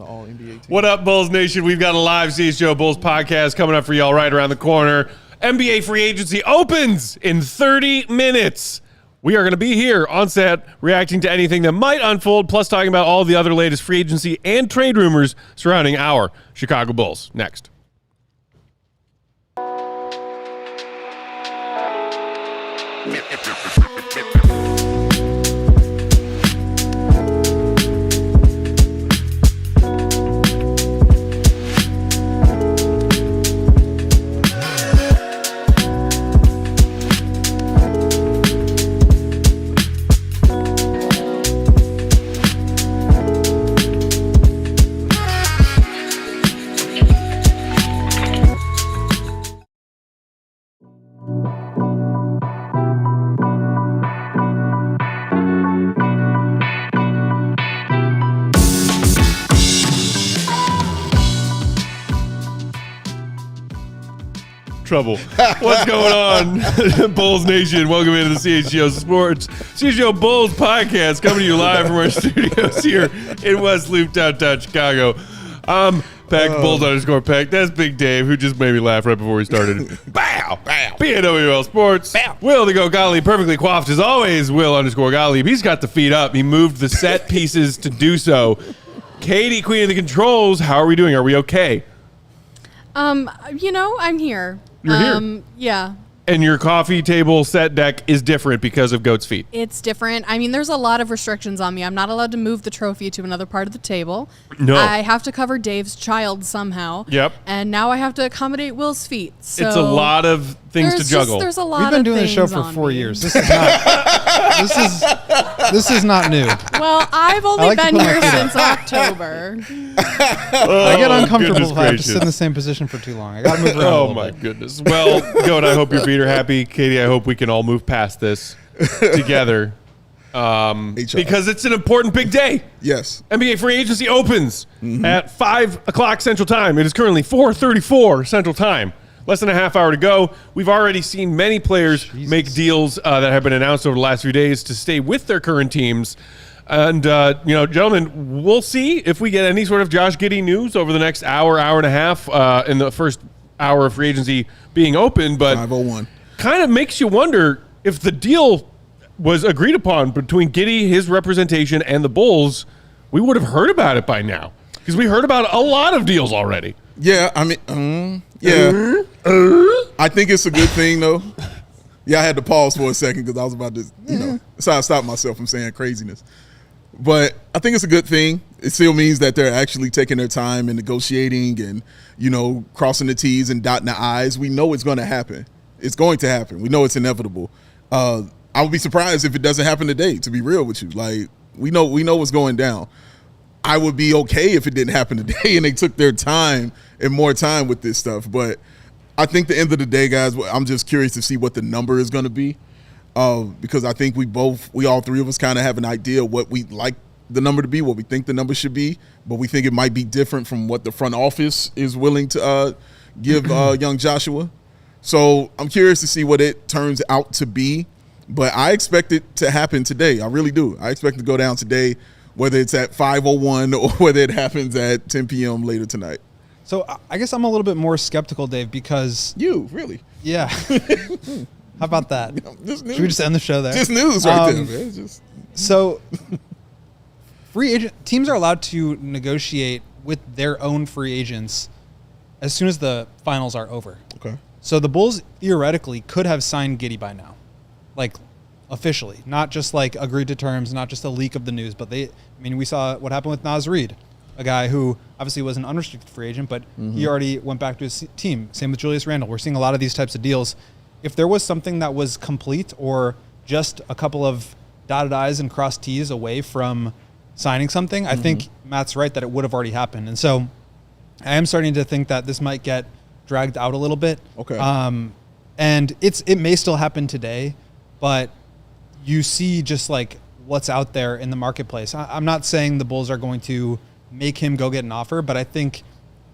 the All NBA team. What up, Bulls Nation? We've got a live CHGO Bulls podcast coming up for y'all right around the corner. NBA free agency opens in 30 minutes. We are going to be here on set reacting to anything that might unfold, plus talking about all the other latest free agency and trade rumors surrounding our Chicago Bulls. Next. Trouble. What's going on, Bulls Nation? Welcome into the CHGO Bulls podcast, coming to you live from our studios here in West Loop, downtown Chicago. Peck, Bulls _ Peck. That's Big Dave, who just made me laugh right before we started. Bow! Bow! BNWL Sports. Bow! Will the Go Gottlieb, perfectly coiffed as always, Will _ Gottlieb. He's got the feet up. He moved the set pieces to do so. Katie, Queen of the Controls, how are we doing? Are we okay? I'm here. You're here? Yeah. And your coffee table set deck is different because of Goat's feet. It's different. I mean, there's a lot of restrictions on me. I'm not allowed to move the trophy to another part of the table. No. I have to cover Dave's child somehow. Yep. And now I have to accommodate Will's feet. So it's a lot of things to juggle. There's a lot. We've been doing this show for 4 years. This is not new. Well, I've only been here since October. I get uncomfortable if I have to sit in the same position for too long. I got to move around. Oh my goodness. Well, Goat, I hope your feet are happy. Katie, I hope we can all move past this together. Because it's an important big day. Yes. NBA free agency opens at 5 o'clock Central Time. It is currently 4:34 Central Time. Less than a half hour to go. We've already seen many players make deals that have been announced over the last few days to stay with their current teams. And, gentlemen, we'll see if we get any sort of Josh Giddey news over the next hour and a half in the first hour of free agency being open. But 501 kind of makes you wonder if the deal was agreed upon between Giddey, his representation, and the Bulls, we would have heard about it by now. Because we heard about a lot of deals already. Yeah, I mean, I think it's a good thing, though. Yeah, I had to pause for a second because I was about to, so I stopped myself from saying craziness. But I think it's a good thing. It still means that they're actually taking their time and negotiating and, crossing the T's and dotting the I's. We know it's going to happen. It's going to happen. We know it's inevitable. I would be surprised if it doesn't happen today, to be real with you. Like, we know what's going down. I would be okay if it didn't happen today and they took their time and more time with this stuff. But I think the end of the day, guys, I'm just curious to see what the number is going to be because I think we all three of us kind of have an idea of what we like the number to be, what we think the number should be, but we think it might be different from what the front office is willing to give young Joshua. So I'm curious to see what it turns out to be, but I expect it to happen today. I really do. I expect it to go down today, whether it's at 5:01 or whether it happens at 10 p.m. later tonight. So I guess I'm a little bit more skeptical, Dave, because you really, yeah. How about that? Should we just end the show there? Just news right there, man. So, free agent teams are allowed to negotiate with their own free agents as soon as the finals are over. Okay. So the Bulls theoretically could have signed Giddey by now, like officially, not just like agreed to terms, not just a leak of the news, but we saw what happened with Naz Reid, a guy who obviously was an unrestricted free agent, but he already went back to his team. Same with Julius Randle. We're seeing a lot of these types of deals. If there was something that was complete or just a couple of dotted I's and crossed T's away from signing something, I think Matt's right that it would have already happened. And so I am starting to think that this might get dragged out a little bit. Okay. And it may still happen today, but you see just like what's out there in the marketplace. I'm not saying the Bulls are going to make him go get an offer, but I think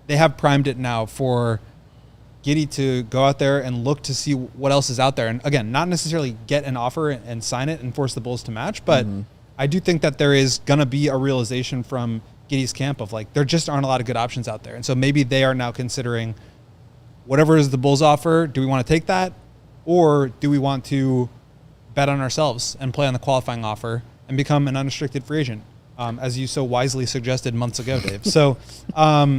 they have primed it now for Giddey to go out there and look to see what else is out there. And again, not necessarily get an offer and sign it and force the Bulls to match, but I do think that there is going to be a realization from Giddey's camp of like there just aren't a lot of good options out there, and so maybe they are now considering whatever is the Bulls offer. Do we want to take that, or do we want to bet on ourselves and play on the qualifying offer and become an unrestricted free agent, as you so wisely suggested months ago, Dave? So, I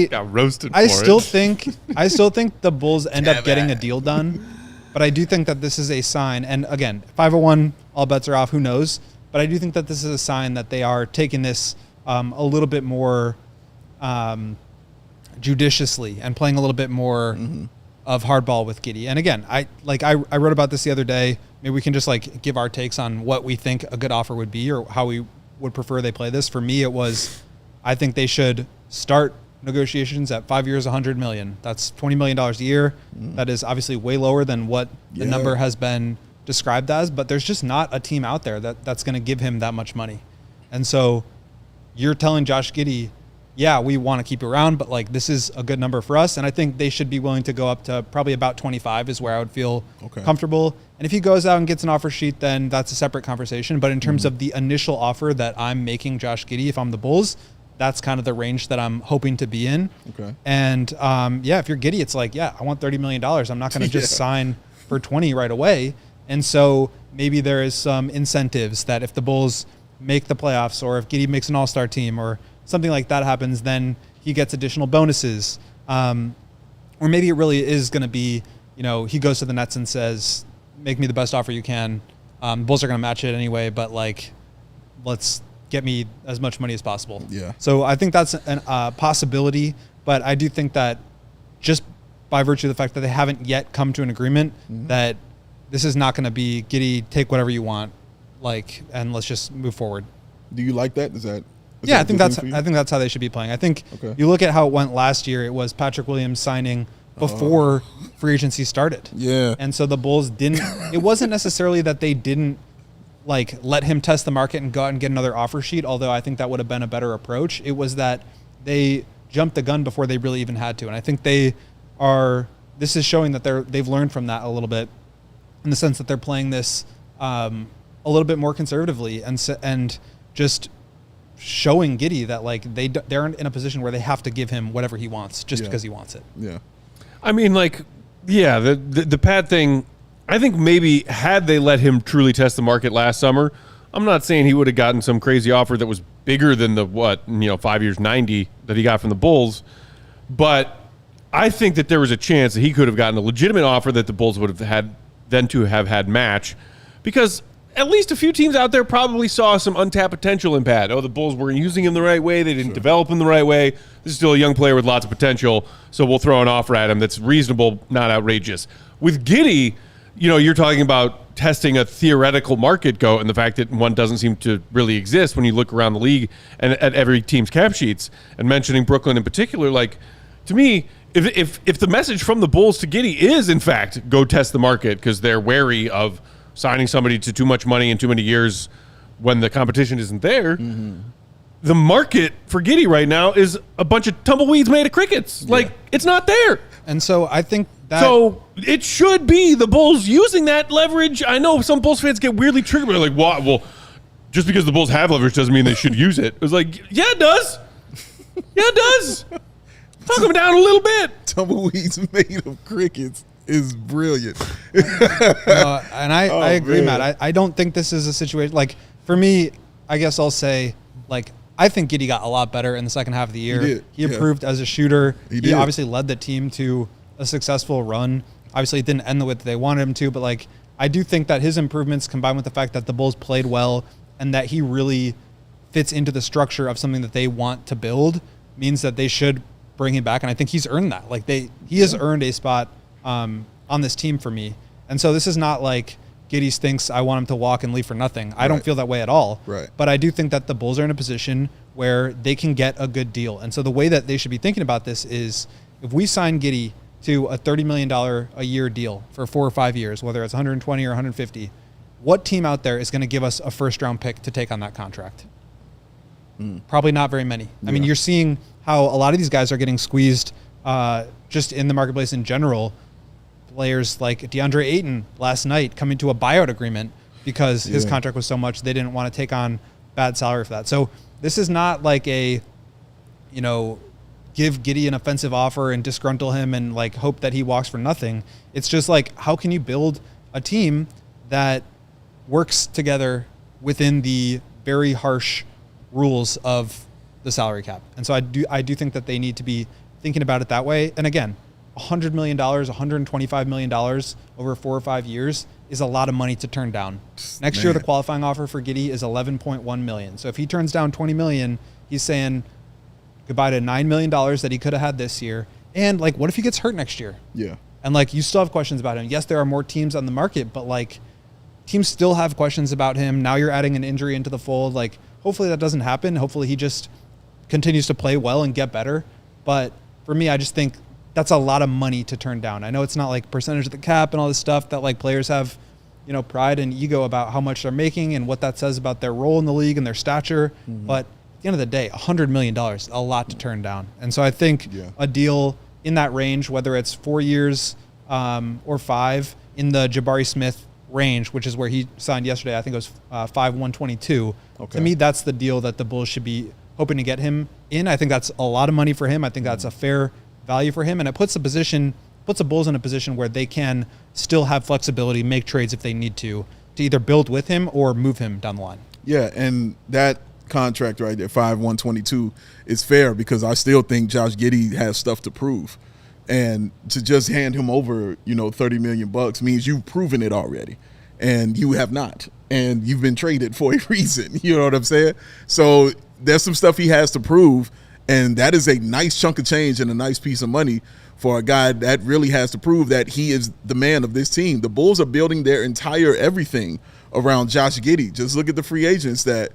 Got roasted. I still think the Bulls end up getting a deal done, but I do think that this is a sign. And again, 501, all bets are off. Who knows? But I do think that this is a sign that they are taking this a little bit more judiciously and playing a little bit more of hardball with Giddey. And again, I wrote about this the other day. Maybe we can just like give our takes on what we think a good offer would be or how we would prefer they play this. For me, it was, I think they should start negotiations at 5 years, $100 million. That's $20 million a year. That is obviously way lower than what the number has been described as, but there's just not a team out there that's going to give him that much money. And so you're telling Josh Giddey, yeah, we want to keep you around, but like this is a good number for us. And I think they should be willing to go up to probably about 25 is where I would feel comfortable. And if he goes out and gets an offer sheet, then that's a separate conversation. But in terms of the initial offer that I'm making Josh Giddey, if I'm the Bulls, that's kind of the range that I'm hoping to be in. Okay. And if you're Giddey, it's like, yeah, I want $30 million. I'm not going to just sign for 20 right away. And so maybe there is some incentives that if the Bulls make the playoffs or if Giddey makes an all-star team or something like that happens, then he gets additional bonuses. Or maybe it really is going to be, he goes to the Nets and says, make me the best offer you can. The Bulls are going to match it anyway, but like, let's get me as much money as possible. Yeah. So I think that's a possibility, but I do think that just by virtue of the fact that they haven't yet come to an agreement that this is not going to be Giddey, take whatever you want, and let's just move forward. Do you like that? I think that's how they should be playing. I think you look at how it went last year. It was Patrick Williams signing before free agency started. Yeah. And so the Bulls didn't. It wasn't necessarily that they didn't let him test the market and go out and get another offer sheet. Although I think that would have been a better approach. It was that they jumped the gun before they really even had to. And I think they are. This is showing that they've learned from that a little bit, in the sense that they're playing this a little bit more conservatively and just showing Giddey that they aren't in a position where they have to give him whatever he wants just because he wants it. Yeah. I mean, the Pat thing, I think maybe had they let him truly test the market last summer, I'm not saying he would have gotten some crazy offer that was bigger than the 5 years, 90 that he got from the Bulls, but I think that there was a chance that he could have gotten a legitimate offer that the Bulls would have had then to have had match, because at least a few teams out there probably saw some untapped potential in Pat. The Bulls weren't using him the right way. They didn't develop him the right way. This is still a young player with lots of potential, so we'll throw an offer at him that's reasonable, not outrageous. With Giddey, you're talking about testing a theoretical market goat and the fact that one doesn't seem to really exist when you look around the league and at every team's cap sheets, and mentioning Brooklyn in particular. To me, if the message from the Bulls to Giddey is, in fact, go test the market because they're wary of signing somebody to too much money in too many years when the competition isn't there, the market for Giddey right now is a bunch of tumbleweeds made of crickets. It's not there. And so I think that... So it should be the Bulls using that leverage. I know some Bulls fans get weirdly triggered. They're like, what? Well, just because the Bulls have leverage doesn't mean they should use it. It was like, yeah, it does. Yeah, it does. Talk them down a little bit. Tumbleweeds made of crickets is brilliant. And I agree, man. Matt. I don't think this is a situation for me. I guess I'll say I think Giddey got a lot better in the second half of the year. He improved as a shooter. He obviously led the team to a successful run. Obviously, it didn't end the way that they wanted him to, but I do think that his improvements combined with the fact that the Bulls played well and that he really fits into the structure of something that they want to build means that they should bring him back. And I think he's earned that. He has earned a spot on this team for me. And so this is not Giddey thinks I want him to walk and leave for nothing. I don't feel that way at all. Right. But I do think that the Bulls are in a position where they can get a good deal. And so the way that they should be thinking about this is if we sign Giddey to a $30 million a year deal for 4 or 5 years, whether it's 120 or 150, what team out there is going to give us a first round pick to take on that contract? Probably not very many. I mean, you're seeing how a lot of these guys are getting squeezed just in the marketplace in general. Players like DeAndre Ayton last night coming to a buyout agreement because his contract was so much they didn't want to take on bad salary for that. So this is not like a, give Giddey an offensive offer and disgruntle him and like hope that he walks for nothing. It's just like, how can you build a team that works together within the very harsh rules of the salary cap? And so I do think that they need to be thinking about it that way. And again, $100 million, $125 million over 4 or 5 years is a lot of money to turn down. Next year, the qualifying offer for Giddey is $11.1 million. So if he turns down $20 million, he's saying goodbye to $9 million that he could have had this year. And like, what if he gets hurt next year? Yeah. And like, you still have questions about him. Yes, there are more teams on the market, but like, teams still have questions about him. Now you're adding an injury into the fold. Like, hopefully that doesn't happen. Hopefully he just continues to play well and get better. But for me, I just think that's a lot of money to turn down. I know it's not like percentage of the cap and all this stuff that like players have, pride and ego about how much they're making and what that says about their role in the league and their stature. But at the end of the day, $100 million is a lot to turn down. And so I think a deal in that range, whether it's 4 years or 5 in the Jabari Smith range, which is where he signed yesterday, I think it was 5/122. To me, that's the deal that the Bulls should be hoping to get him in. I think that's a lot of money for him. I think that's a fair value for him, and it puts the Bulls in a position where they can still have flexibility, make trades if they need to either build with him or move him down the line. Yeah, and that contract right there, 5/122, is fair because I still think Josh Giddey has stuff to prove. And to just hand him over, $30 million means you've proven it already, and you have not. And you've been traded for a reason. You know what I'm saying? So there's some stuff he has to prove, and that is a nice chunk of change and a nice piece of money for a guy that really has to prove that he is the man of this team. The Bulls are building their entire everything around Josh Giddey. Just look at the free agents look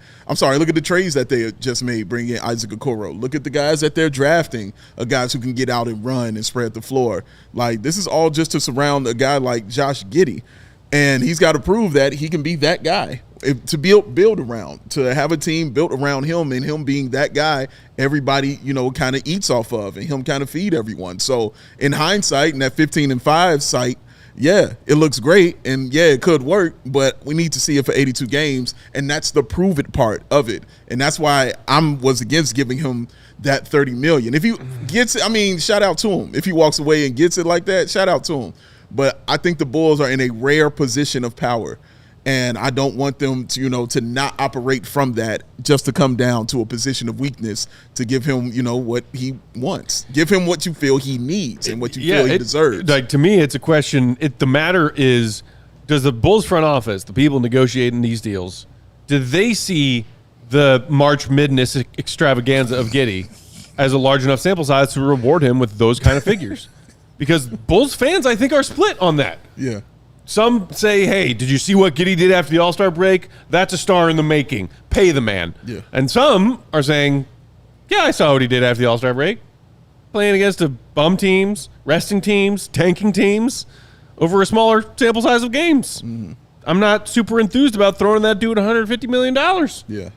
at the trades that they just made, bringing in Isaac Okoro. Look at the guys that they're drafting, guys who can get out and run and spread the floor. Like, this is all just to surround a guy like Josh Giddey. And he's got to prove that he can be that guy to build around, to have a team built around him, and him being that guy everybody, kind of eats off of, and him kind of feed everyone. So in hindsight, in that 15-5 site, yeah, it looks great, and yeah, it could work, but we need to see it for 82 games, and that's the prove it part of it. And that's why I was against giving him that $30 million. If he gets it, shout out to him. If he walks away and gets it like that, shout out to him. But I think the Bulls are in a rare position of power, and I don't want them to, to not operate from that just to come down to a position of weakness to give him, what he wants. Give him what you feel he needs and what you feel he deserves. Like, to me, it's a question. The matter is, does the Bulls front office, the people negotiating these deals, do they see the March Madness extravaganza of Giddey as a large enough sample size to reward him with those kind of figures? Because Bulls fans, I think, are split on that. Yeah. Some say, hey, did you see what Giddey did after the All-Star break? That's a star in the making. Pay the man. Yeah. And some are saying, yeah, I saw what he did after the All-Star break. Playing against bum teams, resting teams, tanking teams over a smaller sample size of games. Mm-hmm. I'm not super enthused about throwing that dude $150 million. Yeah.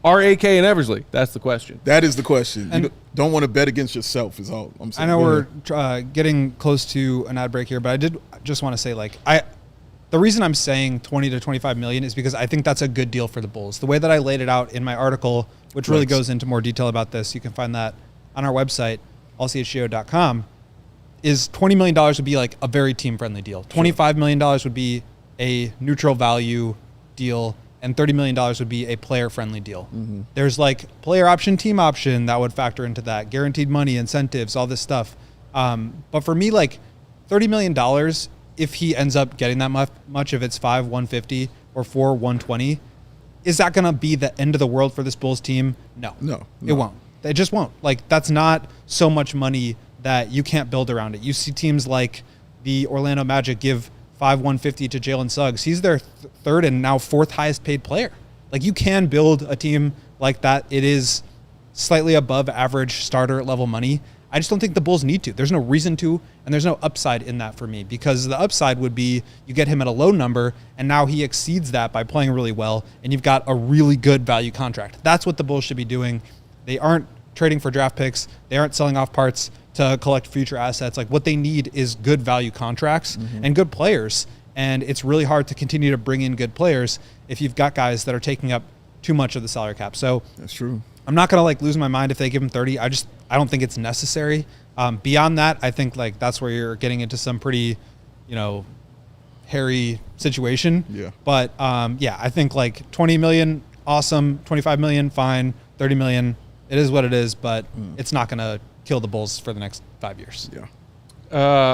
Are AK and Eversley? That's the question. That is the question. And you don't want to bet against yourself is all I'm saying. I know we're getting close to an ad break here, but I did just want to say, the reason I'm saying 20 to 25 million is because I think that's a good deal for the Bulls. The way that I laid it out in my article, which really goes into more detail about this, you can find that on our website, allchgo.com, is $20 million would be like a very team-friendly deal. $25 million would be a neutral value deal, and $30 million would be a player-friendly deal. Mm-hmm. There's player option, team option that would factor into that, guaranteed money, incentives, all this stuff. But for me, $30 million, if he ends up getting that much, if it's 5/150 or 4/120, is that going to be the end of the world for this Bulls team? No, it won't. It just won't. That's not so much money that you can't build around it. You see teams like the Orlando Magic give 5/150 to Jalen Suggs. He's their third and now fourth highest paid player. You can build a team like that. It is slightly above average starter level money. I just don't think the Bulls need to. There's no reason to, and there's no upside in that for me, because the upside would be you get him at a low number, and now he exceeds that by playing really well, and you've got a really good value contract. That's what the Bulls should be doing. They aren't trading for draft picks. They aren't selling off parts to collect future assets. What they need is good value contracts and good players. And it's really hard to continue to bring in good players if you've got guys that are taking up too much of the salary cap. So That's true. I'm not gonna lose my mind if they give him 30. I don't think it's necessary. Beyond that, I think that's where you're getting into some pretty, hairy situation. Yeah. But I think 20 million, awesome. 25 million, fine. 30 million, it is what it is. But it's not gonna kill the Bulls for the next 5 years. Yeah.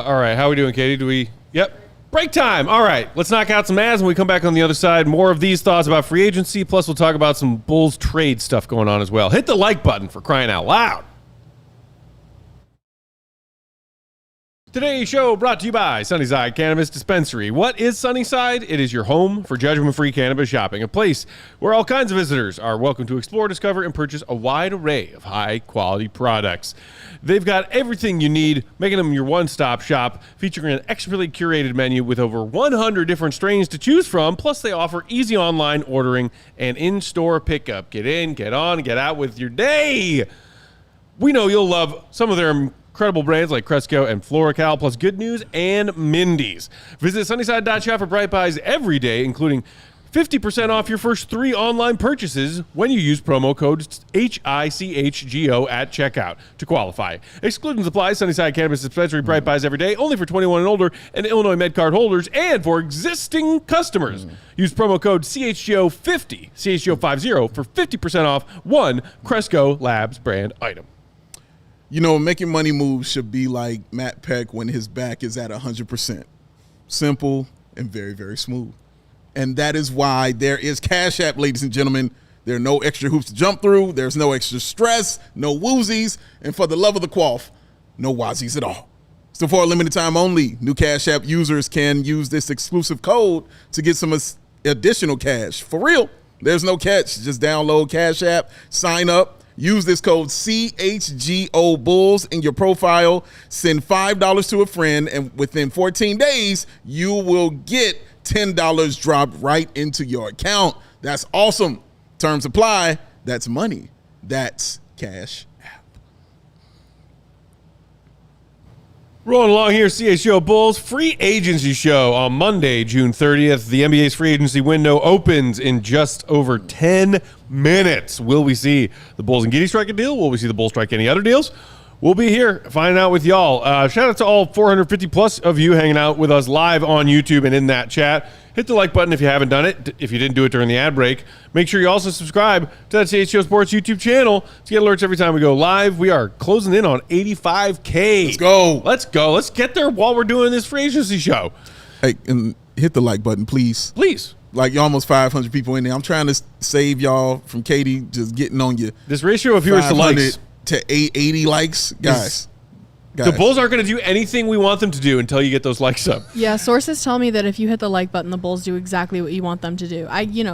All right, how are we doing, Katie? Yep. Break time. All right, let's knock out some ads when we come back on the other side. More of these thoughts about free agency, plus we'll talk about some Bulls trade stuff going on as well. Hit the like button for crying out loud. Today's show brought to you by Sunnyside Cannabis Dispensary. What is Sunnyside? It is your home for judgment-free cannabis shopping, a place where all kinds of visitors are welcome to explore, discover, and purchase a wide array of high-quality products. They've got everything you need, making them your one-stop shop, featuring an expertly curated menu with over 100 different strains to choose from, plus they offer easy online ordering and in-store pickup. Get in, get on, get out with your day. We know you'll love some of their incredible brands like Cresco and Floracal, plus good news and Mindy's. Visit Sunnyside.shop for Bright Buys every day, including 50% off your first 3 online purchases when you use promo code HICHGO at checkout to qualify. Exclusions apply. Sunnyside Cannabis Dispensary, Bright Buys every day, only for 21 and older and Illinois MedCard holders, and for existing customers. Use promo code CHGO50, CHGO50 for 50% off one Cresco Labs brand item. Making money moves should be like Matt Peck when his back is at 100%. Simple and very, very smooth. And that is why there is Cash App, ladies and gentlemen. There are no extra hoops to jump through. There's no extra stress, no woozies, and for the love of the quaff, no wazies at all. So for a limited time only, new Cash App users can use this exclusive code to get some additional cash. For real, there's no catch. Just download Cash App, sign up. Use this code CHGO Bulls in your profile. Send $5 to a friend, and within 14 days, you will get $10 dropped right into your account. That's awesome. Terms apply. That's money. That's Cash App. Rolling along here, CHGO Bulls free agency show on Monday, June 30th. The NBA's free agency window opens in just over 10 minutes. Will we see the Bulls and Giddey strike a deal? Will we see the Bulls strike any other deals? We'll be here finding out with y'all. Shout out to all 450 plus of you hanging out with us live on YouTube and in that chat. Hit the like button if you haven't done it. If you didn't do it during the ad break, make sure you also subscribe to that CHGO Sports YouTube channel to get alerts every time we go live. We are closing in on 85K. Let's go. Let's go. Let's get there while we're doing this free agency show. Hey, and hit the like button, please. Please. You're almost 500 people in there. I'm trying to save y'all from Katie just getting on you. This ratio of viewers to likes to 80 likes, guys. The Bulls aren't going to do anything we want them to do until you get those likes up. Yeah, sources tell me that if you hit the like button, the Bulls do exactly what you want them to do.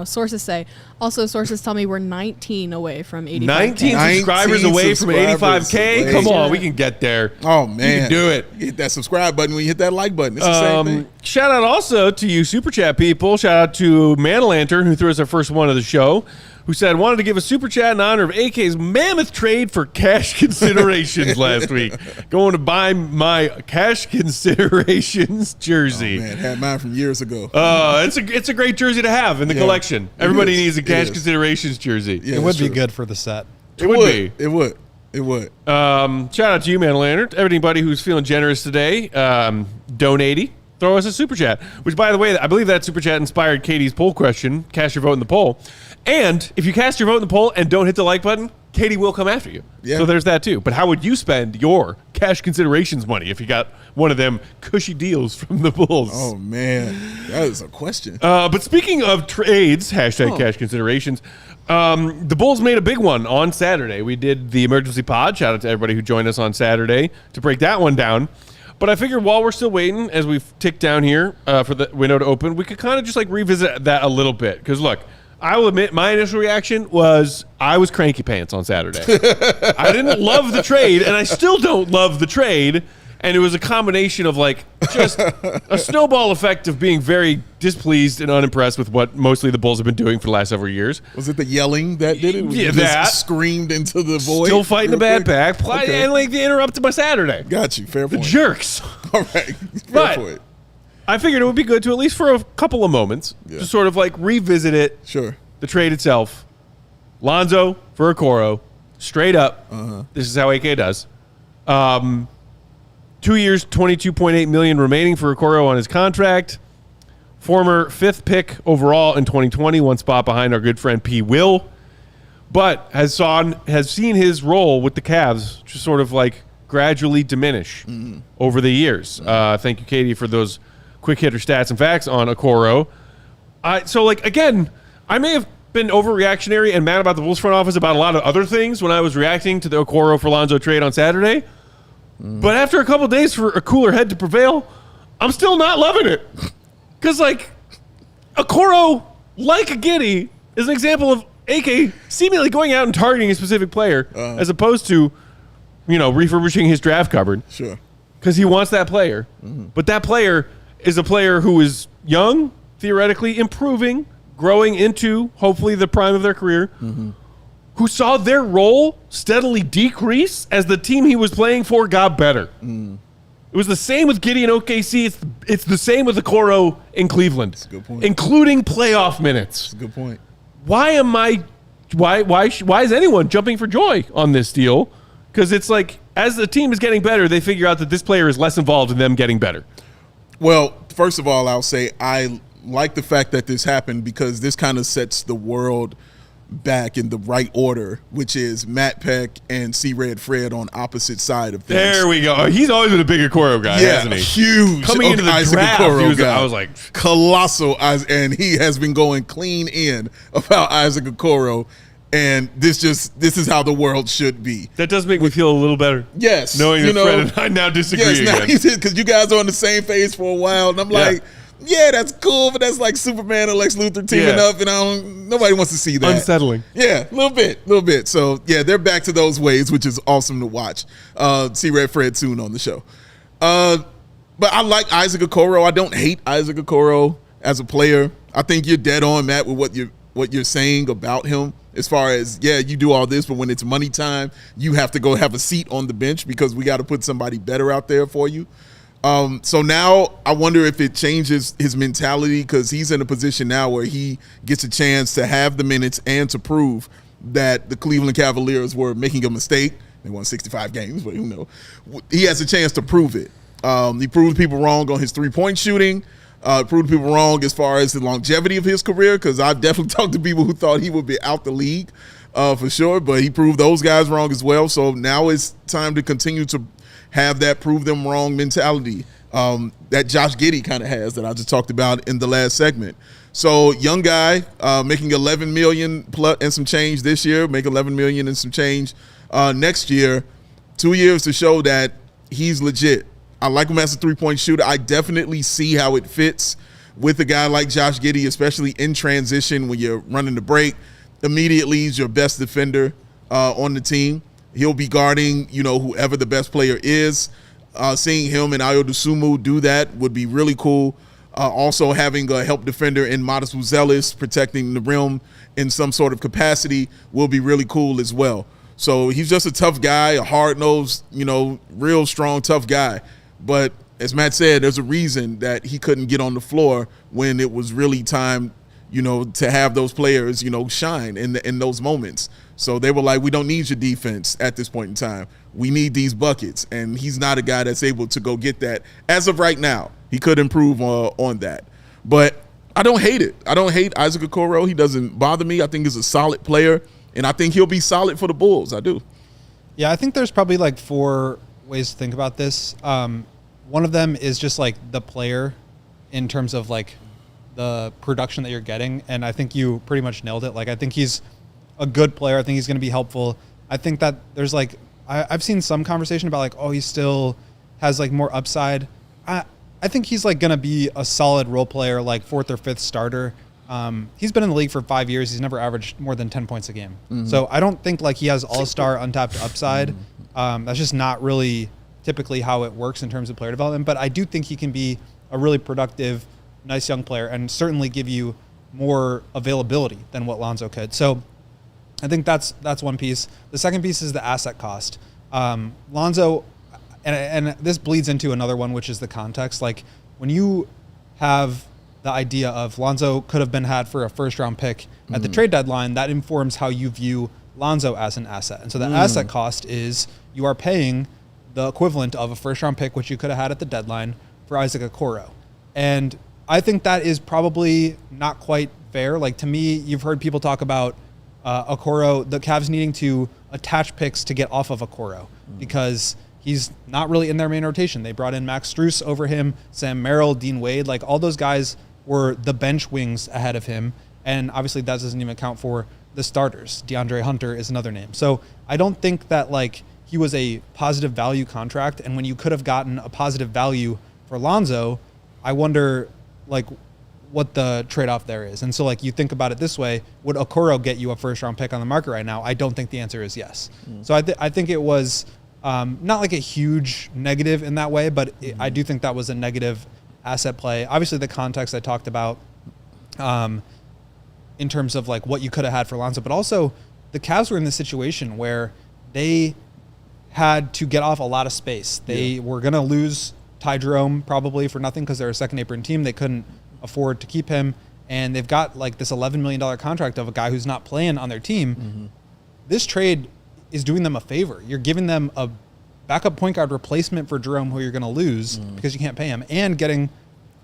Sources say. Also, sources tell me we're 19 away from 85K. 19 subscribers away from 85K? Come on, we can get there. Oh, man. You can do it. Hit that subscribe button when you hit that like button. It's the same thing. Shout out also to you Super Chat people. Shout out to Man Lantern, who threw us our first one of the show, who said, wanted to give a super chat in honor of AK's mammoth trade for cash considerations last week. Going to buy my cash considerations jersey. Oh, man, had mine from years ago. It's a great jersey to have in the collection. Everybody needs a cash considerations jersey. Yeah, it would be good for the set. It would be. It would. It would. Shout out to you, Man Lantern. Everybody who's feeling generous today, donate. Throw us a super chat, which, by the way, I believe that super chat inspired Katie's poll question. Cast your vote in the poll. And if you cast your vote in the poll and don't hit the like button, Katie will come after you. Yeah. So there's that too. But how would you spend your cash considerations money if you got one of them cushy deals from the Bulls? Oh, man. That is a question. But speaking of trades, hashtag cash considerations, the Bulls made a big one on Saturday. We did the emergency pod. Shout out to everybody who joined us on Saturday to break that one down. But I figured while we're still waiting, as we've ticked down here for the window to open, we could kind of just revisit that a little bit. Because look, I will admit my initial reaction was I was cranky pants on Saturday. I didn't love the trade, and I still don't love the trade. And it was a combination of just a snowball effect of being very displeased and unimpressed with what mostly the Bulls have been doing for the last several years. Was it the yelling that did it? Yeah, that. Screamed into the void. Still fighting a bad back. Okay. And they interrupted my Saturday. Got you. Fair point. The jerks. All right. Fair point. I figured it would be good to, at least for a couple of moments, to sort of revisit it. Sure. The trade itself. Lonzo for Okoro, straight up. This is how AK does. 2 years, $22.8 million remaining for Okoro on his contract. Former 5th pick overall in 2020, one spot behind our good friend P. Will, but has seen his role with the Cavs just sort of like gradually diminish over the years. Thank you, Katie, for those quick hitter stats and facts on Okoro. So, like, again, I may have been overreactionary and mad about the Bulls front office about a lot of other things when I was reacting to the Okoro for Lonzo trade on Saturday. But after a couple days for a cooler head to prevail, I'm still not loving it. Because, like, Okoro, like a Giddey, is an example of AK seemingly going out and targeting a specific player as opposed to, refurbishing his draft cupboard. Sure. Because he wants that player. But that player is a player who is young, theoretically improving, growing into, hopefully, the prime of their career, who saw their role steadily decrease as the team he was playing for got better. It was the same with Giddey in OKC. It's the same with Okoro in Cleveland. That's a good point. Including playoff minutes. That's a good point. Why is anyone jumping for joy on this deal? Because it's like, as the team is getting better, they figure out that this player is less involved in them getting better. Well, first of all, I'll say I like the fact that this happened because this kind of sets the world back in the right order, which is Matt Peck and C-Red Fred on opposite side of things. There we go. He's always been a big Okoro guy, hasn't he? Huge. Coming into the Isaac draft, Okoro guy. I was like, colossal, and he has been going clean in about Isaac Okoro, and this is how the world should be. that does make me feel a little better. Yes, Knowing that Fred and I now disagree again. Because you guys are on the same page for a while, and I'm like, yeah, that's cool, but that's like Superman and Lex Luthor teaming up, and nobody wants to see that. Unsettling. Yeah, a little bit. So, yeah, they're back to those ways, which is awesome to watch. See Red Fred soon on the show. But I like Isaac Okoro. I don't hate Isaac Okoro as a player. I think you're dead on, Matt, with what you're saying about him. As far as, you do all this, but when it's money time, you have to go have a seat on the bench because we got to put somebody better out there for you. So now I wonder if it changes his mentality because he's in a position now where he gets a chance to have the minutes and to prove that the Cleveland Cavaliers were making a mistake. They won 65 games, but who knows? He has a chance to prove it. He proved people wrong on his three-point shooting. Proved people wrong as far as the longevity of his career because I've definitely talked to people who thought he would be out the league for sure, but he proved those guys wrong as well. So now it's time to continue to have that prove them wrong mentality that Josh Giddey kind of has that I just talked about in the last segment. So young guy making $11 million plus and some change this year, make $11 million and some change next year. 2 years to show that he's legit. I like him as a three-point shooter. I definitely see how it fits with a guy like Josh Giddey, especially in transition when you're running the break. Immediately, he's your best defender on the team. He'll be guarding, whoever the best player is. Seeing him and Dosunmu do that would be really cool. Also having a help defender in Modest Buzelis protecting the rim in some sort of capacity will be really cool as well. So he's just a tough guy, a hard-nosed, real strong, tough guy. But as Matt said, there's a reason that he couldn't get on the floor when it was really time, to have those players, shine in those moments. So they were like, we don't need your defense at this point in time. We need these buckets. And he's not a guy that's able to go get that. As of right now, he could improve on that. But I don't hate it. I don't hate Isaac Okoro. He doesn't bother me. I think he's a solid player. And I think he'll be solid for the Bulls. I do. Yeah, I think there's probably like 4 ways to think about this. One of them is just like the player in terms of like the production that you're getting. And I think you pretty much nailed it. Like, I think he's a good player. I think he's going to be helpful. I think that there's like, I've seen some conversation about like, oh, he still has like more upside. I think he's like going to be a solid role player, like 4th or 5th starter. He's been in the league for 5 years. He's never averaged more than 10 points a game. So I don't think like he has all-star untapped upside. That's just not really typically how it works in terms of player development. But I do think he can be a really productive, nice young player and certainly give you more availability than what Lonzo could. So I think that's one piece. The second piece is the asset cost. Lonzo, and this bleeds into another one, which is the context. Like when you have the idea of Lonzo could have been had for a first-round pick at the trade deadline, that informs how you view Lonzo as an asset. And so the asset cost is you are paying the equivalent of a first-round pick, which you could have had at the deadline, for Isaac Okoro. And I think that is probably not quite fair. Like, to me, you've heard people talk about Okoro, the Cavs needing to attach picks to get off of Okoro because he's not really in their main rotation. They brought in Max Strus over him, Sam Merrill, Dean Wade. Like, all those guys were the bench wings ahead of him. And obviously that doesn't even account for the starters. DeAndre Hunter is another name. So I don't think that, like, he was a positive value contract. And when you could have gotten a positive value for Lonzo, I wonder, like, what the trade-off there is. And so, like, you think about it this way, would Okoro get you a first-round pick on the market right now? I don't think the answer is yes. So I think it was not like a huge negative in that way, but I do think that was a negative asset play. Obviously, the context I talked about in terms of, like, what you could have had for Lonzo, but also the Cavs were in this situation where they had to get off a lot of space. They were going to lose Ty Jerome probably for nothing because they're a second apron team. They couldn't afford to keep him, and they've got, like, this $11 million contract of a guy who's not playing on their team. This trade is doing them a favor. You're giving them a backup point guard replacement for Jerome, who you're going to lose because you can't pay him, and getting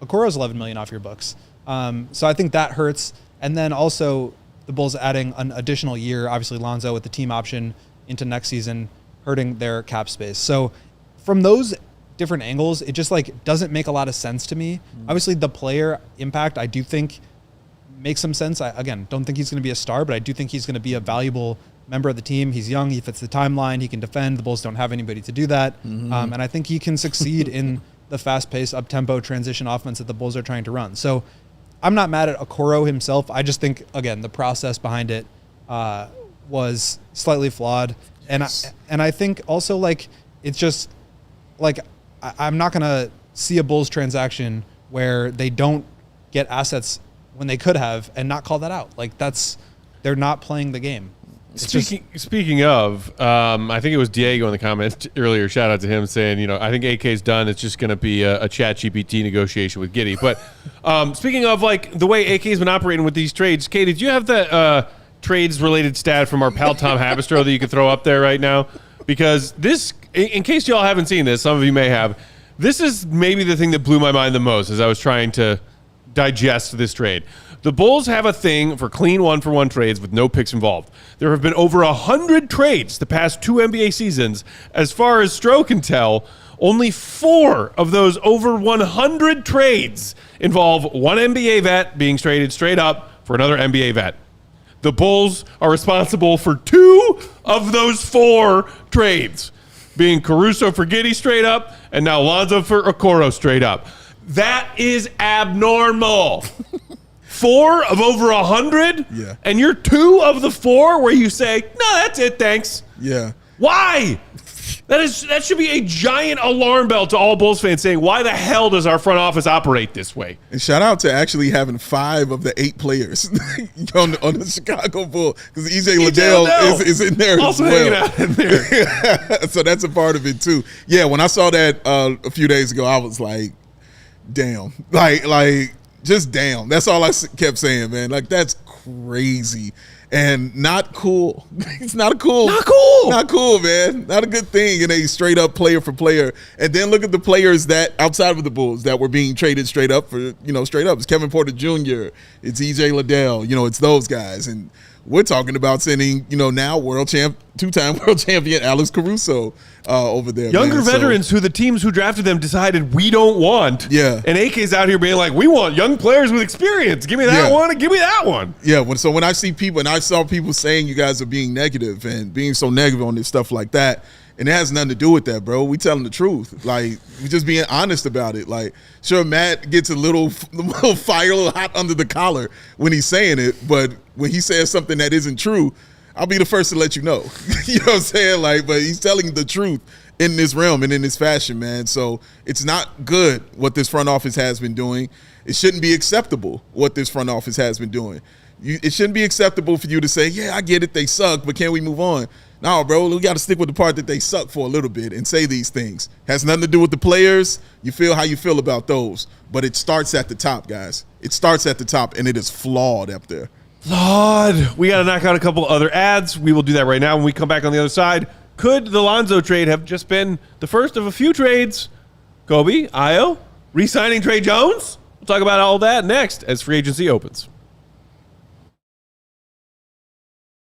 Okoro's $11 million off your books. So I think that hurts. And then also the Bulls adding an additional year, obviously Lonzo with the team option into next season, hurting their cap space. So from those different angles, it just, like, doesn't make a lot of sense to me. Obviously the player impact, I do think, makes some sense. I, again, don't think he's going to be a star, but I do think he's going to be a valuable member of the team. He's young, he fits the timeline, he can defend. The Bulls don't have anybody to do that. And I think he can succeed in the fast-paced, up-tempo transition offense that the Bulls are trying to run. So I'm not mad at Okoro himself. I just think, again, the process behind it was slightly flawed. And I think also, like, it's just, like, I'm not going to see a Bulls transaction where they don't get assets when they could have and not call that out. Like, they're not playing the game. Speaking of, I think it was Diego in the comments earlier. Shout out to him saying, I think AK's done. It's just going to be a chat GPT negotiation with Giddey. But speaking of, like, the way AK's been operating with these trades, Kay, did you have the trades related stat from our pal Tom Habistro that you could throw up there right now? Because this, in case y'all haven't seen this, some of you may have, this is maybe the thing that blew my mind the most as I was trying to digest this trade. The Bulls have a thing for clean one-for-one trades with no picks involved. There have been over 100 trades the past 2 NBA seasons. As far as Stro can tell, only 4 of those over 100 trades involve one NBA vet being traded straight up for another NBA vet. The Bulls are responsible for 2 of those 4 trades, being Caruso for Giddey straight up and now Lonzo for Okoro straight up. That is abnormal. 4 of over 100? Yeah. And you're 2 of the 4 where you say, no, that's it, thanks. Yeah. Why? That should be a giant alarm bell to all Bulls fans saying, why the hell does our front office operate this way? And shout out to actually having 5 of the 8 players on the Chicago Bulls, because EJ Liddell is in there also as well. hanging out in there. So that's a part of it too. Yeah, when I saw that a few days ago, I was like, damn. Like just damn. That's all I kept saying, man. Like, that's crazy. And not cool. It's not cool. Not cool, man. Not a good thing in a straight up player for player. And then look at the players that outside of the Bulls that were being traded straight up for, straight up. It's Kevin Porter Jr. It's EJ Liddell. It's those guys. And we're talking about sending, now 2-time world champion Alex Caruso over there. Younger veterans who the teams who drafted them decided we don't want. Yeah. And AK's out here being like, we want young players with experience. Give me that one and give me that one. Yeah. So when I see people, and I saw people saying you guys are being negative and being so negative on this stuff like that, and it has nothing to do with that, bro. We telling the truth. Like, we just being honest about it. Like, sure, Matt gets a little fire, a little hot under the collar when he's saying it, but when he says something that isn't true, I'll be the first to let you know. You know what I'm saying? Like, but he's telling the truth in this realm and in this fashion, man. So it's not good what this front office has been doing. It shouldn't be acceptable what this front office has been doing. It shouldn't be acceptable for you to say, yeah, I get it, they suck, but can we move on? No, bro, we got to stick with the part that they suck for a little bit and say these things. Has nothing to do with the players. You feel how you feel about those. But it starts at the top, guys. It starts at the top, and it is flawed up there. Flawed. We got to knock out a couple other ads. We will do that right now. When we come back on the other side, could the Lonzo trade have just been the first of a few trades? Coby, Io, re-signing Tre Jones? We'll talk about all that next as free agency opens.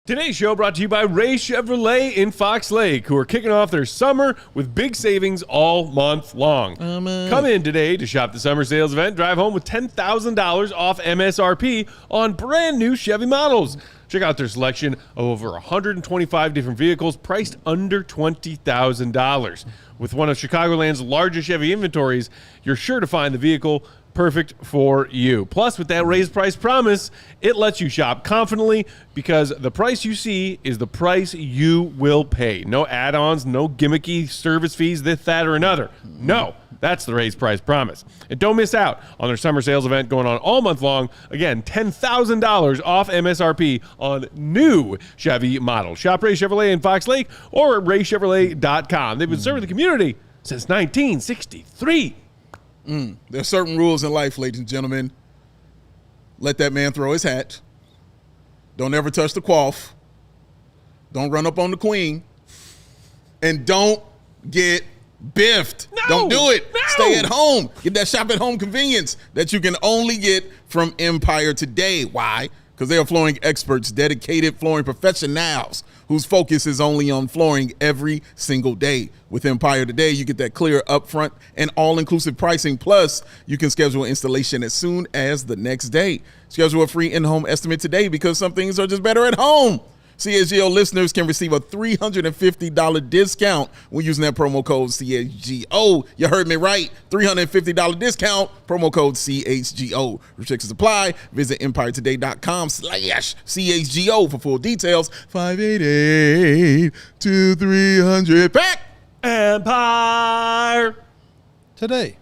Today's show brought to you by Ray Chevrolet in Fox Lake, who are kicking off their summer with big savings all month long. Come in today to shop the summer sales event. Drive home with $10,000 off MSRP on brand new Chevy models. Check out their selection of over 125 different vehicles priced under $20,000. With one of Chicagoland's largest Chevy inventories, you're sure to find the vehicle perfect for you. Plus, with that raised price promise, it lets you shop confidently because the price you see is the price you will pay. No add-ons, no gimmicky service fees, this, that, or another. No, that's the raised price promise. And don't miss out on their summer sales event going on all month long. Again, $10,000 off MSRP on new Chevy models. Shop Ray Chevrolet in Fox Lake or raychevrolet.com. They've been serving the community since 1963. There's certain rules in life, ladies and gentlemen. Let that man throw his hat. Don't ever touch the quaff. Don't run up on the queen. And don't get biffed. No, don't do it. no. Stay at home. Get that shop at home convenience that you can only get from Empire Today. Why? Because they are flooring experts, dedicated flooring professionals whose focus is only on flooring every single day. With Empire Today, you get that clear upfront and all-inclusive pricing. Plus, you can schedule installation as soon as the next day. Schedule a free in-home estimate today because some things are just better at home. CHGO listeners can receive a $350 discount when using that promo code CHGO. You heard me right. $350 discount, promo code CHGO. Restrictions apply. Visit EmpireToday.com/CHGO for full details. 588-2300. Back! Empire Today.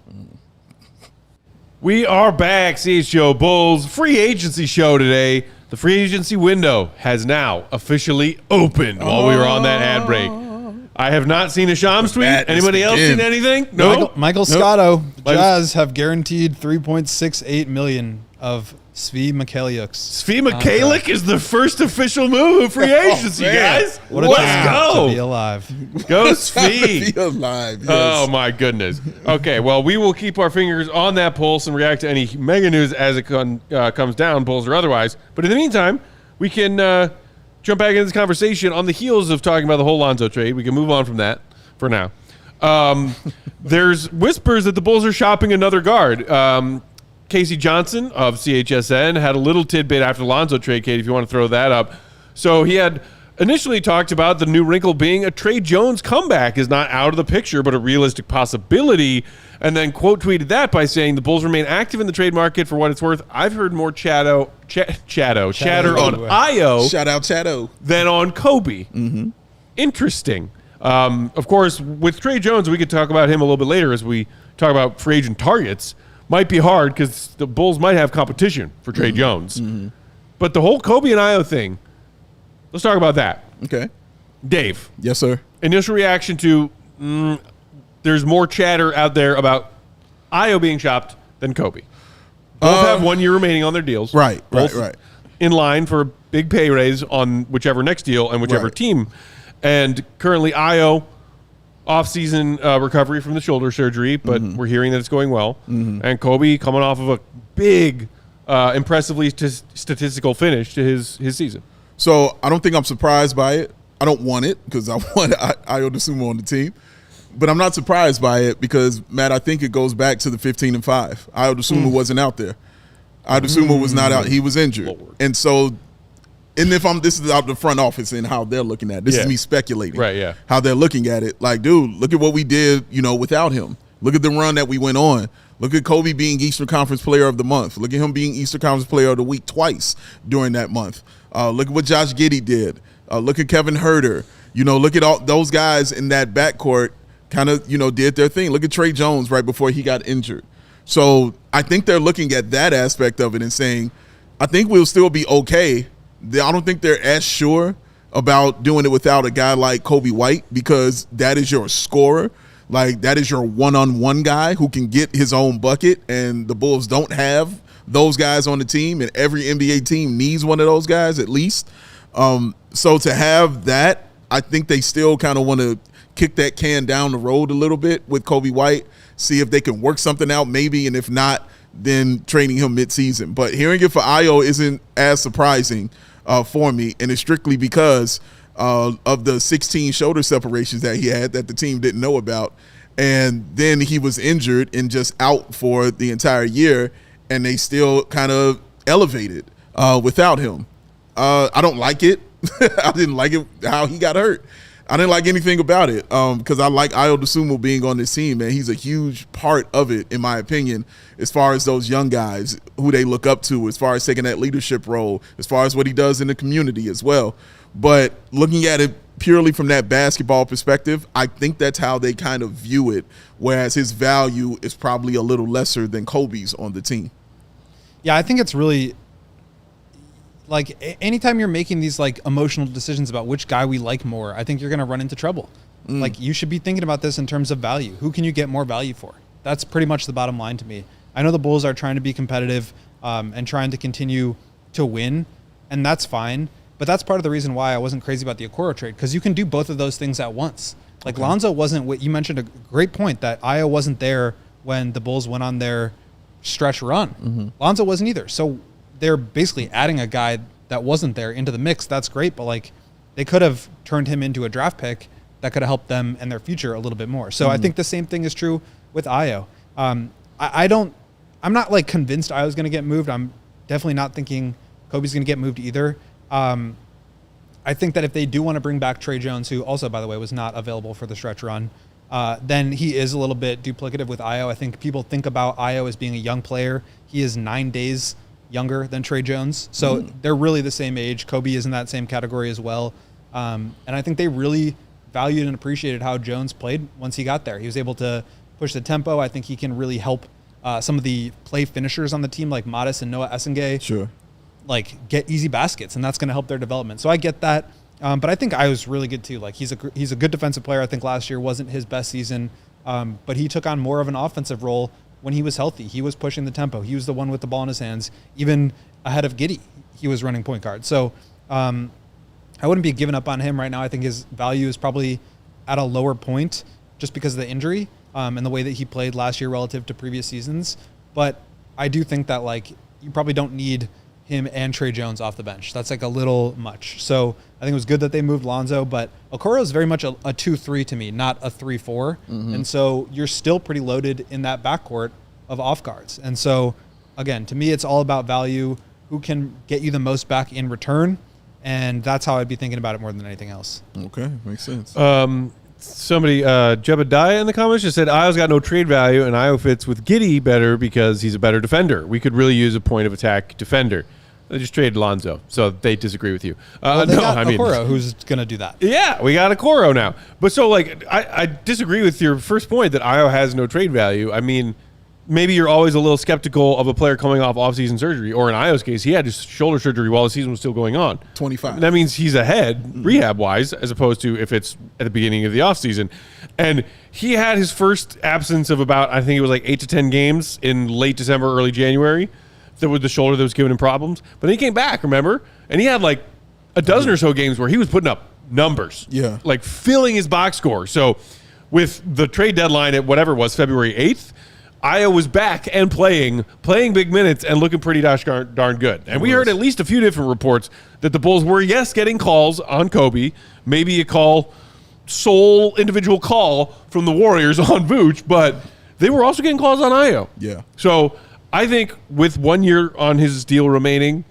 We are back. CHGO Bulls free agency show today. The free agency window has now officially opened while we were on that ad break. I have not seen a Shams tweet. Anybody else seen anything? No. Michael Scotto. The Jazz have guaranteed $3.68 million of Svi Mikhailiuk's. Svi Mikhailiuk is the first official move of free agency, guys. What a Let's time go. to be alive. Go Svi. Be alive. Yes. Oh, my goodness. Okay, well, we will keep our fingers on that pulse and react to any mega news as it comes down, Bulls or otherwise. But in the meantime, we can jump back into this conversation on the heels of talking about the whole Lonzo trade. We can move on from that for now. There's whispers that the Bulls are shopping another guard. Casey Johnson of CHSN had a little tidbit after the Lonzo trade, Kate, if you want to throw that up. So he had initially talked about the new wrinkle being a Tre Jones comeback is not out of the picture, but a realistic possibility, and then quote tweeted that by saying the Bulls remain active in the trade market for what it's worth. I've heard more chatter on Io Shout out Chato. than on Coby. Mm-hmm. Interesting. Of course, with Tre Jones, we could talk about him a little bit later as we talk about free agent targets. Might be hard because the Bulls might have competition for Tre Jones. Mm-hmm. But the whole Coby and Io thing, let's talk about that. Okay. Dave. Yes, sir. Initial reaction to there's more chatter out there about Io being shopped than Coby. Both have 1 year remaining on their deals. Right. In line for a big pay raise on whichever next deal and whichever team. And currently Io off-season recovery from the shoulder surgery, but we're hearing that it's going well. And Coby coming off of a big, impressively statistical finish to his season. So I don't think I'm surprised by it. I don't want it because I want Io Dosunmu on the team. But I'm not surprised by it because, Matt, I think it goes back to the 15-5. Io Dosunmu wasn't out there. Io Dosunmu was not out. He was injured. Lord. And so this is out the front office and how they're looking at it. This is me speculating. Right, yeah. How they're looking at it. Like, dude, look at what we did, without him. Look at the run that we went on. Look at Coby being Eastern Conference Player of the Month. Look at him being Eastern Conference Player of the Week twice during that month. Look at what Josh Giddey did. Look at Kevin Huerter. Look at all those guys in that backcourt kind of, did their thing. Look at Tre Jones right before he got injured. So I think they're looking at that aspect of it and saying, I think we'll still be okay. I don't think they're as sure about doing it without a guy like Coby White because that is your scorer. Like, that is your one-on-one guy who can get his own bucket, and the Bulls don't have those guys on the team, and every NBA team needs one of those guys at least. So to have that, I think they still kind of want to kick that can down the road a little bit with Coby White, see if they can work something out maybe, and if not, then trading him midseason. But hearing it for Ayo isn't as surprising for me, and it's strictly because of the 16 shoulder separations that he had that the team didn't know about. And then he was injured and just out for the entire year, and they still kind of elevated without him. I don't like it. I didn't like it how he got hurt. I didn't like anything about it because I like Dosunmu being on this team, man. He's a huge part of it, in my opinion, as far as those young guys who they look up to, as far as taking that leadership role, as far as what he does in the community as well. But looking at it purely from that basketball perspective, I think that's how they kind of view it, whereas his value is probably a little lesser than Kobe's on the team. Yeah, I think it's really like anytime you're making these like emotional decisions about which guy we like more, I think you're going to run into trouble. Like you should be thinking about this in terms of value. Who can you get more value for? That's pretty much the bottom line to me. I know the Bulls are trying to be competitive and trying to continue to win, and that's fine. But that's part of the reason why I wasn't crazy about the Okoro trade, because you can do both of those things at once. Like Lonzo wasn't what you mentioned, a great point that Ayo wasn't there when the Bulls went on their stretch run. Lonzo wasn't either. So they're basically adding a guy that wasn't there into the mix. That's great, but like they could have turned him into a draft pick that could have helped them and their future a little bit more. So I think the same thing is true with Ayo. I'm not like convinced Ayo's going to get moved. I'm definitely not thinking Kobe's going to get moved either. I think that if they do want to bring back Tre Jones, who also, by the way, was not available for the stretch run, then he is a little bit duplicative with Ayo. I think people think about Ayo as being a young player. He is 9 days younger than Tre Jones. So they're really the same age. Coby is in that same category as well. And I think they really valued and appreciated how Jones played once he got there. He was able to push the tempo. I think he can really help some of the play finishers on the team like Modest and Noah Essengay like get easy baskets, and that's going to help their development. So I get that. But I think Ayo's really good too. Like he's a good defensive player. I think last year wasn't his best season, but he took on more of an offensive role when he was healthy. He was pushing the tempo. He was the one with the ball in his hands, even ahead of Giddey. He was running point guard. So I wouldn't be giving up on him right now. I think his value is probably at a lower point just because of the injury and the way that he played last year relative to previous seasons. But I do think that like you probably don't need him and Tre Jones off the bench. That's like a little much. So I think it was good that they moved Lonzo, but Okoro is very much a 2-3 to me, not a 3-4. And so you're still pretty loaded in that backcourt of off guards. And so again, to me, it's all about value. Who can get you the most back in return? And that's how I'd be thinking about it more than anything else. Okay, makes sense. Somebody, Jebediah in the comments just said, Ayo's got no trade value, and Ayo fits with Giddey better because he's a better defender. We could really use a point of attack defender. They just traded Lonzo, so they disagree with you. Well, they got Okoro, who's going to do that. Yeah, we got Okoro now. But so, like, I disagree with your first point that Ayo has no trade value. I mean, maybe you're always a little skeptical of a player coming off offseason surgery, or in Ayo's case, he had his shoulder surgery while the season was still going on. 25. That means he's ahead rehab-wise, as opposed to if it's at the beginning of the offseason. And he had his first absence of about, I think it was like 8 to 10 games in late December, early January. That was the shoulder that was giving him problems. But then he came back, remember? And he had like a dozen or so games where he was putting up numbers. Yeah. Like filling his box score. So with the trade deadline at whatever it was, February 8th, Ayo was back and playing big minutes and looking pretty darn good. And we heard at least a few different reports that the Bulls were, yes, getting calls on Coby, maybe a sole individual call from the Warriors on Vooch, but they were also getting calls on Ayo. Yeah. So I think with 1 year on his deal remaining,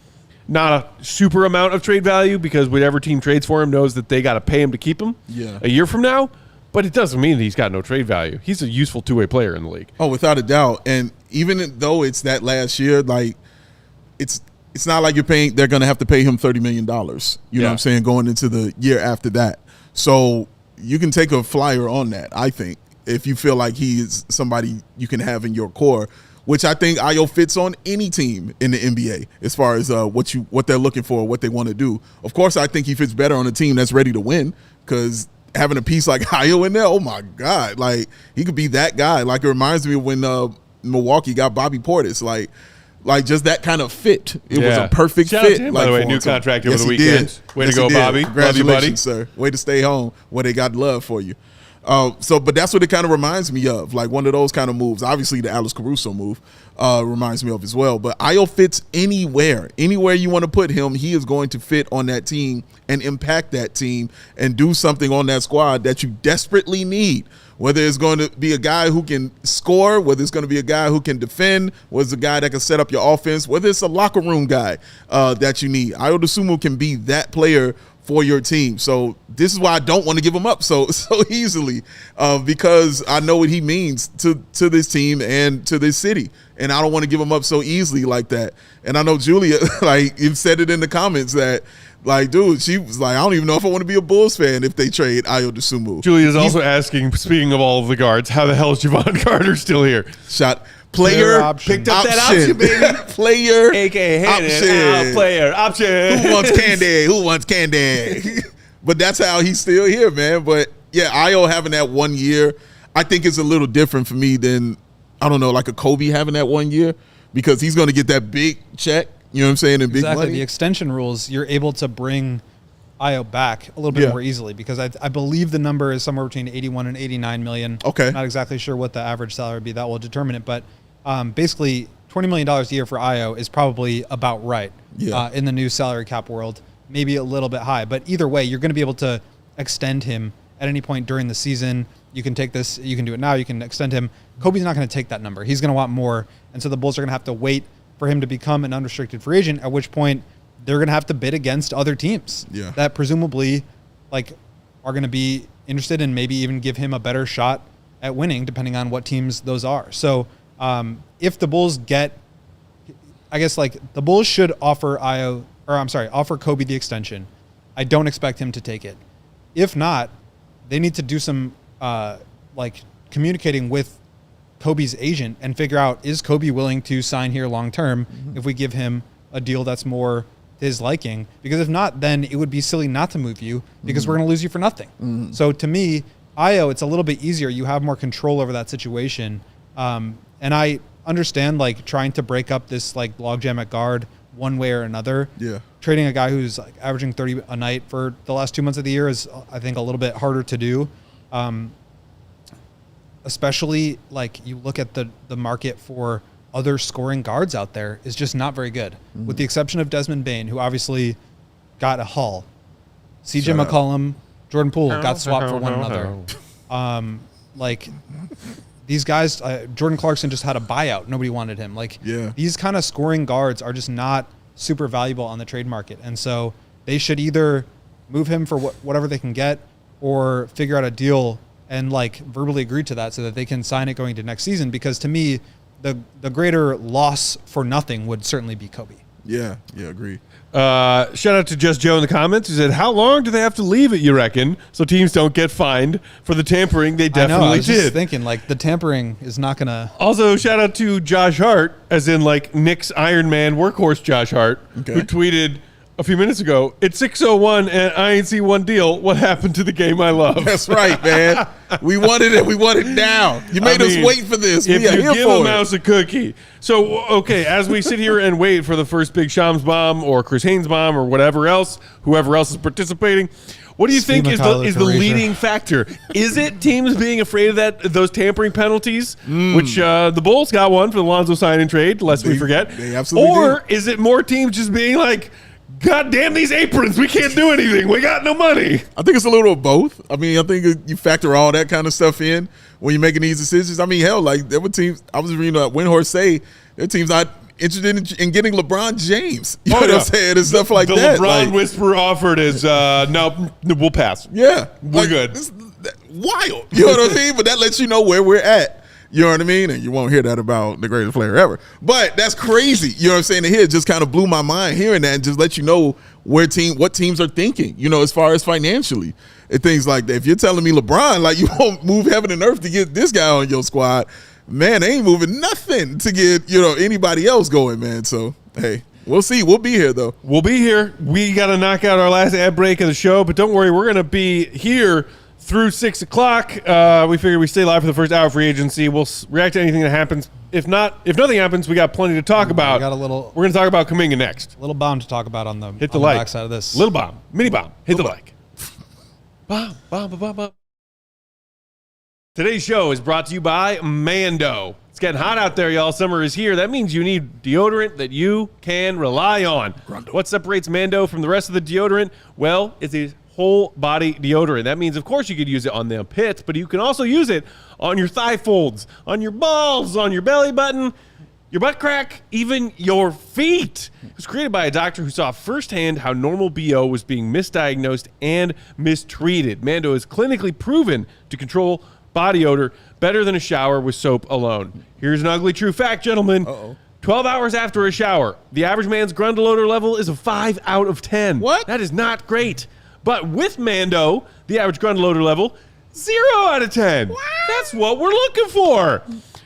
not a super amount of trade value because whatever team trades for him knows that they got to pay him to keep him a year from now. But it doesn't mean that he's got no trade value. He's a useful two-way player in the league. Oh, without a doubt. And even though it's that last year, like it's not like they're going to have to pay him $30 million. You know what I'm saying? Going into the year after that. So you can take a flyer on that, I think, if you feel like he is somebody you can have in your core, which I think Ayo fits on any team in the NBA as far as what they're looking for, what they want to do. Of course, I think he fits better on a team that's ready to win because having a piece like Ayo in there, oh my God, like he could be that guy. Like it reminds me of when Milwaukee got Bobby Portis. Like Like just that kind of fit. It was a perfect Shout out fit. to him, like, by the way, for new him. So, contract over yes, the he weekend. did. Way Yes, to go, he did. Bobby. Love you, buddy. Congratulations, sir. Way to stay home where they got love for you. But that's what it kind of reminds me of, like one of those kind of moves. Obviously, the Alex Caruso move reminds me of as well. But Ayo fits anywhere you want to put him. He is going to fit on that team and impact that team and do something on that squad that you desperately need. Whether it's going to be a guy who can score, whether it's going to be a guy who can defend, whether it's a guy that can set up your offense, whether it's a locker room guy that you need. Ayo Dosunmu can be that player for your team. So this is why I don't want to give him up so easily because I know what he means to this team and to this city. And I don't want to give him up so easily like that. And I know Julia, like, you said it in the comments that, like, dude, she was like, I don't even know if I want to be a Bulls fan if they trade Ayo Dosunmu. Julia's also asking, speaking of all of the guards, how the hell is Javon Carter still here? Player option. Picked up that option, baby. Player AKA option. player option. Who wants candy? Who wants candy? But that's how he's still here, man. But yeah, Ayo having that 1 year, I think it's a little different for me than, I don't know, like a Coby having that 1 year because he's going to get that big check. You know what I'm saying? And big money. The extension rules, you're able to bring Ayo back a little bit more easily because I believe the number is somewhere between 81 and 89 million. Okay. Not exactly sure what the average salary would be. That will determine it. But basically, $20 million a year for Ayo is probably about right in the new salary cap world. Maybe a little bit high. But either way, you're going to be able to extend him at any point during the season. You can take this. You can do it now. You can extend him. Kobe's not going to take that number. He's going to want more. And so the Bulls are going to have to wait for him to become an unrestricted free agent, at which point they're going to have to bid against other teams that presumably like are going to be interested and maybe even give him a better shot at winning, depending on what teams those are. So if the Bulls get, I guess like the Bulls should offer offer Coby the extension. I don't expect him to take it. If not, they need to do some like communicating with Kobe's agent and figure out, is Coby willing to sign here long term if we give him a deal that's more his liking? Because if not, then it would be silly not to move you because we're going to lose you for nothing. So to me, Ayo, it's a little bit easier. You have more control over that situation. And I understand like trying to break up this like logjam at guard one way or another. Yeah. Trading a guy who's like averaging 30 a night for the last 2 months of the year is, I think, a little bit harder to do. Especially like you look at the market for other scoring guards out there is just not very good, with the exception of Desmond Bane, who obviously got a haul. CJ McCollum, Jordan Poole got swapped for one another. Like these guys, Jordan Clarkson just had a buyout. Nobody wanted him. Like these kind of scoring guards are just not super valuable on the trade market. And so they should either move him for whatever they can get or figure out a deal and like verbally agree to that so that they can sign it going to next season. Because to me, the greater loss for nothing would certainly be Coby. Yeah, agree. Shout out to Just Joe in the comments. He said, how long do they have to leave it, you reckon, so teams don't get fined for the tampering they definitely I was did? just thinking, like, the tampering is not going to... Also, shout out to Josh Hart, as in, like, Knicks Iron Man workhorse Josh Hart, who tweeted a few minutes ago, it's 6:01 and I ain't see one deal. What happened to the game I love? That's right, man. We wanted it. We want it now. You made us wait for this. If we are you here give for a mouse a cookie. So, okay, as we sit here and wait for the first Big Shams bomb or Chris Haynes bomb or whoever else is participating, what do you think is the leading factor? Is it teams being afraid of those tampering penalties, which the Bulls got one for the Lonzo sign-in trade, lest we forget? They absolutely did. Is it more teams just being like, God damn these aprons, we can't do anything, we got no money? I think it's a little of both. I mean, I think you factor all that kind of stuff in when you're making these decisions. I mean, hell, like there were teams, I was reading Windhorse say, there are teams not interested in getting LeBron James. You know what I'm saying? And stuff like that. The LeBron whisper offered is, no, we'll pass. Yeah. We're good. It's wild. You know what I mean? But that lets you know where we're at. You know what I mean? And you won't hear that about the greatest player ever. But that's crazy. You know what I'm saying? And here, it just kind of blew my mind hearing that and just let you know what teams are thinking, you know, as far as financially and things like that. If you're telling me LeBron, like you won't move heaven and earth to get this guy on your squad, man, they ain't moving nothing to get, you know, anybody else going, man. So, hey, we'll see. We'll be here, though. We'll be here. We got to knock out our last ad break of the show, but don't worry. We're going to be here through 6 o'clock. We figure we stay live for the first hour of free agency. We'll react to anything that happens. If nothing happens, we got plenty to talk about. We're going to talk about Kuminga next. Little bomb to talk about on the backside of this. Little bomb, mini bomb. Hit the like. Bomb. Today's show is brought to you by Mando. It's getting hot out there, y'all. Summer is here. That means you need deodorant that you can rely on. What separates Mando from the rest of the deodorant? Well, it's a whole body deodorant. That means, of course, you could use it on the pits, but you can also use it on your thigh folds, on your balls, on your belly button, your butt crack, even your feet. It was created by a doctor who saw firsthand how normal BO was being misdiagnosed and mistreated. Mando is clinically proven to control body odor better than a shower with soap alone. Here's an ugly true fact, gentlemen. 12 hours after a shower, the average man's grundle odor level is a 5 out of 10. What? That is not great. But with Mando, the average grundle odor level, 0 out of 10. What? That's what we're looking for.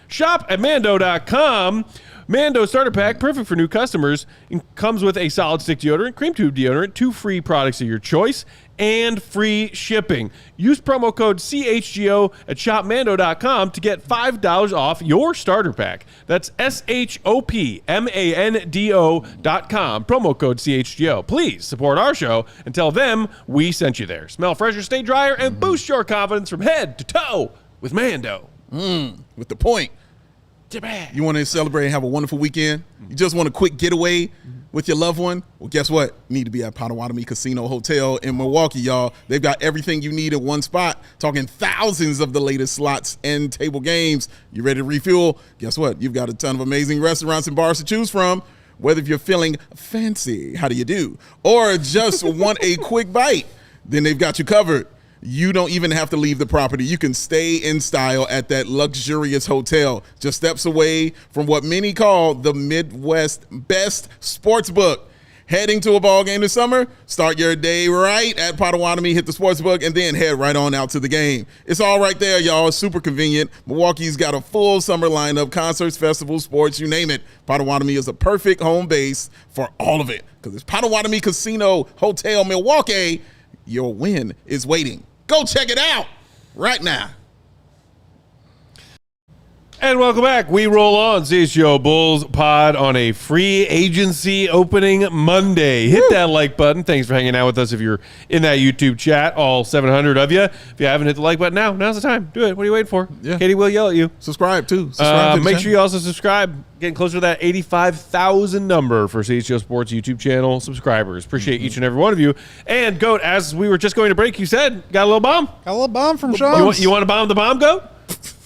Shop at Mando.com. Mando Starter Pack, perfect for new customers. It comes with a solid stick deodorant, cream tube deodorant, 2 free products of your choice, and free shipping. Use promo code CHGO at shopmando.com to get $5 off your starter pack. That's SHOPMANDO.com. Promo code CHGO. Please support our show and tell them we sent you there. Smell fresher, stay drier, and boost your confidence from head to toe with Mando. With the point. You want to celebrate and have a wonderful weekend? You just want a quick getaway with your loved one? Well, guess what? You need to be at Potawatomi Casino Hotel in Milwaukee, y'all. They've got everything you need in one spot, talking thousands of the latest slots and table games. You ready to refuel? Guess what? You've got a ton of amazing restaurants and bars to choose from. Whether you're feeling fancy, how do you do? Or just want a quick bite, then they've got you covered. You don't even have to leave the property. You can stay in style at that luxurious hotel, just steps away from what many call the Midwest best sports book. Heading to a ball game this summer? Start your day right at Potawatomi, hit the sports book, and then head right on out to the game. It's all right there, y'all. It's super convenient. Milwaukee's got a full summer lineup, concerts, festivals, sports, you name it. Potawatomi is a perfect home base for all of it because it's Potawatomi Casino Hotel Milwaukee. Your win is waiting. Go check it out right now. And welcome back. We roll on CHGO Bulls pod on a free agency opening Monday. Hit that like button. Thanks for hanging out with us if you're in that YouTube chat, all 700 of you. If you haven't hit the like button now's the time. Do it. What are you waiting for? Yeah. Katie will yell at you. Subscribe, too. Make sure you also subscribe. Getting closer to that 85,000 number for CHGO Sports YouTube channel subscribers. Appreciate each and every one of you. And, Goat, as we were just going to break, you said, got a little bomb? Got a little bomb from Sean. You want to bomb the bomb, Goat?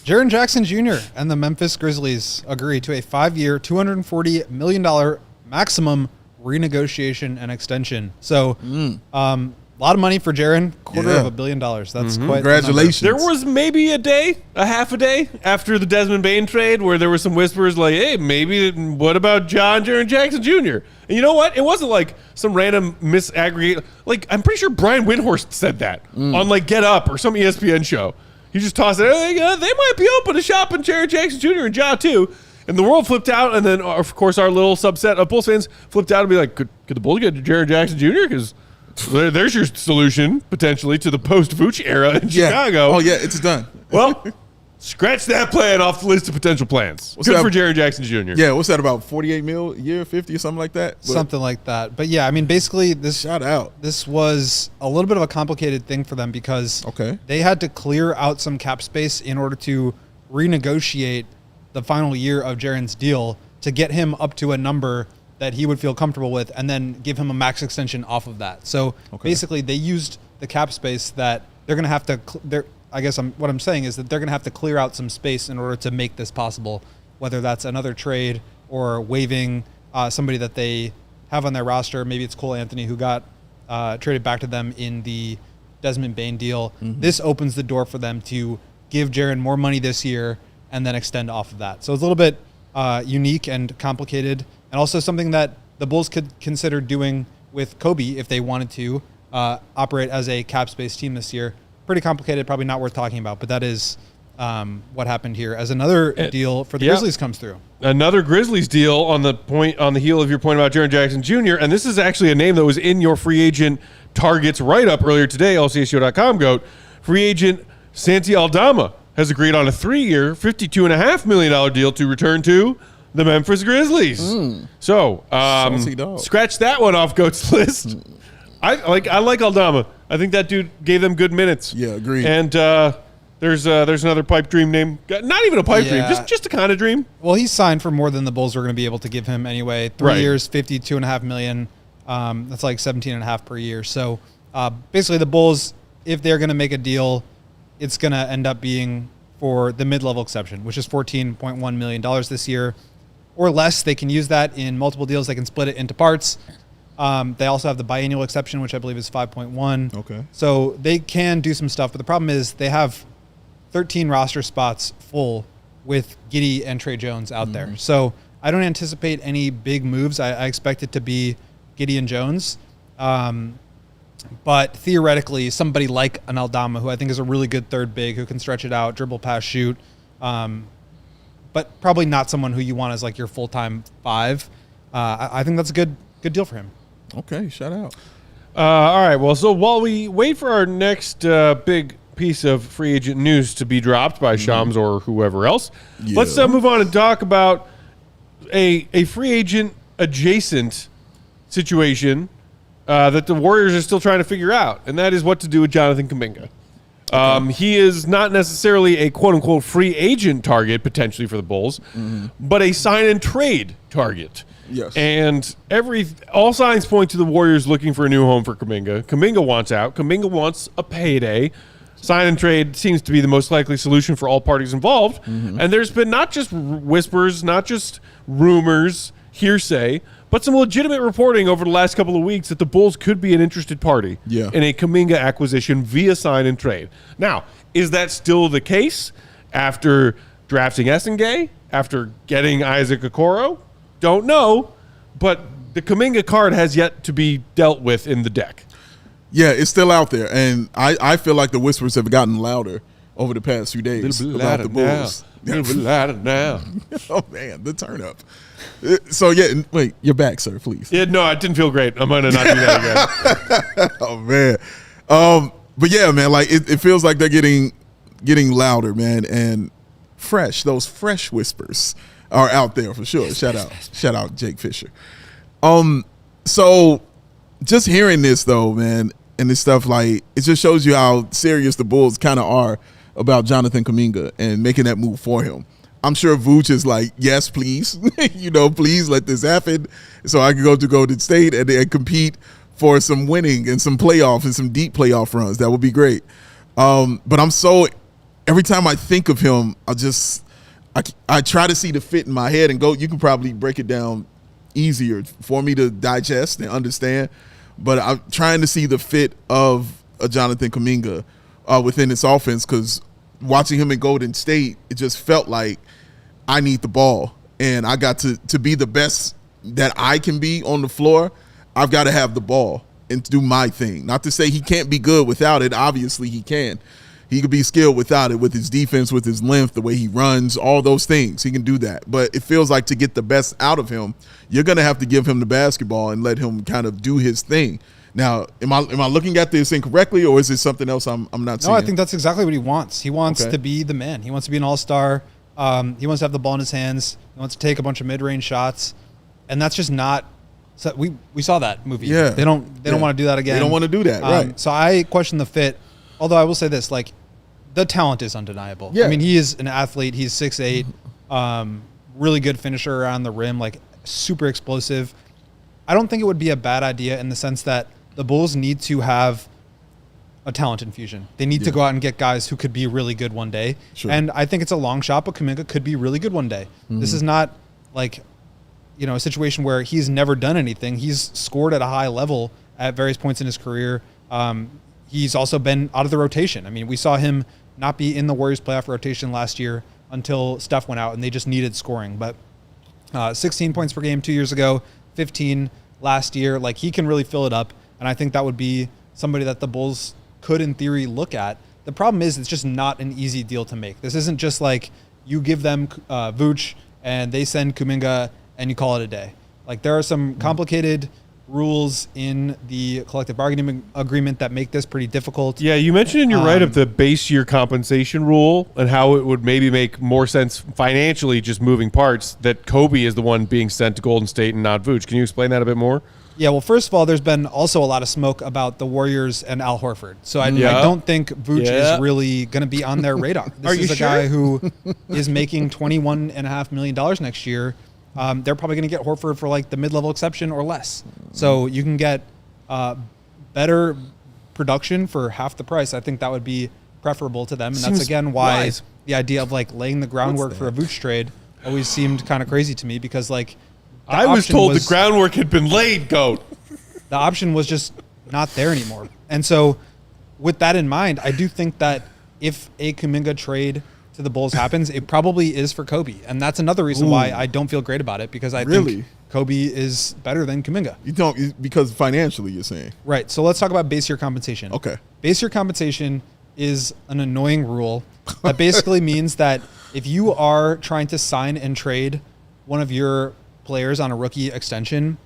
Jaren Jackson Jr. and the Memphis Grizzlies agree to a 5-year, $240 million maximum renegotiation and extension. So, a lot of money for Jaren, $250 million. That's quite congratulations. There was maybe a half a day after the Desmond Bane trade where there were some whispers like, hey, maybe what about Jaren Jackson Jr.? And you know what? It wasn't like some random misaggregate. Like, I'm pretty sure Brian Windhorst said that on like Get Up or some ESPN show. He just tossed it. They might be open to shopping Jaren Jackson Jr. and Ja too. And the world flipped out. And then, of course, our little subset of Bulls fans flipped out and be like, could the Bulls get Jaren Jackson Jr.? Because there's your solution, potentially, to the post-Vooch era in Chicago. Oh, yeah, it's done. Well, scratch that plan off the list of potential plans. Good for Jaren Jackson Jr. Yeah, what's that, about 48 mil a year, 50 or something like that? Something like that. But yeah, I mean, basically, this was a little bit of a complicated thing for them because they had to clear out some cap space in order to renegotiate the final year of Jaren's deal to get him up to a number that he would feel comfortable with and then give him a max extension off of that. So basically, they used the cap space that they're going to have to what I'm saying is that they're going to have to clear out some space in order to make this possible, whether that's another trade or waiving somebody that they have on their roster. Maybe it's Cole Anthony who got traded back to them in the Desmond Bane deal. This opens the door for them to give Jaren more money this year and then extend off of that. So it's a little bit unique and complicated, and also something that the Bulls could consider doing with Coby if they wanted to operate as a cap space team this year. Pretty complicated, probably not worth talking about, but that is what happened here as another deal for the Grizzlies comes through. Another Grizzlies deal on the heel of your point about Jaren Jackson Jr., and this is actually a name that was in your free agent targets write-up earlier today, lchgo.com, Goat. Free agent Santi Aldama has agreed on a 3-year, $52.5 million deal to return to the Memphis Grizzlies. So, Saucy dog. scratch that one off Goat's list. I like Aldama. I think that dude gave them good minutes. Yeah, agreed. And there's another pipe dream name. Not even a pipe dream, just a kind of dream. Well, he's signed for more than the Bulls were going to be able to give him anyway. 3 years, $52.5 million. That's like 17.5 per year. So basically, the Bulls, if they're going to make a deal, it's going to end up being for the mid-level exception, which is $14.1 million this year or less. They can use that in multiple deals. They can split it into parts. They also have the biannual exception, which I believe is 5.1. Okay. So they can do some stuff, but the problem is they have 13 roster spots full with Giddey and Tre Jones out there. So I don't anticipate any big moves. I expect it to be Giddey and Jones. But theoretically, somebody like an Aldama, who I think is a really good third big, who can stretch it out, dribble, pass, shoot, but probably not someone who you want as like your full-time 5. I think that's a good deal for him. Okay, shout out. All right, well, so while we wait for our next big piece of free agent news to be dropped by Shams or whoever else, let's move on and talk about a free agent adjacent situation that the Warriors are still trying to figure out, and that is what to do with Jonathan Kuminga. He is not necessarily a quote-unquote free agent target potentially for the Bulls, but a sign-and-trade target. Yes. And all signs point to the Warriors looking for a new home for Kuminga. Kuminga wants out. Kuminga wants a payday. Sign and trade seems to be the most likely solution for all parties involved. And there's been not just whispers, not just rumors, hearsay, but some legitimate reporting over the last couple of weeks that the Bulls could be an interested party in a Kuminga acquisition via sign and trade. Now, is that still the case after drafting Essengay, after getting Isaac Okoro? Don't know, but the Kuminga card has yet to be dealt with in the deck. Yeah, it's still out there, and I feel like the whispers have gotten louder over the past few days about the Bulls. A little bit louder now. Oh, man, the turn up. So, yeah, wait, you're back, sir, please. Yeah, no, I didn't feel great. I'm going to not do that again. Oh, man. But, yeah, man, like it feels like they're getting louder, man, and those fresh whispers are out there for sure. Shout out Jake Fisher. So just hearing this though, man, and this stuff, like, it just shows you how serious the Bulls kind of are about Jonathan Kuminga and making that move for him. I'm sure Vooch is like, yes, please, please let this happen so I can go to Golden State and compete for some winning and some playoff and some deep playoff runs. That would be great. But every time I think of him, I try to see the fit in my head, and you can probably break it down easier for me to digest and understand. But I'm trying to see the fit of a Jonathan Kuminga within this offense, because watching him in Golden State, it just felt like I need the ball, and I got to be the best that I can be on the floor. I've got to have the ball and do my thing. Not to say he can't be good without it. Obviously he can. He could be skilled without it, with his defense, with his length, the way he runs, all those things. He can do that. But it feels like to get the best out of him, you're going to have to give him the basketball and let him kind of do his thing. Now, am I looking at this incorrectly, or is this something else I'm not seeing? No, I think that's exactly what he wants. He wants to be the man. He wants to be an all-star. He wants to have the ball in his hands. He wants to take a bunch of mid-range shots. And that's just not – so we saw that movie. Yeah. They don't want to do that again. They don't want to do that, right. So I question the fit. Although I will say this, like, the talent is undeniable. Yeah. I mean, he is an athlete. He's 6'8", really good finisher around the rim, like super explosive. I don't think it would be a bad idea in the sense that the Bulls need to have a talent infusion. They need to go out and get guys who could be really good one day. Sure. And I think it's a long shot, but Kuminga could be really good one day. This is not like, a situation where he's never done anything. He's scored at a high level at various points in his career. He's also been out of the rotation. I mean, we saw him not be in the Warriors playoff rotation last year until Steph went out and they just needed scoring. But 16 points per game 2 years ago, 15 last year. Like, he can really fill it up. And I think that would be somebody that the Bulls could, in theory, look at. The problem is it's just not an easy deal to make. This isn't just like you give them Vooch and they send Kuminga and you call it a day. Like, there are some complicated rules in the collective bargaining agreement that make this pretty difficult. Yeah, you mentioned in your write-up the base year compensation rule and how it would maybe make more sense financially, just moving parts, that Coby is the one being sent to Golden State and not Vooch. Can you explain that a bit more? Yeah, well, first of all, there's been also a lot of smoke about the Warriors and Al Horford. So I don't think Vooch is really going to be on their radar. This is a guy who is making $21.5 million next year. They're probably going to get Horford for like the mid-level exception or less. So you can get better production for half the price. I think that would be preferable to them. And that's, again, why the idea of like laying the groundwork for a Vooch trade always seemed kind of crazy to me because like I was told the groundwork had been laid, Goat. The option was just not there anymore. And so with that in mind, I do think that if a Kuminga trade to the Bulls happens, it probably is for Coby. And that's another reason why I don't feel great about it, because I think Coby is better than Kuminga. You don't, because financially you're saying. Right. So let's talk about base year compensation. Okay. Base year compensation is an annoying rule that basically means that if you are trying to sign and trade one of your players on a rookie extension,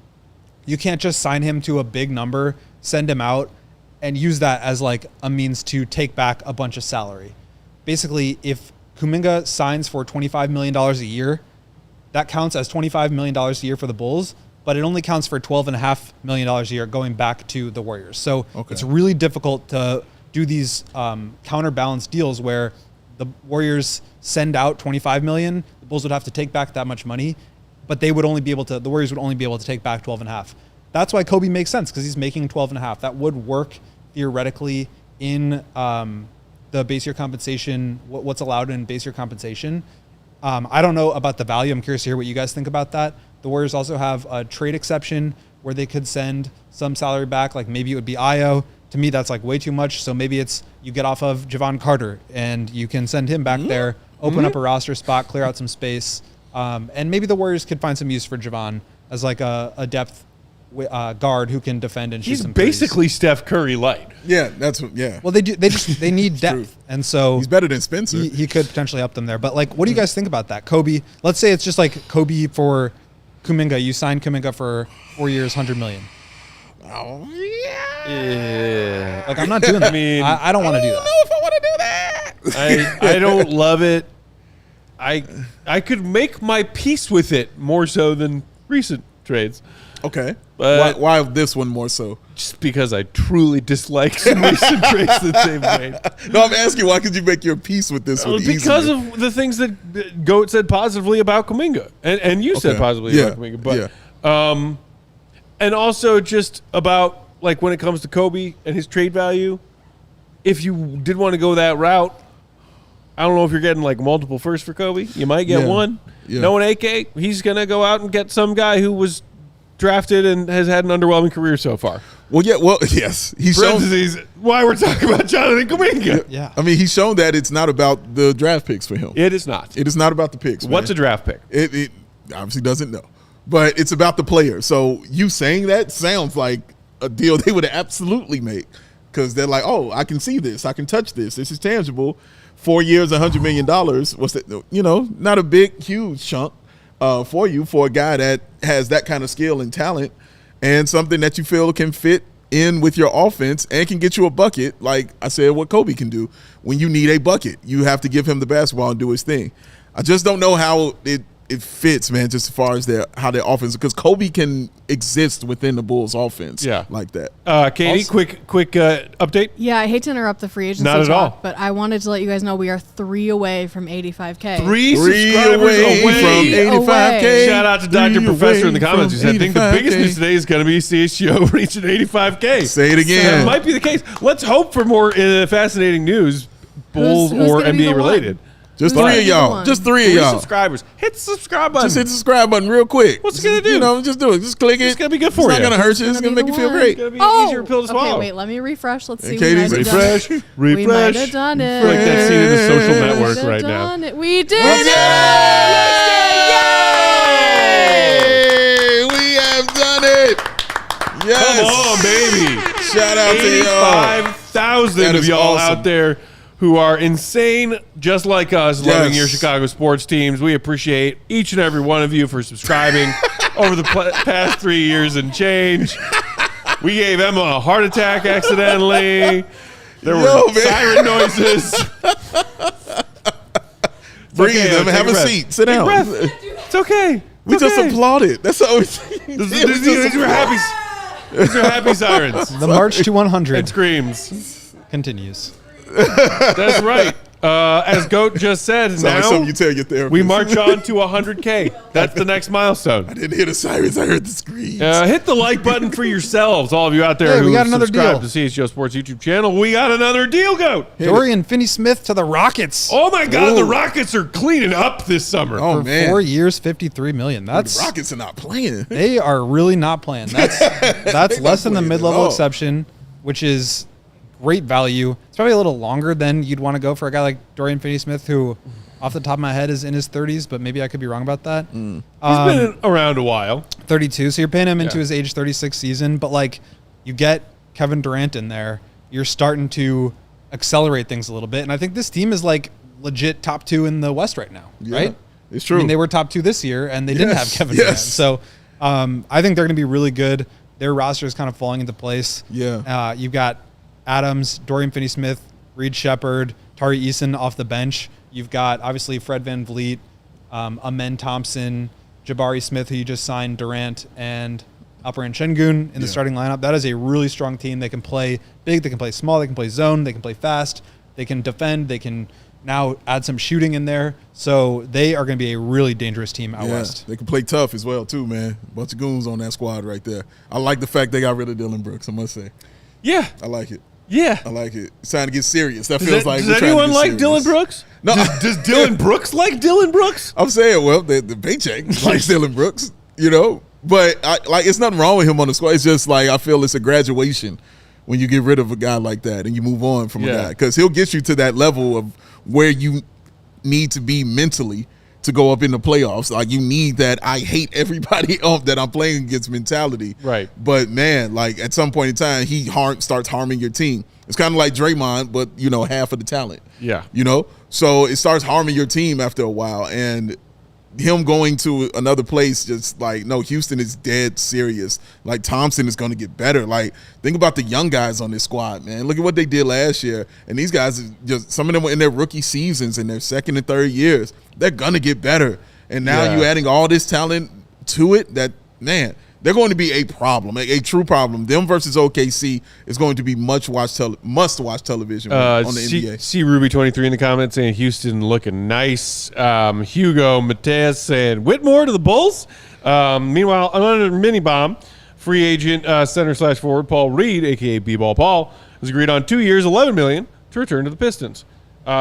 you can't just sign him to a big number, send him out, and use that as like a means to take back a bunch of salary. Basically, if Kuminga signs for $25 million a year, that counts as $25 million a year for the Bulls, but it only counts for $12.5 million a year going back to the Warriors. So it's really difficult to do these counterbalance deals where the Warriors send out $25 million, the Bulls would have to take back that much money, but they would only be able to, the Warriors would only be able to take back 12.5. That's why Coby makes sense, because he's making 12.5. That would work theoretically in the base year compensation, what's allowed in base year compensation. I don't know about the value. I'm curious to hear what you guys think about that. The Warriors also have a trade exception where they could send some salary back, like maybe it would be Io. To me, that's like way too much. So maybe it's you get off of Javon Carter and you can send him back there, open up a roster spot, clear out some space. And maybe the Warriors could find some use for Javon as like a depth guard who can defend and shoot some threes. He's basically Steph Curry light. Yeah, that's what. Yeah. Well, they need depth, and so he's better than Spencer. He could potentially help them there. But like, what do you guys think about that, Coby? Let's say it's just like Coby for Kuminga. You signed Kuminga for 4 years, $100 million. Oh yeah. Like I'm not doing that. I mean, I don't want to do that. I don't know if I want to do that. I don't love it. I could make my peace with it more so than recent trades. Okay. But why this one more so? Just because I truly dislike some recent trades that they've made. No, I'm asking why could you make your peace with this one? Because of the things that Goat said positively about Kuminga. And you said positively about Kuminga. But and also just about like when it comes to Coby and his trade value, if you did want to go that route, I don't know if you're getting like multiple firsts for Coby. You might get one. Yeah. Knowing AK, he's going to go out and get some guy who was drafted and has had an underwhelming career so far. Well, yeah, yes. He's shown why we're talking about Jonathan Kuminga. Yeah. I mean, he's shown that it's not about the draft picks for him. It is not. It is not about the picks. What's a draft pick? It obviously doesn't know. But it's about the player. So you saying that sounds like a deal they would absolutely make, because they're like, oh, I can see this. I can touch this. This is tangible. 4 years, $100 million. What's that? You know, not a big, huge chunk for you, for a guy that has that kind of skill and talent, and something that you feel can fit in with your offense and can get you a bucket. Like I said, what Coby can do when you need a bucket, you have to give him the basketball and do his thing. I just don't know how it fits, man, just as far as how their offense, because Coby can exist within the Bulls offense like that. Katie, Also, quick update. Yeah, I hate to interrupt the free agency Not at talk, all. but I wanted to let you guys know we are 3 away from 85K. Three subscribers away from 85K. Shout out to Dr. Professor in the comments who said, I think the biggest news today is going to be CHGO reaching 85K. Say it again. That might be the case. Let's hope for more fascinating news, Bulls Who's or gonna be the NBA related. Just Who's three of the y'all. one? Just three of 3 y'all. subscribers. Hit the subscribe button. Just hit the subscribe button real quick. What's it gonna do? You know, just do it. Just click it. It's gonna be good for you. It's not gonna hurt you. It's gonna Gonna make be you the feel one. great. It's going to be an easier pill to swallow. Okay, wait, let me refresh. Let's see. Katie's we might have done refresh. it. We might Refresh. have done it. I feel like that scene in the Social We Network might have right now. done it. We did We it! We have done it. Yes. Come on, baby. Shout out to y'all. 85,000 That of is y'all awesome. out there who are insane, just like us, loving your Chicago sports teams. We appreciate each and every one of you for subscribing. over the past 3 years and change. We gave Emma a heart attack accidentally. There were siren noises. Breathe, okay, Emma. Have a seat. Sit down. It's okay. We just applauded. That's all we These are happy sirens. The march to 100 And screams. continues. That's right. As Goat just said, Sounds now like something you tell your therapist. we march on to 100K. That's the next milestone. I didn't hear the sirens. I heard the screams. Hit the like button for yourselves, all of you out there Hey, we who got another subscribe deal. to CHGO Sports YouTube channel. We got another deal, Goat. Dorian Finney-Smith to the Rockets. Oh my God, Whoa. the Rockets are cleaning up this summer. Oh, for man. 4 years, $53 million. The That's Rockets are not playing. they are really not playing. That's less than the playing at mid-level all. exception, which is great value. It's probably a little longer than you'd want to go for a guy like Dorian Finney-Smith, who, off the top of my head, is in his 30s, but maybe I could be wrong about that. He's been around a while. 32, so you're paying him into Yeah. his age 36 season, but like you get Kevin Durant in there, you're starting to accelerate things a little bit, and I think this team is like legit top 2 in the West right now, Yeah, right? it's true. I mean, they were top 2 this year, and they didn't have Kevin Durant, so I think they're going to be really good. Their roster is kind of falling into place. Yeah. You've got Adams, Dorian Finney-Smith, Reed Shepherd, Tari Eason off the bench. You've got, obviously, Fred VanVleet, Amen Thompson, Jabari Smith, who you just signed, Durant, and Alperen Şengün in the starting lineup. That is a really strong team. They can play big, they can play small, they can play zone, they can play fast, they can defend, they can now add some shooting in there. So they are going to be a really dangerous team out west. They can play tough as well, too, man. Bunch of goons on that squad right there. I like the fact they got rid of Dylan Brooks, I must say. Yeah. I like it. Yeah. I like it. It's time to get serious. That Does, feels like does we're trying to anyone get like serious. Dylan Brooks? No. Does Dylan Brooks like Dylan Brooks? I'm saying, well, the paycheck likes Dylan Brooks, you know? But, it's nothing wrong with him on the squad. It's just like I feel it's a graduation when you get rid of a guy like that and you move on from a guy. Because he'll get you to that level of where you need to be mentally to go up in the playoffs. Like, you need that I hate everybody that I'm playing against mentality. Right. But, man, like, at some point in time, he starts harming your team. It's kind of like Draymond, but, half of the talent. Yeah. So it starts harming your team after a while. And him going to another place, just like, no, Houston is dead serious. Like, Thompson is going to get better. Like, think about the young guys on this squad, man. Look at what they did last year. And these guys, some of them were in their rookie seasons, in their second and third years. They're going to get better. And now you're adding all this talent to it that, man, they're going to be a problem, a true problem. Them versus OKC is going to be must-watch television on the NBA. See Ruby 23 in the comments saying Houston looking nice. Hugo Mateus saying Whitmore to the Bulls. Meanwhile, another mini bomb. Free agent center/forward Paul Reed, aka B-Ball Paul, has agreed on 2 years, $11 million to return to the Pistons.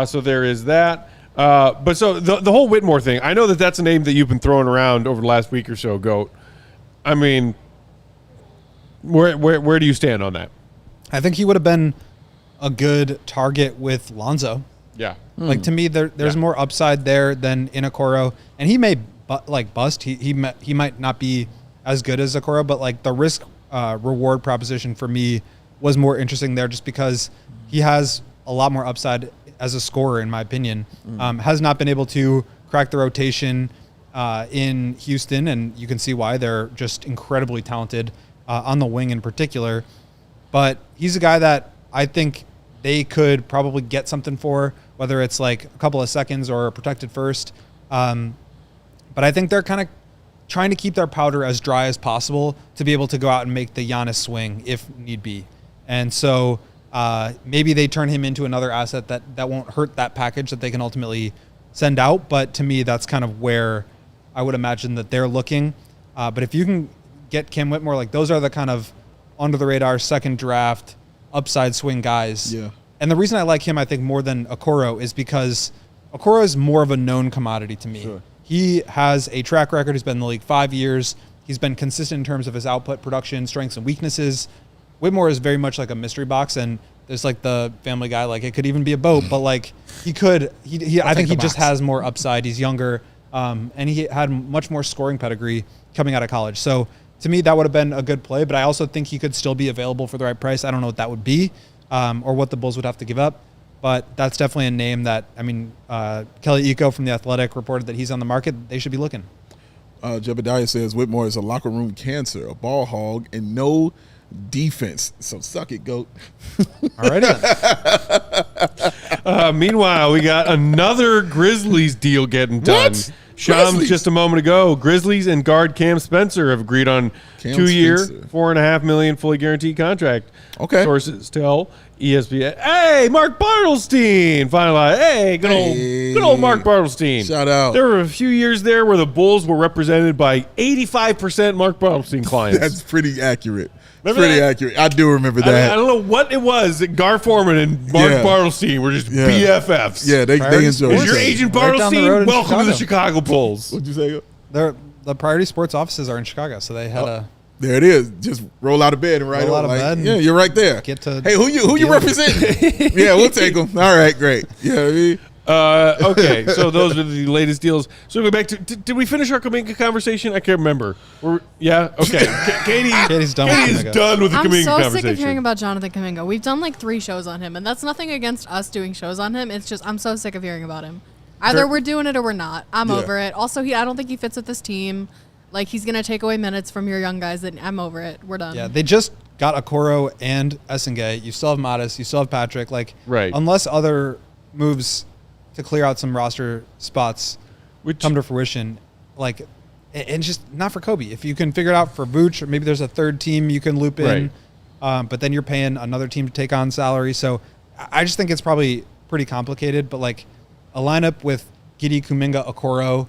So there is that. But so the whole Whitmore thing, I know that's a name that you've been throwing around over the last week or so, Goat. I mean, where do you stand on that? I think he would have been a good target with Lonzo. Yeah. Like, to me, there's more upside there than in Okoro, and he may bust. He might not be as good as Okoro, but like the risk reward proposition for me was more interesting there, just because he has a lot more upside as a scorer, in my opinion. Has not been able to crack the rotation in Houston, and you can see why. They're just incredibly talented on the wing in particular. But he's a guy that I think they could probably get something for, whether it's like a couple of seconds or a protected first. But I think they're kind of trying to keep their powder as dry as possible to be able to go out and make the Giannis swing if need be. And so maybe they turn him into another asset that won't hurt that package that they can ultimately send out. But to me, that's kind of where I would imagine that they're looking. But if you can get Cam Whitmore, like, those are the kind of under the radar second draft upside swing guys. Yeah. And the reason I like him, I think, more than Okoro is because Okoro is more of a known commodity to me. Sure. He has a track record. He's been in the league 5 years. He's been consistent in terms of his output, production, strengths, and weaknesses. Whitmore is very much like a mystery box, and there's like the Family Guy, like, it could even be a boat, but like I think he just has more upside. He's younger, and he had much more scoring pedigree coming out of college. So to me, that would have been a good play, but I also think he could still be available for the right price. I don't know what that would be, or what the Bulls would have to give up, but that's definitely a name that, Kelly Iko from The Athletic reported that he's on the market. They should be looking. Jebediah says Whitmore is a locker room cancer, a ball hog, and no defense. So suck it, GOAT. All right. Meanwhile, we got another Grizzlies deal getting done. What? Shams Grizzlies? just a moment ago. Grizzlies and guard Cam Spencer have agreed on Cam 2-year, Spencer. $4.5 million fully guaranteed contract. Okay. Sources tell ESPN. Hey, Mark Bartelstein finalized. Hey, good old Mark Bartelstein. Shout out. There were a few years there where the Bulls were represented by 85% Mark Bartelstein clients. That's pretty accurate. Remember Pretty that? accurate. I do remember I that. don't know what it was. Gar Forman and Mark Yeah. Bartelstein were just Yeah. BFFs. Yeah, they Priority enjoy Is each your other. agent Right down the road Bartelstein? in Welcome to the Chicago. Chicago Bulls. What'd you say? The Priority Sports offices are in Chicago, so they had a There it is. Just roll out of bed and write Roll on. out of Like, bed and yeah, you're right there. get to Hey, who you deal. representing? Yeah, we'll take them. All right, great. Yeah, I mean, Okay, so those are the latest deals. So go back to did we finish our Kuminga conversation? I can't remember. Yeah, okay. Katie's done with Katie's Kuminga. done with the I'm Kuminga so conversation. sick of hearing about Jonathan Kuminga. We've done like 3 shows on him, and that's nothing against us doing shows on him. It's just I'm so sick of hearing about him. Either Sure. we're doing it or we're not. I'm Yeah. over it. Also, I don't think he fits with this team. Like he's gonna take away minutes from your young guys. And I'm over it. We're done. Yeah, they just got Okoro and Essengay. You still have Modest. You still have Patrick. Like, Right. unless other moves to clear out some roster spots Which- come to fruition, like, and just not for Coby. If you can figure it out for Vooch, or maybe there's a third team you can loop in, but then you're paying another team to take on salary. So I just think it's probably pretty complicated. But like a lineup with Giddey, Kuminga, Okoro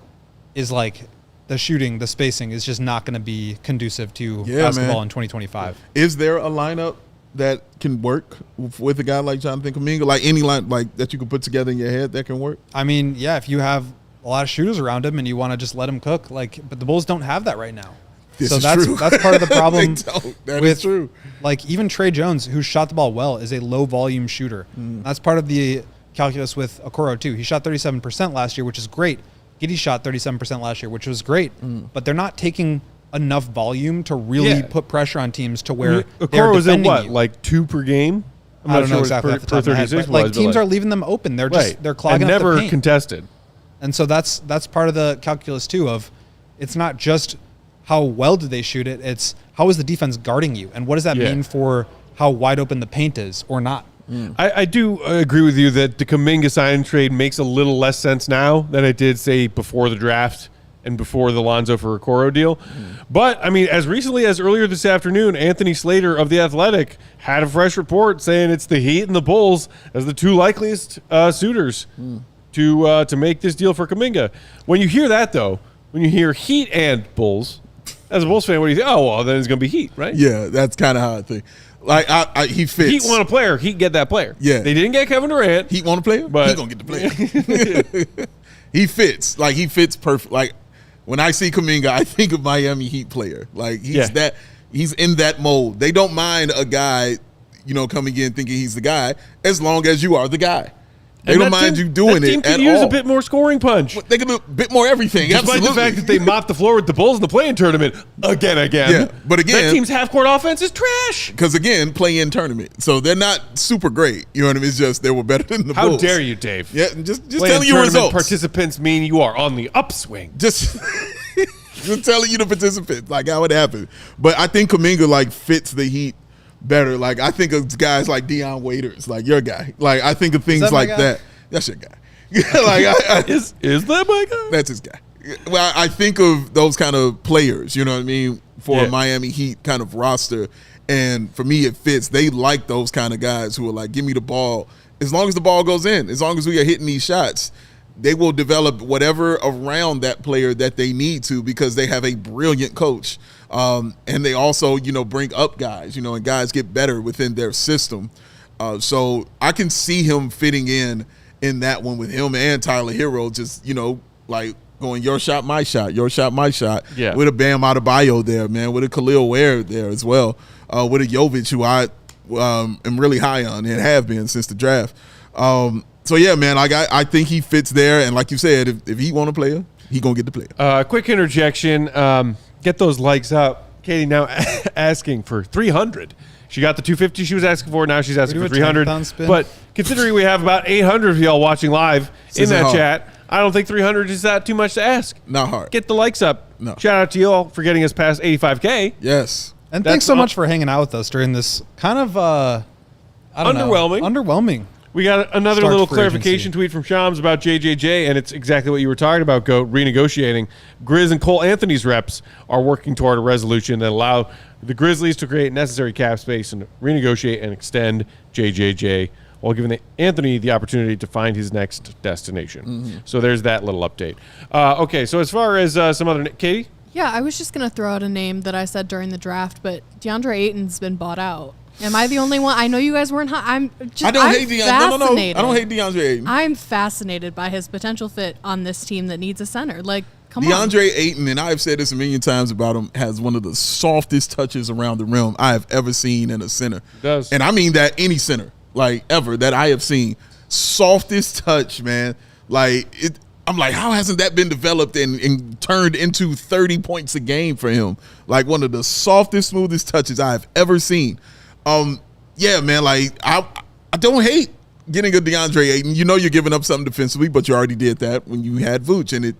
is like the shooting, the spacing is just not going to be conducive to Yeah, basketball man. in 2025. is there a lineup that can work with a guy like Jonathan Kuminga? Like any line like that you can put together in your head that can work? I mean, yeah, if you have a lot of shooters around him and you want to just let him cook, like, but the Bulls don't have that right now. This So is that's true. that's part of the problem. They don't. That with is true. Like even Tre Jones, who shot the ball well, is a low volume shooter. That's part of the calculus with Okoro too. He shot 37% last year, which is great. Giddey shot 37% last year, which was great. But they're not taking enough volume to really Yeah. put pressure on teams to where they're Okoro was in defending what, you. like 2 per game? I'm I not don't sure know what exactly per, off the top of my head, 36 but like was, teams are leaving them open. They're just they're clogging and up never the paint. contested. And so that's part of the calculus too of it's not just how well do they shoot it, it's how is the defense guarding you and what does that Yeah. mean for how wide open the paint is or not. I do agree with you that the Kuminga sign and trade makes a little less sense now than it did, say, before the draft and before the Lonzo for Okoro deal. But, I mean, as recently as earlier this afternoon, Anthony Slater of The Athletic had a fresh report saying it's the Heat and the Bulls as the 2 likeliest suitors to make this deal for Kuminga. When you hear that, though, when you hear Heat and Bulls, as a Bulls fan, what do you think? Oh, well, then it's going to be Heat, right? Yeah, that's kind of how I think. Like he fits. Heat want a player. Heat get that player. Yeah. They didn't get Kevin Durant. He want to play, But- he gonna get the player. He fits. Like he fits perfect. Like when I see Kuminga, I think of Miami Heat player. Like he's in that mold. They don't mind a guy, coming in thinking he's the guy as long as you are the guy. They And don't that mind team- you doing that team it could at use all. a bit more scoring punch. They can do a bit more everything. Despite Absolutely. the fact that they mopped the floor with the Bulls in the play-in tournament again. Yeah, but again- that team's half-court offense is trash. Because again, play-in tournament, so they're not super great. You know what I mean? It's just they were better than the How Bulls. dare you, Dave? Yeah, just Play-in telling you tournament results. participants mean you are on the upswing. Just telling you the participants like how it happened. But I think Kuminga fits the Heat better. Like I think of guys like Deion Waiters, like your guy. Like I think of things that my like guy? that. That's your guy. Like Is that my guy? that's his guy. Well, I think of those kind of players. You know what I mean for Yeah. a Miami Heat kind of roster. And for me, it fits. They like those kind of guys who are like, give me the ball. As long as the ball goes in, as long as we are hitting these shots, they will develop whatever around that player that they need to because they have a brilliant coach. And they also, bring up guys, and guys get better within their system. So I can see him fitting in that one with him and Tyler Hero just, going your shot, my shot, your shot, my shot. Yeah. With a Bam Adebayo there, man, with a Khalil Ware there as well, with a Jovic who I am really high on and have been since the draft. So, yeah, man, I think he fits there. And like you said, if he want to play her, he going to get the player. Quick interjection. Get those likes up. Katie now asking for 300. She got the 250 she was asking for. Now she's asking do for a 300. 10-pound spin? But considering we have about 800 of y'all watching live in isn't that hard. chat, I don't think 300 is that too much to ask. Not hard. Get the likes up. No. Shout out to you all for getting us past 85K. Yes. And That's thanks so much for hanging out with us during this kind of underwhelming. We got another Start little free clarification agency. tweet from Shams about JJJ, and it's exactly what you were talking about, Goat, renegotiating. Grizz and Cole Anthony's reps are working toward a resolution that allow the Grizzlies to create necessary cap space and renegotiate and extend JJJ while giving Anthony the opportunity to find his next destination. So there's that little update. Okay, so as far as some other... Katie? Yeah, I was just going to throw out a name that I said during the draft, but DeAndre Ayton's been bought out. Am I the only one? I know you guys weren't. I don't hate DeAndre. No. I don't hate DeAndre Ayton. I'm fascinated by his potential fit on this team that needs a center. Like, come on. DeAndre Ayton, and I've said this a million times about him, has one of the softest touches around the rim I have ever seen in a center. It does. And I mean that any center, like ever, that I have seen. Softest touch, man. Like, I'm like, how hasn't that been developed and turned into 30 points a game for him? Like, one of the softest, smoothest touches I have ever seen. Yeah, man, like I don't hate getting a DeAndre Ayton. You know you're giving up something defensively, but you already did that when you had Vooch, and it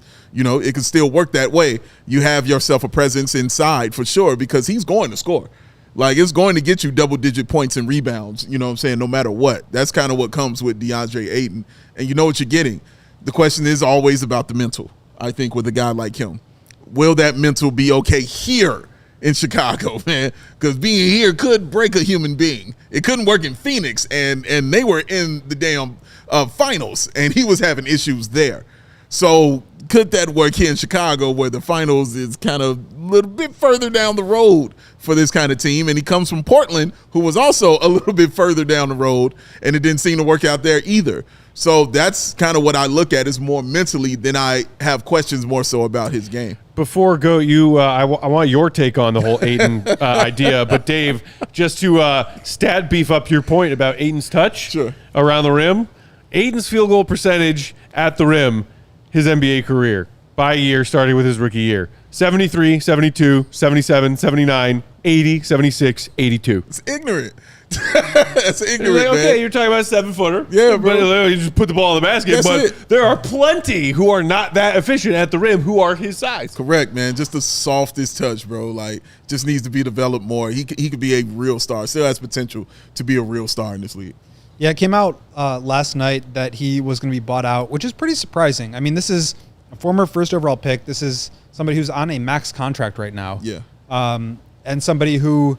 can still work that way. You have yourself a presence inside for sure because he's going to score. Like, it's going to get you double-digit points and rebounds, you know what I'm saying, no matter what. That's kind of what comes with DeAndre Ayton, and you know what you're getting. The question is always about the mental, I think, with a guy like him. Will that mental be okay here in Chicago, man? Because being here could break a human being. It couldn't work in Phoenix, and they were in the damn finals, and he was having issues there. So could that work here in Chicago where the finals is kind of a little bit further down the road for this kind of team? And he comes from Portland, who was also a little bit further down the road, and it didn't seem to work out there either. So that's kind of what I look at is more mentally than I have questions more so about his game. Before Go, I want your take on the whole Ayton idea. But Dave, just to stat beef up your point about Ayton's touch around the rim, Ayton's field goal percentage at the rim, his NBA career, by year, starting with his rookie year, 73, 72, 77, 79, 80, 76, 82. It's ignorant. That's ignorant, like, okay, man. you're talking about a 7-footer. Yeah, bro. But you just put the ball in the basket. That's but it. There are plenty who are not that efficient at the rim who are his size. Correct, man. Just the softest touch, bro. Like, just needs to be developed more. He could be a real star. Still has potential to be a real star in this league. Yeah, it came out last night that he was going to be bought out, which is pretty surprising. I mean, this is a former first overall pick. This is somebody who's on a max contract right now. Yeah. And somebody who,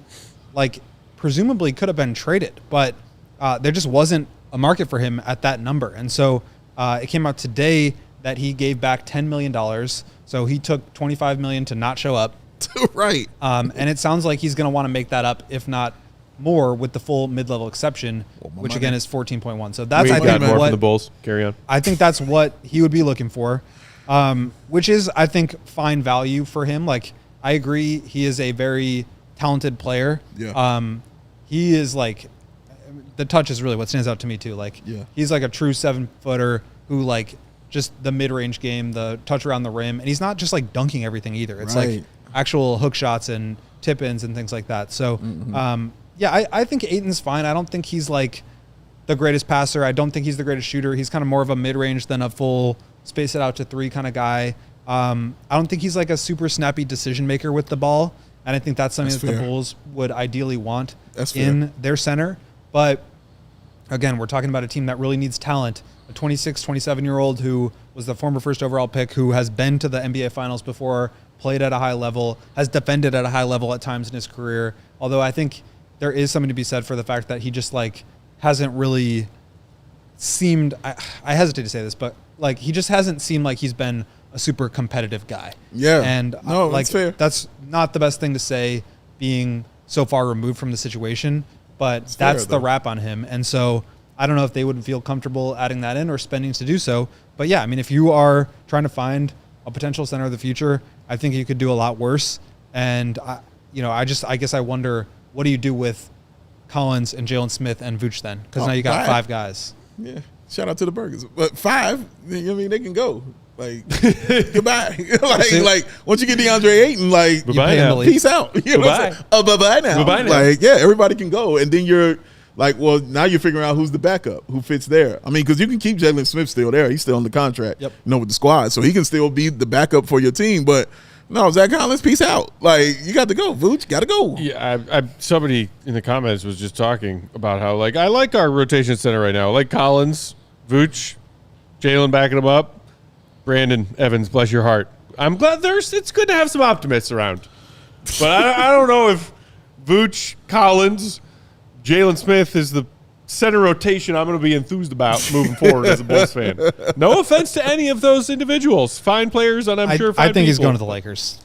like, presumably could have been traded, but there just wasn't a market for him at that number. And so it came out today that he gave back $10 million. So he took $25 million to not show up. Right. And it sounds like he's going to want to make that up, if not more, with the full mid-level exception, which again is 14.1. So that's, I think, more what from the Bulls. Carry on. I think that's what he would be looking for, which is, I think, fine value for him. Like, I agree, he is a very talented player. Yeah. He is like, the touch is really what stands out to me too. Like, he's like a true 7-footer who, like, just the mid-range game, the touch around the rim, and he's not just like dunking everything either. It's like actual hook shots and tip-ins and things like that. So, yeah, I think Ayton's fine. I don't think he's like the greatest passer. I don't think he's the greatest shooter. He's kind of more of a mid-range than a full space it out to three kind of guy. I don't think he's like a super snappy decision maker with the ball. And I think that's something that the Bulls would ideally want in their center. But again, we're talking about a team that really needs talent. A 26, 27-year-old who was the former first overall pick, who has been to the NBA Finals before, played at a high level, has defended at a high level at times in his career. Although I think there is something to be said for the fact that he just like hasn't really seemed, I hesitate to say this, but like he just hasn't seemed like he's been a super competitive guy. Yeah. And no, like that's fair. That's not the best thing to say being so far removed from the situation, but that's the rap on him. And so I don't know if they would feel comfortable adding that in or spending to do so. But yeah, I mean, if you are trying to find a potential center of the future, I think you could do a lot worse. And I guess I wonder, what do you do with Collins and Jalen Smith and Vooch then? Because now you got 5 guys. Yeah. Shout out to the Burgers. But 5, I mean, they can go. Like, goodbye. like, once you get DeAndre Ayton, like, peace out. You know what I'm saying? Bye-bye now. Bye-bye now. Like, yeah, everybody can go. And then you're like, well, now you're figuring out who's the backup, who fits there. I mean, because you can keep Jalen Smith still there. He's still on the contract, with the squad. So he can still be the backup for your team. But No, Zach Collins, peace out. Like, you got to go, Vooch. Got to go. Yeah, somebody in the comments was just talking about how, like, I like our rotation center right now. I like Collins, Vooch, Jalen backing him up, Brandon Evans, bless your heart. I'm glad it's good to have some optimists around. But I don't know if Vooch, Collins, Jalen Smith is the center rotation I'm going to be enthused about moving forward as a Bulls fan. No offense to any of those individuals. Fine players, and I'm sure fine I think he's people. going to the Lakers.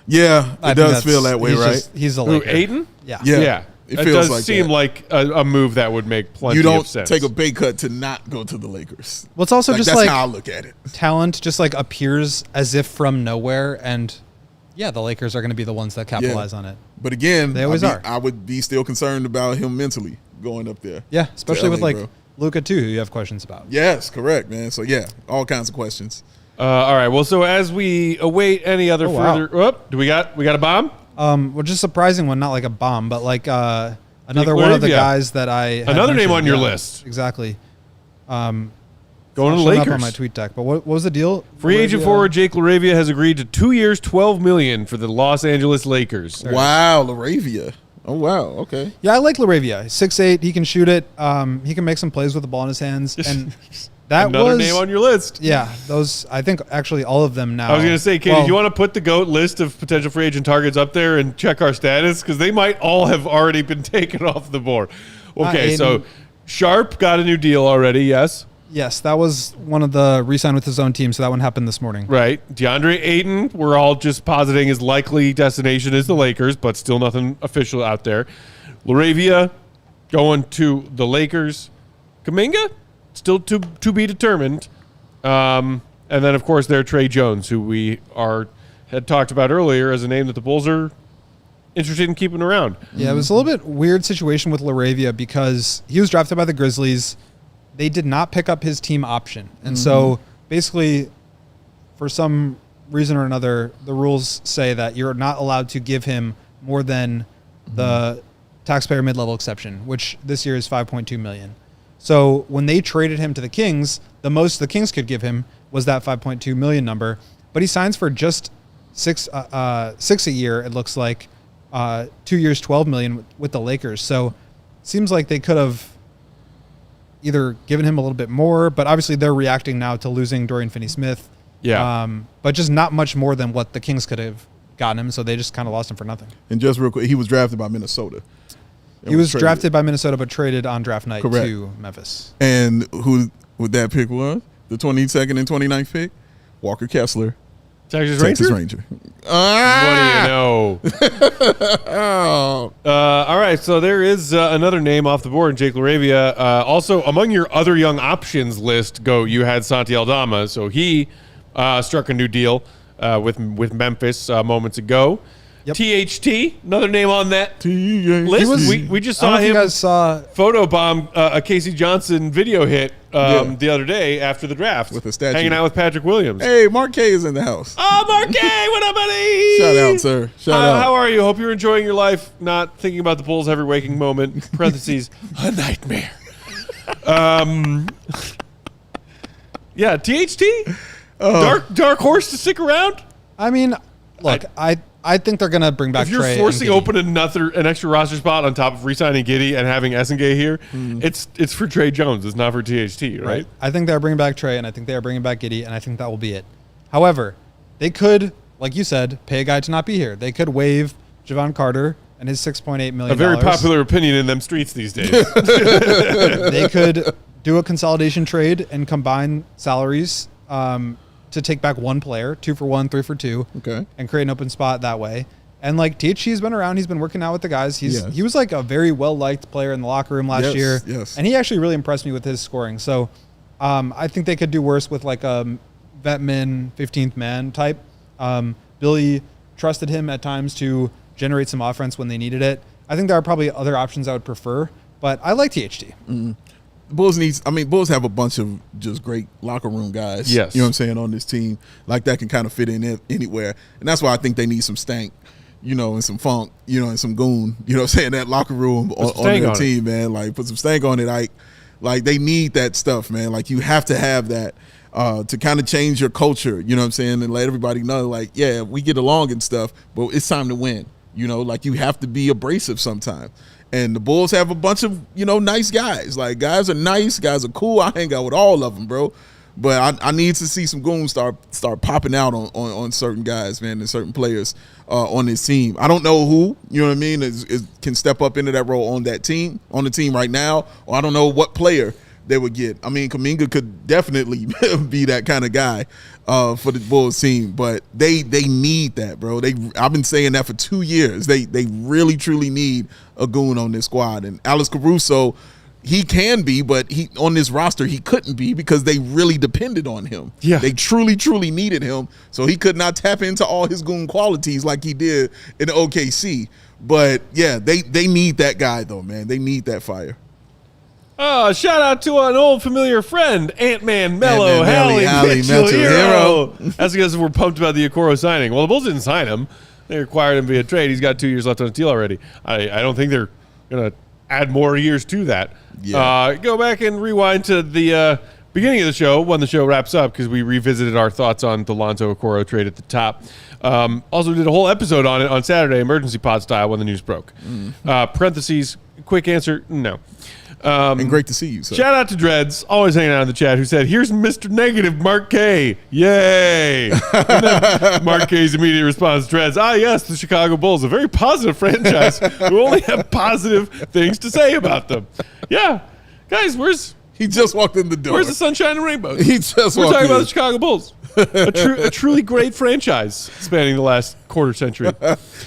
Yeah, it does feel that way, right? He's a Who, Laker. Aiden? Yeah. It It feels does like seem that. like a move that would make plenty You don't of sense. take a pay cut to not go to the Lakers. Well, it's also Like, just that's like how I look at it. talent just like appears as if from nowhere, and yeah, the Lakers are going to be the ones that capitalize on it. But again, They always are. I would be still concerned about him mentally going up there. Yeah, especially with LA, like bro. Luka too, who you have questions about. Yes, correct, man. So yeah, all kinds of questions. All right. Well, so as we await any other Oh, wow. further, do we got a bomb? Well, just a surprising one, not like a bomb, but like another one of the Laravia. guys that I had Another name mentioned. on your Yeah, list. Exactly. Going to Showing up Lakers. on my tweet deck. But what was the deal? Free agent Laravia- forward Jake Laravia has agreed to 2 years, $12 million for the Los Angeles Lakers. Wow, Laravia. Oh wow, okay. Yeah, I like Laravia. 6'8", he can shoot it. He can make some plays with the ball in his hands, and that Another was name on your list. Yeah, those I think actually all of them now. I was going to say, Katie, Well, do you want to put the GOAT list of potential free agent targets up there and check our status? Because they might all have already been taken off the board. Okay, so Aiden. Sharp got a new deal already, yes. Yes, that was one of the re-signed with his own team, so that one happened this morning. Right. DeAndre Ayton, we're all just positing his likely destination is the Lakers, but still nothing official out there. Laravia going to the Lakers. Kuminga, still to be determined. And then, of course, there's Tre Jones, who we had talked about earlier as a name that the Bulls are interested in keeping around. Yeah, it was a little bit weird situation with Laravia because he was drafted by the Grizzlies. They did not pick up his team option. And so basically, for some reason or another, the rules say that you're not allowed to give him more than the taxpayer mid-level exception, which this year is $5.2 million. So when they traded him to the Kings, the most the Kings could give him was that $5.2 million number. But he signs for just six a year, it looks like, 2 years, $12 million with the Lakers. So seems like they could have either given him a little bit more, but obviously they're reacting now to losing Dorian Finney-Smith. Yeah. But just not much more than what the Kings could have gotten him, so they just kind of lost him for nothing. And just real quick, he was drafted by Minnesota. He was drafted by Minnesota, but traded on draft night Correct. to Memphis. And who would that pick was? The 22nd and 29th pick? Walker Kessler, Texas Texas Ranger? Ranger. What do you know? Oh. All right, so there is another name off the board, Jake Laravia. Also, among your other young options list, you had Santi Aldama. So he struck a new deal with Memphis moments ago. Yep. THT, another name on that THT. list. We just I don't saw know if you him guys saw photobomb a Casey Johnson video hit the other day after the draft. With a statue. Hanging out with Patrick Williams. Hey, Mark K is in the house. Oh, Marquet, what up, buddy? Shout out, sir. Shout out. How are you? Hope you're enjoying your life, not thinking about the Bulls every waking moment. Parentheses, a nightmare. Yeah, THT? Dark horse to stick around? I mean, look, I think they're going to bring back If you're Trey forcing and Giddey. open an extra roster spot on top of re-signing Giddey and having Essengay here, it's for Tre Jones. It's not for THT, right? I think they're bringing back Trey, and I think they are bringing back Giddey, and I think that will be it. However, they could, like you said, pay a guy to not be here. They could waive Javon Carter and his $6.8 million. A very popular opinion in them streets these days. They could do a consolidation trade and combine salaries to take back one player, 2 for 1, 3 for 2, Okay. and create an open spot that way. And like THT's been around, he's been working out with the guys. Yes. He was like a very well liked player in the locker room last Yes, year, yes. and he actually really impressed me with his scoring. So I think they could do worse with like a vetman 15th man type. Billy trusted him at times to generate some offense when they needed it. I think there are probably other options I would prefer, but I like THT. Bulls have a bunch of just great locker room guys. Yes. You know what I'm saying, on this team. Like that can kind of fit in anywhere. And that's why I think they need some stank, and some funk, and some goon, what I'm saying, that locker room on their team, man. Like put some stank on it. Like they need that stuff, man. Like you have to have that. to kind of change your culture, you know what I'm saying, and let everybody know, like, yeah, we get along and stuff, but it's time to win. You know, like, you have to be abrasive sometimes. And the Bulls have a bunch of, nice guys. Like, guys are nice, guys are cool. I hang out with all of them, bro. But I need to see some goons start popping out on certain guys, man, and certain players on this team. I don't know who, you know what I mean, can step up into that role on the team right now, or I don't know what player they would get. I mean, Kuminga could definitely be that kind of guy for the Bulls team, but they need that, bro. I've been saying that for 2 years. They really, truly need a goon on this squad. And Alex Caruso, he can be, but on this roster he couldn't be because they really depended on him. Yeah. They truly, truly needed him, so he could not tap into all his goon qualities like he did in OKC. But yeah, they need that guy though, man. They need that fire. Shout out to an old familiar friend, Ant-Man Mello, Hallie Mitchell Hero. That's because we're pumped about the Okoro signing. Well, the Bulls didn't sign him. They acquired him via trade. He's got 2 years left on his deal already. I don't think they're going to add more years to that. Yeah. Go back and rewind to the beginning of the show when the show wraps up, because we revisited our thoughts on the Lonzo Okoro trade at the top. Also did a whole episode on it on Saturday, emergency pod style, when the news broke. Parentheses, quick answer, no. And great to see you, sir. Shout out to Dreads, always hanging out in the chat, who said, here's Mr. Negative, Mark K. Yay. And then Mark K's immediate response, Dreads, yes, the Chicago Bulls, a very positive franchise who only have positive things to say about them. Yeah. Guys, he just walked in the door. Where's the sunshine and rainbows? He just walked in. We're talking about the Chicago Bulls. A truly great franchise spanning the last quarter century.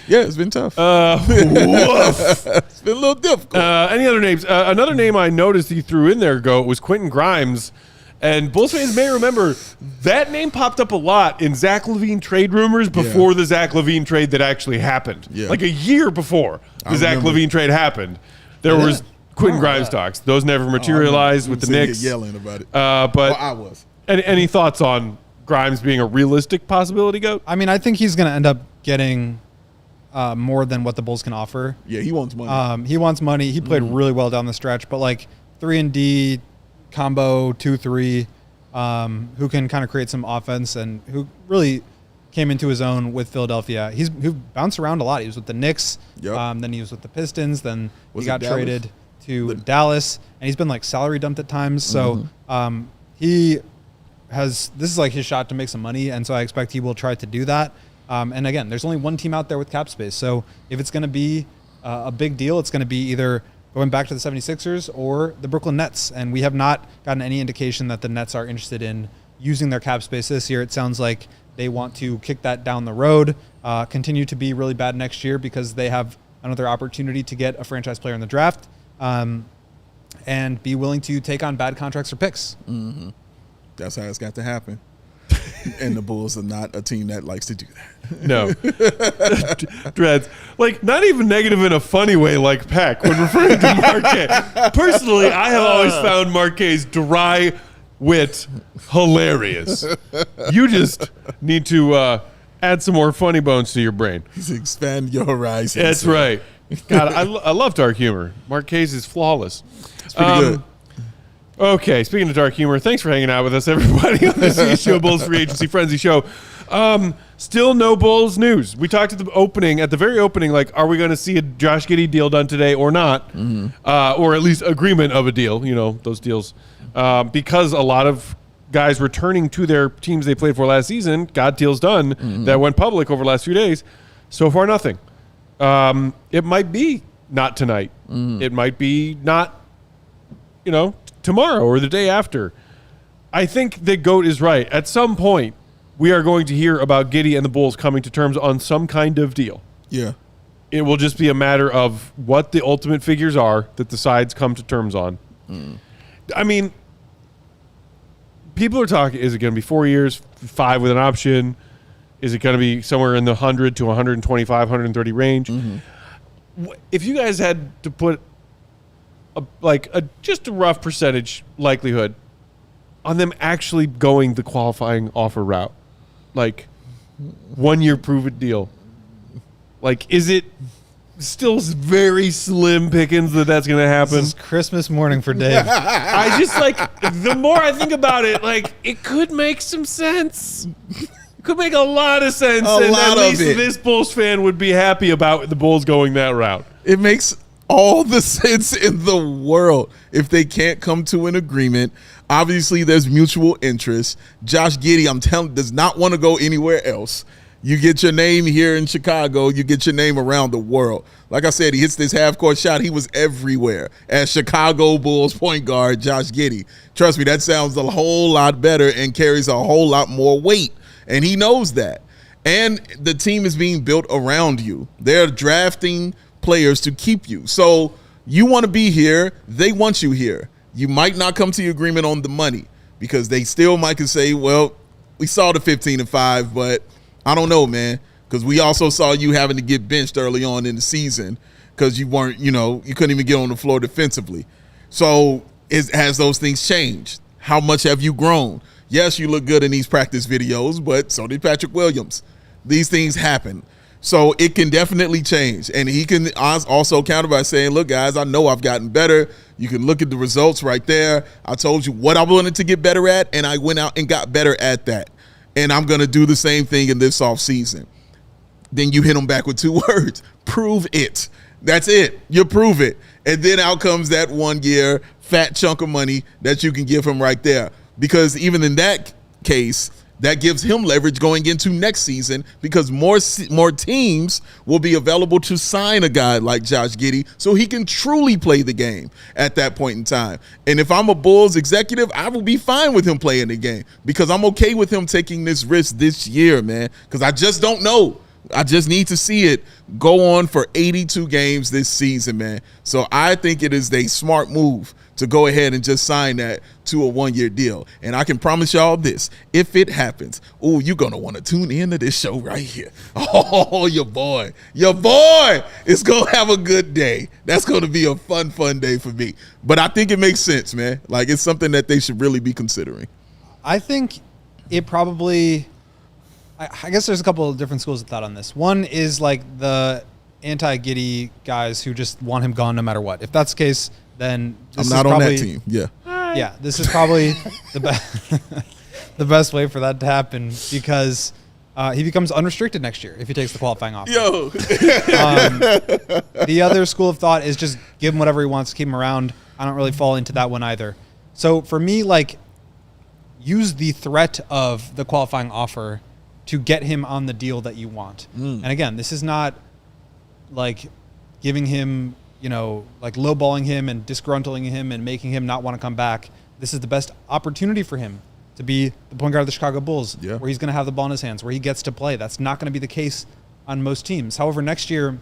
Yeah, it's been tough. It's been a little difficult. Any other names? Another name I noticed he threw in there, was Quentin Grimes. And Bulls fans may remember that name popped up a lot in Zach LaVine trade rumors before the Zach LaVine trade that actually happened. Yeah. Like a year before the Zach LaVine trade happened, there was Quentin Grimes talks. Those never materialized with the Knicks. Yelling about it. But I was. Any thoughts on Grimes being a realistic possibility, Goat? I mean, I think he's going to end up getting more than what the Bulls can offer. Yeah, he wants money. He wants money. He played really well down the stretch, but like 3-and-D combo 2-3, who can kind of create some offense and who really came into his own with Philadelphia. He bounced around a lot. He was with the Knicks, then he was with the Pistons, then he got traded to Dallas, and he's been like salary dumped at times. So this is like his shot to make some money, and so I expect he will try to do that. And again, there's only one team out there with cap space, so if it's going to be a big deal, it's going to be either going back to the 76ers or the Brooklyn Nets, and we have not gotten any indication that the Nets are interested in using their cap space this year. It sounds like they want to kick that down the road, continue to be really bad next year because they have another opportunity to get a franchise player in the draft, and be willing to take on bad contracts or picks. Mm-hmm. That's how it's got to happen. And the Bulls are not a team that likes to do that. No. Dreads. Like, not even negative in a funny way like Peck when referring to Marquez. Personally, I have always found Marquez's dry wit hilarious. You just need to add some more funny bones to your brain. Expand your horizons. That's right. God, I love dark humor. Marquez is flawless. It's pretty good. Okay, speaking of dark humor, thanks for hanging out with us, everybody, on the CHGO Bulls Free Agency Frenzy Show. Still no Bulls news. We talked at the very opening, like, are we going to see a Josh Giddey deal done today or not? Or at least agreement of a deal, those deals. Because a lot of guys returning to their teams they played for last season got deals done that went public over the last few days. So far, nothing. It might be not tonight. It might be not, tomorrow or the day after. I think that Goat is right. At some point, we are going to hear about Giddey and the Bulls coming to terms on some kind of deal. Yeah. It will just be a matter of what the ultimate figures are that the sides come to terms on. I mean, people are talking, is it going to be 4 years, 5 with an option? Is it going to be somewhere in the 100 to 125, 130 range? If you guys had to put just a rough percentage likelihood on them actually going the qualifying offer route, like 1 year prove it deal, like, is it still very slim pickings that that's going to happen. This is Christmas morning for Dave. I just like, the more I think about it, like, it could make some sense. Could make a lot of sense. And at least this Bulls fan would be happy about the Bulls going that route. It makes all the sense in the world if they can't come to an agreement. Obviously, there's mutual interest. Josh Giddey, I'm telling, does not want to go anywhere else. You get your name here in Chicago, you get your name around the world. Like I said, he hits this half-court shot. He was everywhere as Chicago Bulls point guard Josh Giddey. Trust me, that sounds a whole lot better and carries a whole lot more weight. And he knows that. And the team is being built around you. They're drafting players to keep you. So you want to be here. They want you here. You might not come to the agreement on the money because they still might can say, well, we saw the 15-5, but I don't know, man, because we also saw you having to get benched early on in the season because you weren't, you couldn't even get on the floor defensively. So has those things changed? How much have you grown? Yes, you look good in these practice videos, but so did Patrick Williams. These things happen. So it can definitely change. And he can also counter by saying, look, guys, I know I've gotten better. You can look at the results right there. I told you what I wanted to get better at, and I went out and got better at that. And I'm going to do the same thing in this offseason. Then you hit them back with 2 words. Prove it. That's it. You prove it. And then out comes that 1 year fat chunk of money that you can give him right there. Because even in that case, that gives him leverage going into next season because more teams will be available to sign a guy like Josh Giddey so he can truly play the game at that point in time. And if I'm a Bulls executive, I will be fine with him playing the game because I'm okay with him taking this risk this year, man, because I just don't know. I just need to see it go on for 82 games this season, man. So I think it is a smart move to go ahead and just sign that to a 1-year deal. And I can promise y'all this, if it happens, you're going to want to tune into this show right here. Oh, your boy is going to have a good day. That's going to be a fun day for me. But I think it makes sense, man. Like, it's something that they should really be considering. I think it probably, I guess there's a couple of different schools of thought on this. One is like the anti-Giddey guys who just want him gone no matter what. If that's the case, then I'm not on that team. Yeah. Yeah, this is probably the best way for that to happen because he becomes unrestricted next year if he takes the qualifying offer. The other school of thought is just give him whatever he wants, keep him around. I don't really fall into that one either. So for me, like, use the threat of the qualifying offer to get him on the deal that you want. And again, this is not like giving him, like lowballing him and disgruntling him and making him not want to come back. This is the best opportunity for him to be the point guard of the Chicago Bulls, where he's going to have the ball in his hands, where he gets to play. That's not going to be the case on most teams. However, next year,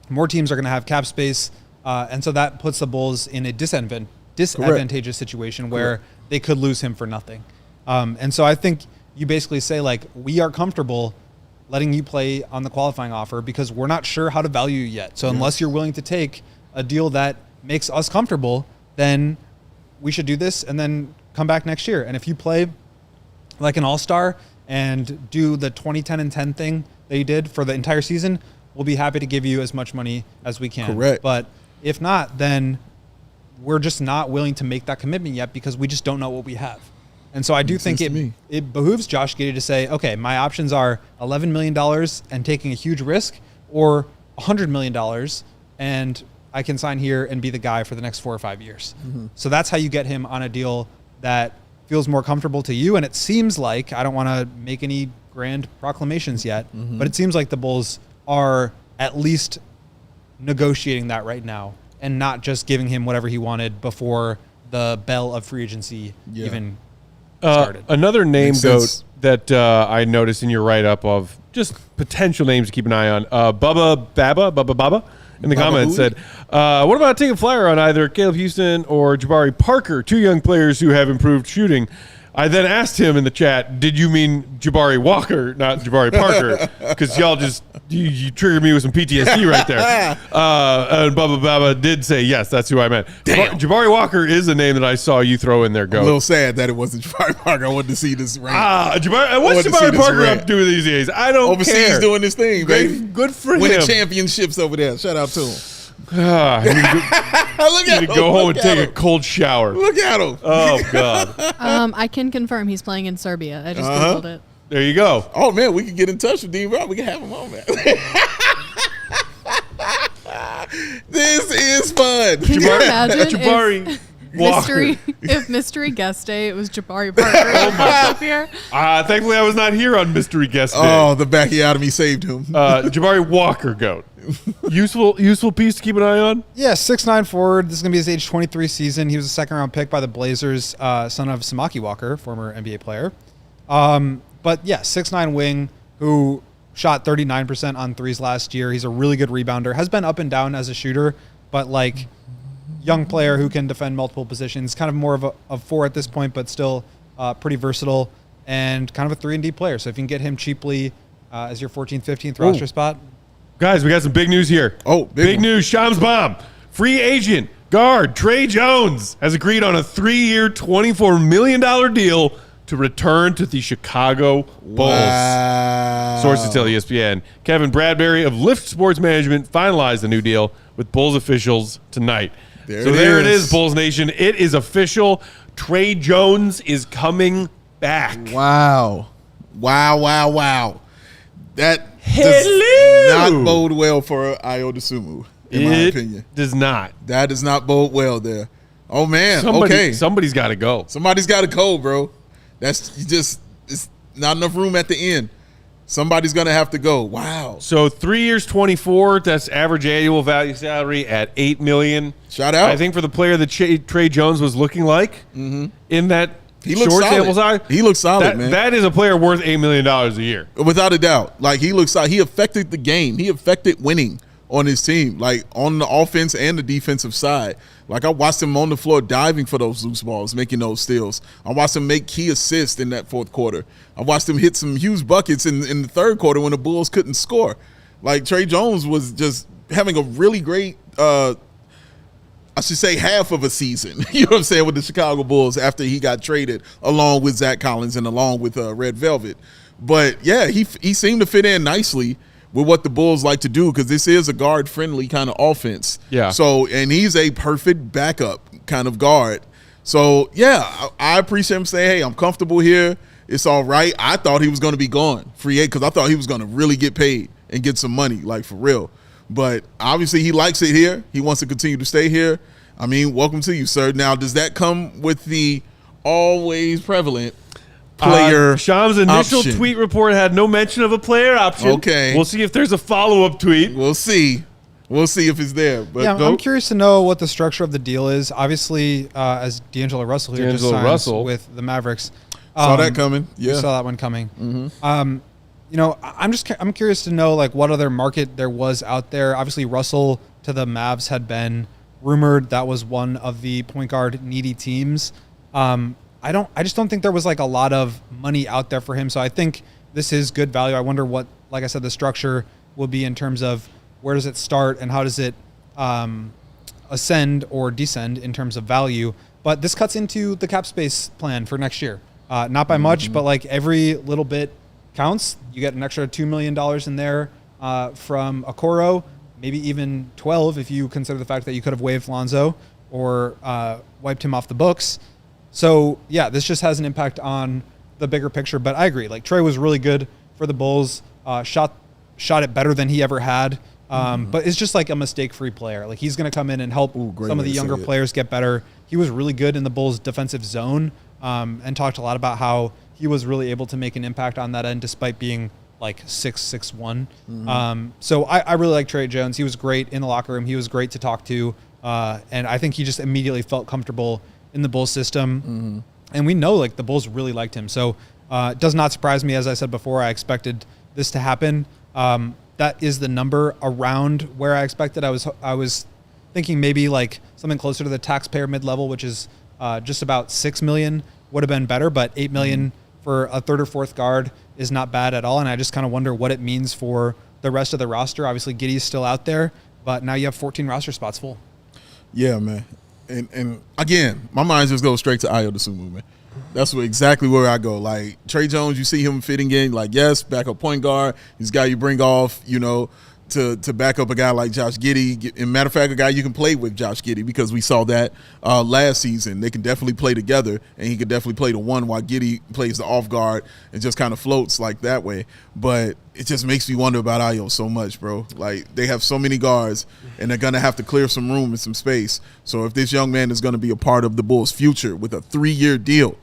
more teams are going to have cap space, and so that puts the Bulls in a disadvantageous situation where they could lose him for nothing. And so I think you basically say, like, we are comfortable letting you play on the qualifying offer because we're not sure how to value you yet. So unless you're willing to take a deal that makes us comfortable, then we should do this and then come back next year. And if you play like an all-star and do the 20-10-10 thing that you did for the entire season, we'll be happy to give you as much money as we can. Correct. But if not, then we're just not willing to make that commitment yet because we just don't know what we have. And so I do think it behooves Josh Giddey to say, okay, my options are $11 million and taking a huge risk or $100 million and I can sign here and be the guy for the next 4 or 5 years. So that's how you get him on a deal that feels more comfortable to you. And it seems like, I don't want to make any grand proclamations yet, but it seems like the Bulls are at least negotiating that right now and not just giving him whatever he wanted before the bell of free agency even started. Another name goat that I noticed in your write-up of just potential names to keep an eye on, Bubba Baba in the comments said, what about taking a flyer on either Caleb Houston or Jabari Parker, 2 young players who have improved shooting? I then asked him in the chat, did you mean Jabari Walker, not Jabari Parker? Because y'all just, you triggered me with some PTSD right there. And Bubba Baba did say, yes, that's who I meant. Jabari Walker is a name that I saw you throw in there, Go. A little sad that it wasn't Jabari Parker. I wanted to see this rant. What's Jabari Parker up to these days? I don't Overseas care. Overseas doing this thing, baby. Good for him. Winning championships over there. Shout out to him. I need to go home and take a cold shower. Look at him. Oh, God. I can confirm he's playing in Serbia. I just Googled it. There you go. Oh, man, we can get in touch with Dean Rob. We can have him on, man. This is fun. Can you imagine Jabari if mystery guest day, it was Jabari Parker up here? Thankfully, I was not here on mystery guest day. Oh, the Bacchiotomy saved him. Jabari Walker, GOAT. Useful piece to keep an eye on? Yeah, 6'9" forward. This is going to be his age 23 season. He was a second-round pick by the Blazers, son of Samaki Walker, former NBA player. But, yeah, 6'9" wing who shot 39% on threes last year. He's a really good rebounder. Has been up and down as a shooter, but, like, young player who can defend multiple positions. Kind of more of a 4 at this point, but still pretty versatile and kind of a 3-and-D player. So if you can get him cheaply as your 14th, 15th roster spot. Guys, we got some big news here. Oh, big news. Shams Bomb. Free agent guard Tre Jones has agreed on a 3-year, $24 million deal to return to the Chicago Bulls. Wow. Sources tell ESPN. Kevin Bradbury of Lyft Sports Management finalized the new deal with Bulls officials tonight. There it is, Bulls Nation. It is official. Tre Jones is coming back. Wow. That does not bode well for Ayo Dosunmu, in my opinion. Does not. That does not bode well there. Oh, man. Somebody's got to go. Somebody's got to go, bro. It's not enough room at the end. Somebody's going to have to go. Wow. So 3 years, 24. That's average annual value salary at $8 million. Shout out. I think for the player that Tre Jones was looking like in that short sample size, he looks solid, man. That is a player worth $8 million a year. Without a doubt. Like, he looks solid. He affected the game. He affected winning on his team, like on the offense and the defensive side. Like, I watched him on the floor diving for those loose balls, making those steals. I watched him make key assists in that fourth quarter. I watched him hit some huge buckets in the third quarter when the Bulls couldn't score. Like, Tre Jones was just having a really great, I should say, half of a season, you know what I'm saying, with the Chicago Bulls after he got traded along with Zach Collins and along with Red Velvet. But, yeah, he seemed to fit in nicely with what the Bulls like to do, because this is a guard-friendly kind of offense. Yeah. So, and he's a perfect backup kind of guard. So, yeah, I appreciate him saying, hey, I'm comfortable here. It's all right. I thought he was going to be gone, free agent, because I thought he was going to really get paid and get some money, like, for real. But obviously he likes it here. He wants to continue to stay here. I mean, welcome to you, sir. Now, does that come with the always prevalent player Shams' initial option? Tweet report had no mention of a player option. Okay. We'll see if there's a follow-up tweet. We'll see. We'll see if it's there. But yeah, I'm curious to know what the structure of the deal is. Obviously, as D'Angelo Russell here just signed with the Mavericks. Saw that coming. Yeah. We saw that one coming. Mm-hmm. You know, I'm curious to know, like, what other market there was out there. Obviously, Russell to the Mavs had been rumored. That was one of the point guard needy teams. I just don't think there was, like, a lot of money out there for him. So I think this is good value. I wonder what, like I said, the structure will be in terms of where does it start and how does it ascend or descend in terms of value. But this cuts into the cap space plan for next year. Not by much, but, like, every little bit counts. You get an extra $2 million in there from Okoro, maybe even 12 if you consider the fact that you could have waived Lonzo or wiped him off the books. So, yeah, this just has an impact on the bigger picture. But I agree. Like, Tre was really good for the Bulls, shot it better than he ever had. But it's just like a mistake-free player. Like, he's going to come in and help some of the younger players get better. He was really good in the Bulls' defensive zone and talked a lot about how he was really able to make an impact on that end despite being like 6'1". So I really like Tre Jones. He was great in the locker room. He was great to talk to. And I think he just immediately felt comfortable in the Bulls system. And we know, like, the Bulls really liked him. So it does not surprise me. As I said before, I expected this to happen. That is the number around where I expected. I was thinking maybe like something closer to the taxpayer mid-level, which is just about $6 million would have been better, but $8 million for a third or fourth guard is not bad at all. And I just kind of wonder what it means for the rest of the roster. Obviously, Giddey's still out there, but now you have 14 roster spots full. Yeah, man. And again, my mind just goes straight to Dosunmu, man. That's exactly where I go. Like, Tre Jones, you see him fitting in, like, yes, backup point guard. He's a guy you bring off, to back up a guy like Josh Giddey. And matter of fact, a guy you can play with Josh Giddey, because we saw that last season. They can definitely play together, and he could definitely play the one while Giddey plays the off guard and just kind of floats like that way. But it just makes me wonder about Ayo so much, bro. Like, they have so many guards, and they're going to have to clear some room and some space. So if this young man is going to be a part of the Bulls' future with a 3-year deal,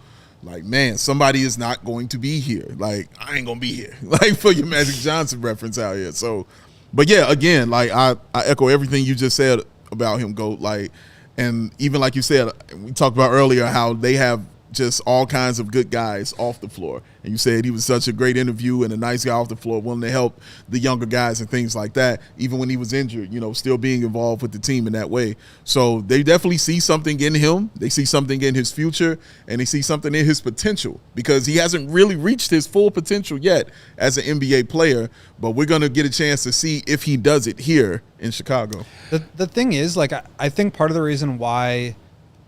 like, man, somebody is not going to be here. Like, I ain't going to be here. Like, for your Magic Johnson reference out here. So, but yeah, again, like, I echo everything you just said about him, GOAT. Like, and even like you said, we talked about earlier how they have just all kinds of good guys off the floor. And you said he was such a great interview and a nice guy off the floor, willing to help the younger guys and things like that, even when he was injured, still being involved with the team in that way. So they definitely see something in him. They see something in his future, and they see something in his potential, because he hasn't really reached his full potential yet as an NBA player, but we're going to get a chance to see if he does it here in Chicago. The thing is, like, I think part of the reason why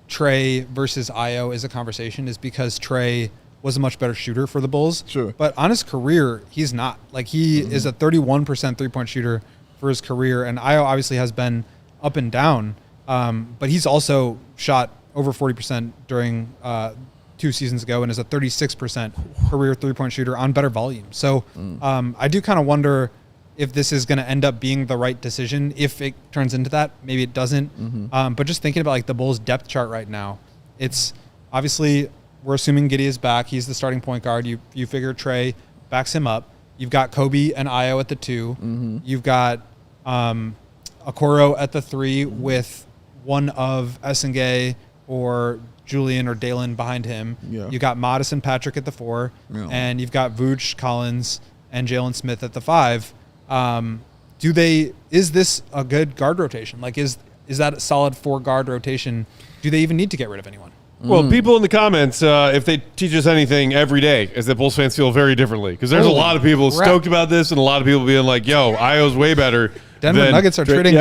Tre versus Ayo is a conversation is because Tre was a much better shooter for the Bulls. Sure. But on his career, he's not. Like, he is a 31% three-point shooter for his career, and Ayo obviously has been up and down, but he's also shot over 40% during 2 seasons ago and is a 36% career three-point shooter on better volume. So I do kind of wonder if this is going to end up being the right decision. If it turns into that, maybe it doesn't. But just thinking about, like, the Bulls depth chart right now, it's obviously, we're assuming Giddey is back. He's the starting point guard. You figure Tre backs him up. You've got Coby and Ayo at the 2. You've got Okoro at the 3 with one of Essengay or Julian or Dalen behind him. Yeah. You got Modest and Patrick at the 4, and you've got Vooch, Collins, and Jalen Smith at the 5. Is this a good guard rotation? Like, is that a solid 4-guard rotation? Do they even need to get rid of anyone? Well, people in the comments, if they teach us anything every day, is that Bulls fans feel very differently. Because there's a lot of people stoked about this, and a lot of people being like, yo, Ayo's way better. Denver Nuggets are trading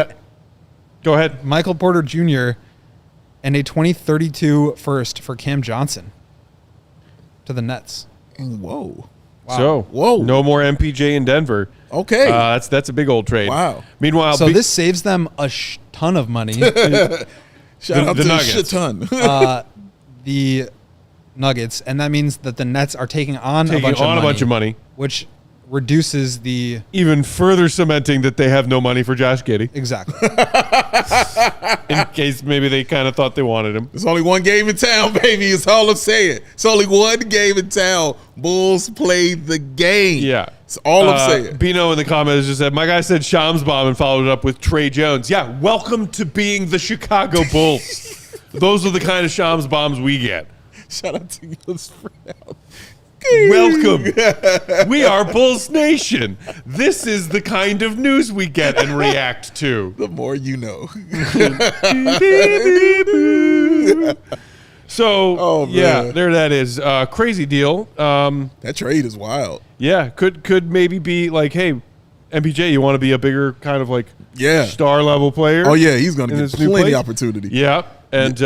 Go ahead. Michael Porter Jr. and a 2032 first for Cam Johnson to the Nets. Whoa. Wow. So, Whoa. No more MPJ in Denver. Okay. That's a big old trade. Wow. Meanwhile, So this saves them a ton of money. Shout out the to Nuggets. a shit ton. The Nuggets, and that means that the Nets are taking on taking a bunch of money, which reduces the even further cementing that they have no money for Josh Giddey. exactly. In case maybe they kind of thought they wanted him. There's only one game in town, baby. It's all I'm saying. It's only one game in town. Bulls played the game. Yeah. It's all I'm saying. Bino in the comments just said, my guy said Shams bomb and followed it up with Tre Jones. Yeah, welcome to being the Chicago Bulls. Those are the kind of Shams bombs we get. Shout out to you, Sprout. Welcome. We are Bulls Nation. This is the kind of news we get and react to. The more you know. So, yeah, there that is. Crazy deal. That trade is wild. Yeah, could maybe be like, hey, MPJ, you want to be a bigger kind of like star level player? Oh, yeah, he's going to get plenty place? opportunity. Yeah, and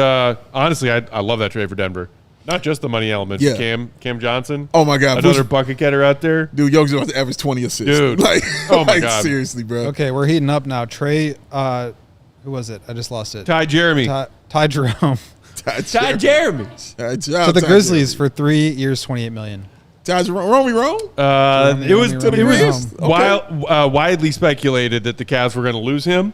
honestly, I love that trade for Denver. Not just the money element. Yeah. Cam Johnson. Oh, my God. Another bucket getter out there. Dude, Young's about to average 20 assists. Dude. Like, oh, my God. Seriously, bro. Okay, we're heating up now. Tre, who was it? I just lost it. Ty Jeremy. Ty Jerome. Ty Jeremy. To the Grizzlies for 3 years, $28 million. Ty Jerome. Romy Rome? It was Okay. widely speculated that the Cavs were going to lose him.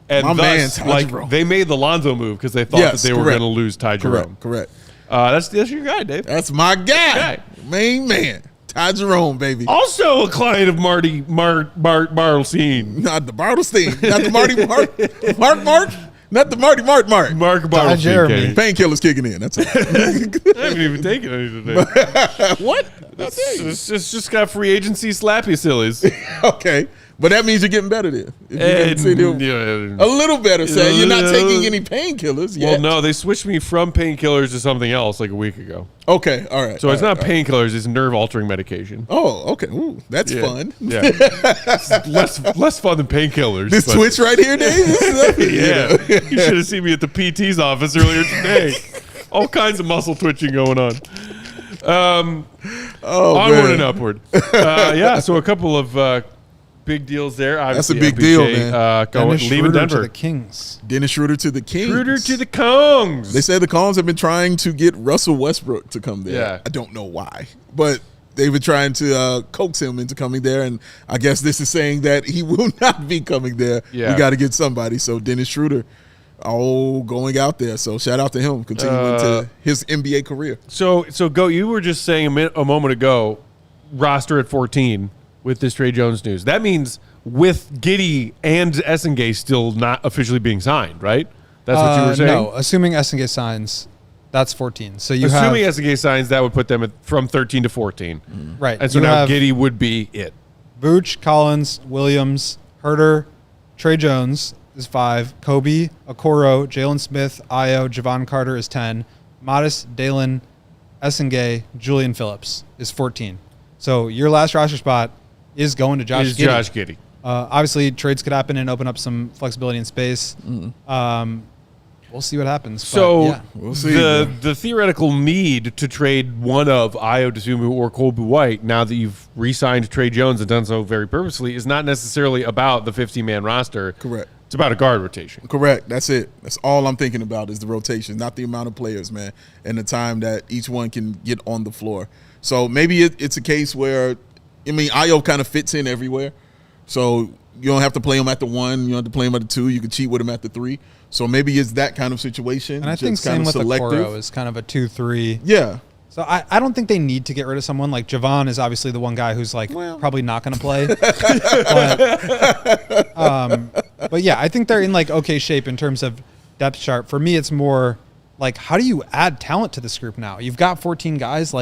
And My man, thus, Ty like, Jerome. they made the Lonzo move because they thought that they were going to lose Ty Jerome. Correct. That's your guy, Dave. That's my guy. Main man. Ty Jerome, baby. Also a client of Marty Bartelstein. Not the Bartelstein. Not the Marty Mark. Not the Marty Mark. Mark Ty Jeremy. Bartelstein. Painkillers kicking in. That's it. I haven't even taken any today. What? It's just got free agency slappy sillies. Okay. But that means you're getting better then. If you a little better, say. You're not taking any painkillers yet. Well, no, they switched me from painkillers to something else like a week ago. Okay, all right. So it's not painkillers, it's nerve-altering medication. Oh, okay. Ooh, that's fun. Yeah. less fun than painkillers. This twitch right here, Dave? Yeah. You should have seen me at the PT's office earlier today. All kinds of muscle twitching going on. Onward and upward. So a couple of big deals there. Obviously, that's a big deal, man. Leaving Denver. To the Kings. Dennis Schroeder to the Kings. Schroeder to the Kongs. They said the Kongs have been trying to get Russell Westbrook to come there. Yeah. I don't know why, but they've been trying to coax him into coming there, and I guess this is saying that he will not be coming there. Yeah. We got to get somebody. So Dennis Schroeder, going out there. So shout out to him, continuing to his NBA career. So Go. You were just saying a moment ago, roster at 14 with this Tre Jones news. That means with Giddey and Essengay still not officially being signed, right? That's what you were saying? No, assuming Essengay signs, that's 14. So assuming Essengay signs, that would put them from 13 to 14. Right. And so now Giddey would be it. Vooch, Collins, Williams, Herter, Tre Jones is 5, Coby, Okoro, Jalen Smith, Ayo, Javon Carter is 10, Modest, Dalen, Essengay, Julian Phillips is 14. So your last roster spot is going to Josh Giddey. Obviously, trades could happen and open up some flexibility in space. We'll see what happens. So we'll see. The theoretical need to trade one of Ayo, Dosunmu, or Coby White, now that you've re-signed Tre Jones and done so very purposely, is not necessarily about the 15-man roster. Correct. It's about a guard rotation. Correct. That's it. That's all I'm thinking about is the rotation, not the amount of players, man, and the time that each one can get on the floor. So maybe it's a case where, Ayo kind of fits in everywhere. So you don't have to play him at the 1. You don't have to play him at the 2. You can cheat with him at the 3. So maybe it's that kind of situation. And I think same with Okoro is kind of a 2-3. Yeah. So I don't think they need to get rid of someone. Like Javon is obviously the one guy who's probably not going to play. But yeah, I think they're in okay shape in terms of depth chart. For me, it's more how do you add talent to this group now? You've got 14 guys.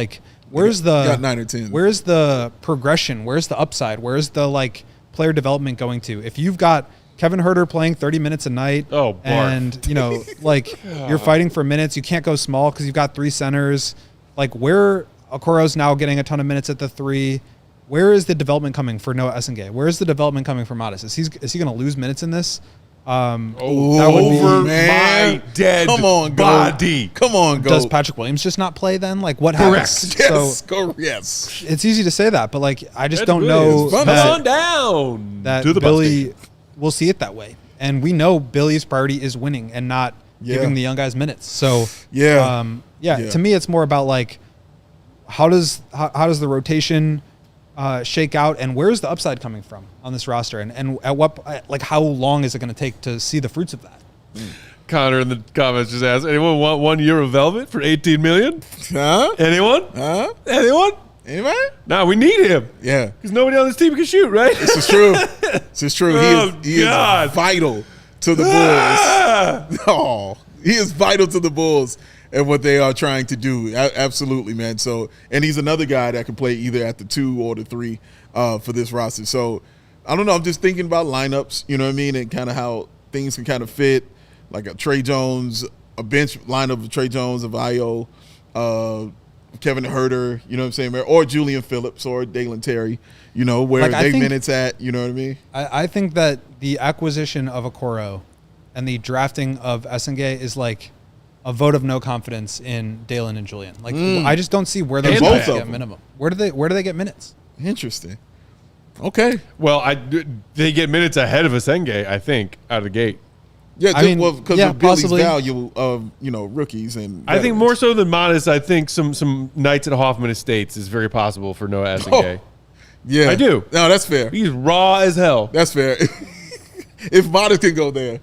Where's got 9 or 10. Where's the progression? Where's the upside? Where's the player development going to? If you've got Kevin Herter playing 30 minutes a night, and you're fighting for minutes, you can't go small because you've got 3 centers. Where Okoro's now getting a ton of minutes at the 3. Where is the development coming for Noah Essengay? Where is the development coming for Modest? Is he going to lose minutes in this? That would be my dead body. Come on, go. Does Patrick Williams just not play then? What happens? Yes. Yes. It's easy to say that, but I just don't know that Billy will see it that way. And we know Billy's priority is winning and not giving the young guys minutes. So to me, it's more about how does the rotation shake out, and where's the upside coming from on this roster, and at what how long is it going to take to see the fruits of that? Connor in the comments just asked, anyone want 1 year of Velvet for $18 million? Huh? Anyone? Huh? Anyone? Anybody? No, we need him. Yeah, because nobody on this team can shoot, right? This is true. This is true. He is vital to the Bulls. Oh, he is vital to the Bulls and what they are trying to do. Absolutely, man. So, and he's another guy that can play either at the 2 or the 3 for this roster. So, I don't know. I'm just thinking about lineups, you know what I mean, and kind of how things can kind of fit, like a Tre Jones, a bench lineup of Tre Jones, of Ayo, Kevin Herter, you know what I'm saying, or Julian Phillips or Dalen Terry, where they minutes at, you know what I mean? I think that the acquisition of Okoro and the drafting of Essengay is a vote of no confidence in Dalen and Julian. I just don't see where those guys get minimum. Where do they get minutes? Interesting. Okay. Well, they get minutes ahead of Essengay, I think, out of the gate. Yeah, because of Billy's value of rookies, and I think more so than Modest. I think some nights at Hoffman Estates is very possible for Noah Essengay. Yeah, I do. No, that's fair. He's raw as hell. That's fair. If Modest can go there,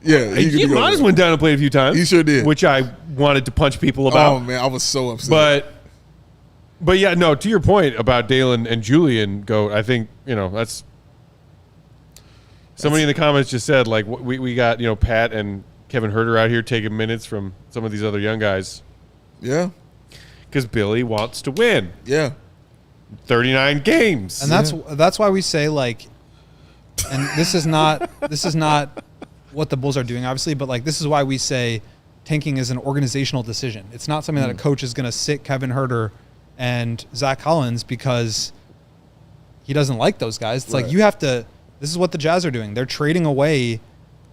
Modest went down and played a few times. He sure did, which I wanted to punch people about. Oh man, I was so upset. But yeah, no. To your point about Dalen and Julian, I think that's. Somebody in the comments just said, we got, Pat and Kevin Herter out here taking minutes from some of these other young guys. Yeah. Because Billy wants to win. Yeah. 39 games. And that's why we say, like, and this is not what the Bulls are doing, obviously, but like this is why we say tanking is an organizational decision. It's not something that a coach is going to sit Kevin Huerter and Zach Collins because he doesn't like those guys. It's like you have to. This is what the Jazz are doing. They're trading away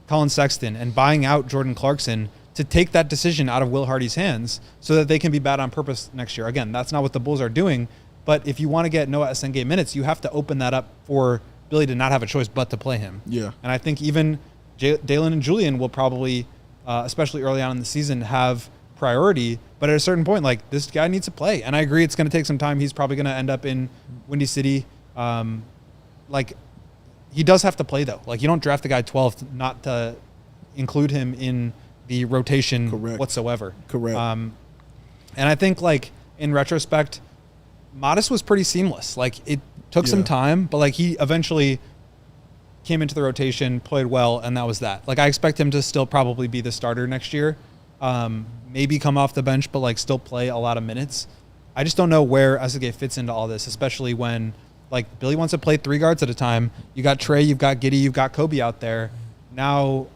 Colin Sexton and buying out Jordan Clarkson to take that decision out of Will Hardy's hands so that they can be bad on purpose next year. Again, that's not what the Bulls are doing. But if you want to get Noah Essengue minutes, you have to open that up for Billy to not have a choice but to play him. Yeah. And I think even Dalen and Julian will probably, especially early on in the season, have priority. But at a certain point, like, this guy needs to play. And I agree it's going to take some time. He's probably going to end up in Windy City. Like, he does have to play, though. Like, you don't draft the guy 12th not to include him in the rotation whatsoever. Correct. And I think, like, in retrospect, Modest was pretty seamless. Like, it took some time, but, like, he eventually came into the rotation, played well, and that was that. Like, I expect him to still probably be the starter next year. Maybe come off the bench, but, like, still play a lot of minutes. I just don't know where Essengue fits into all this, especially when, like, Billy wants to play 3 guards at a time. You got Tre, you've got Giddey, you've got Coby out there. Now,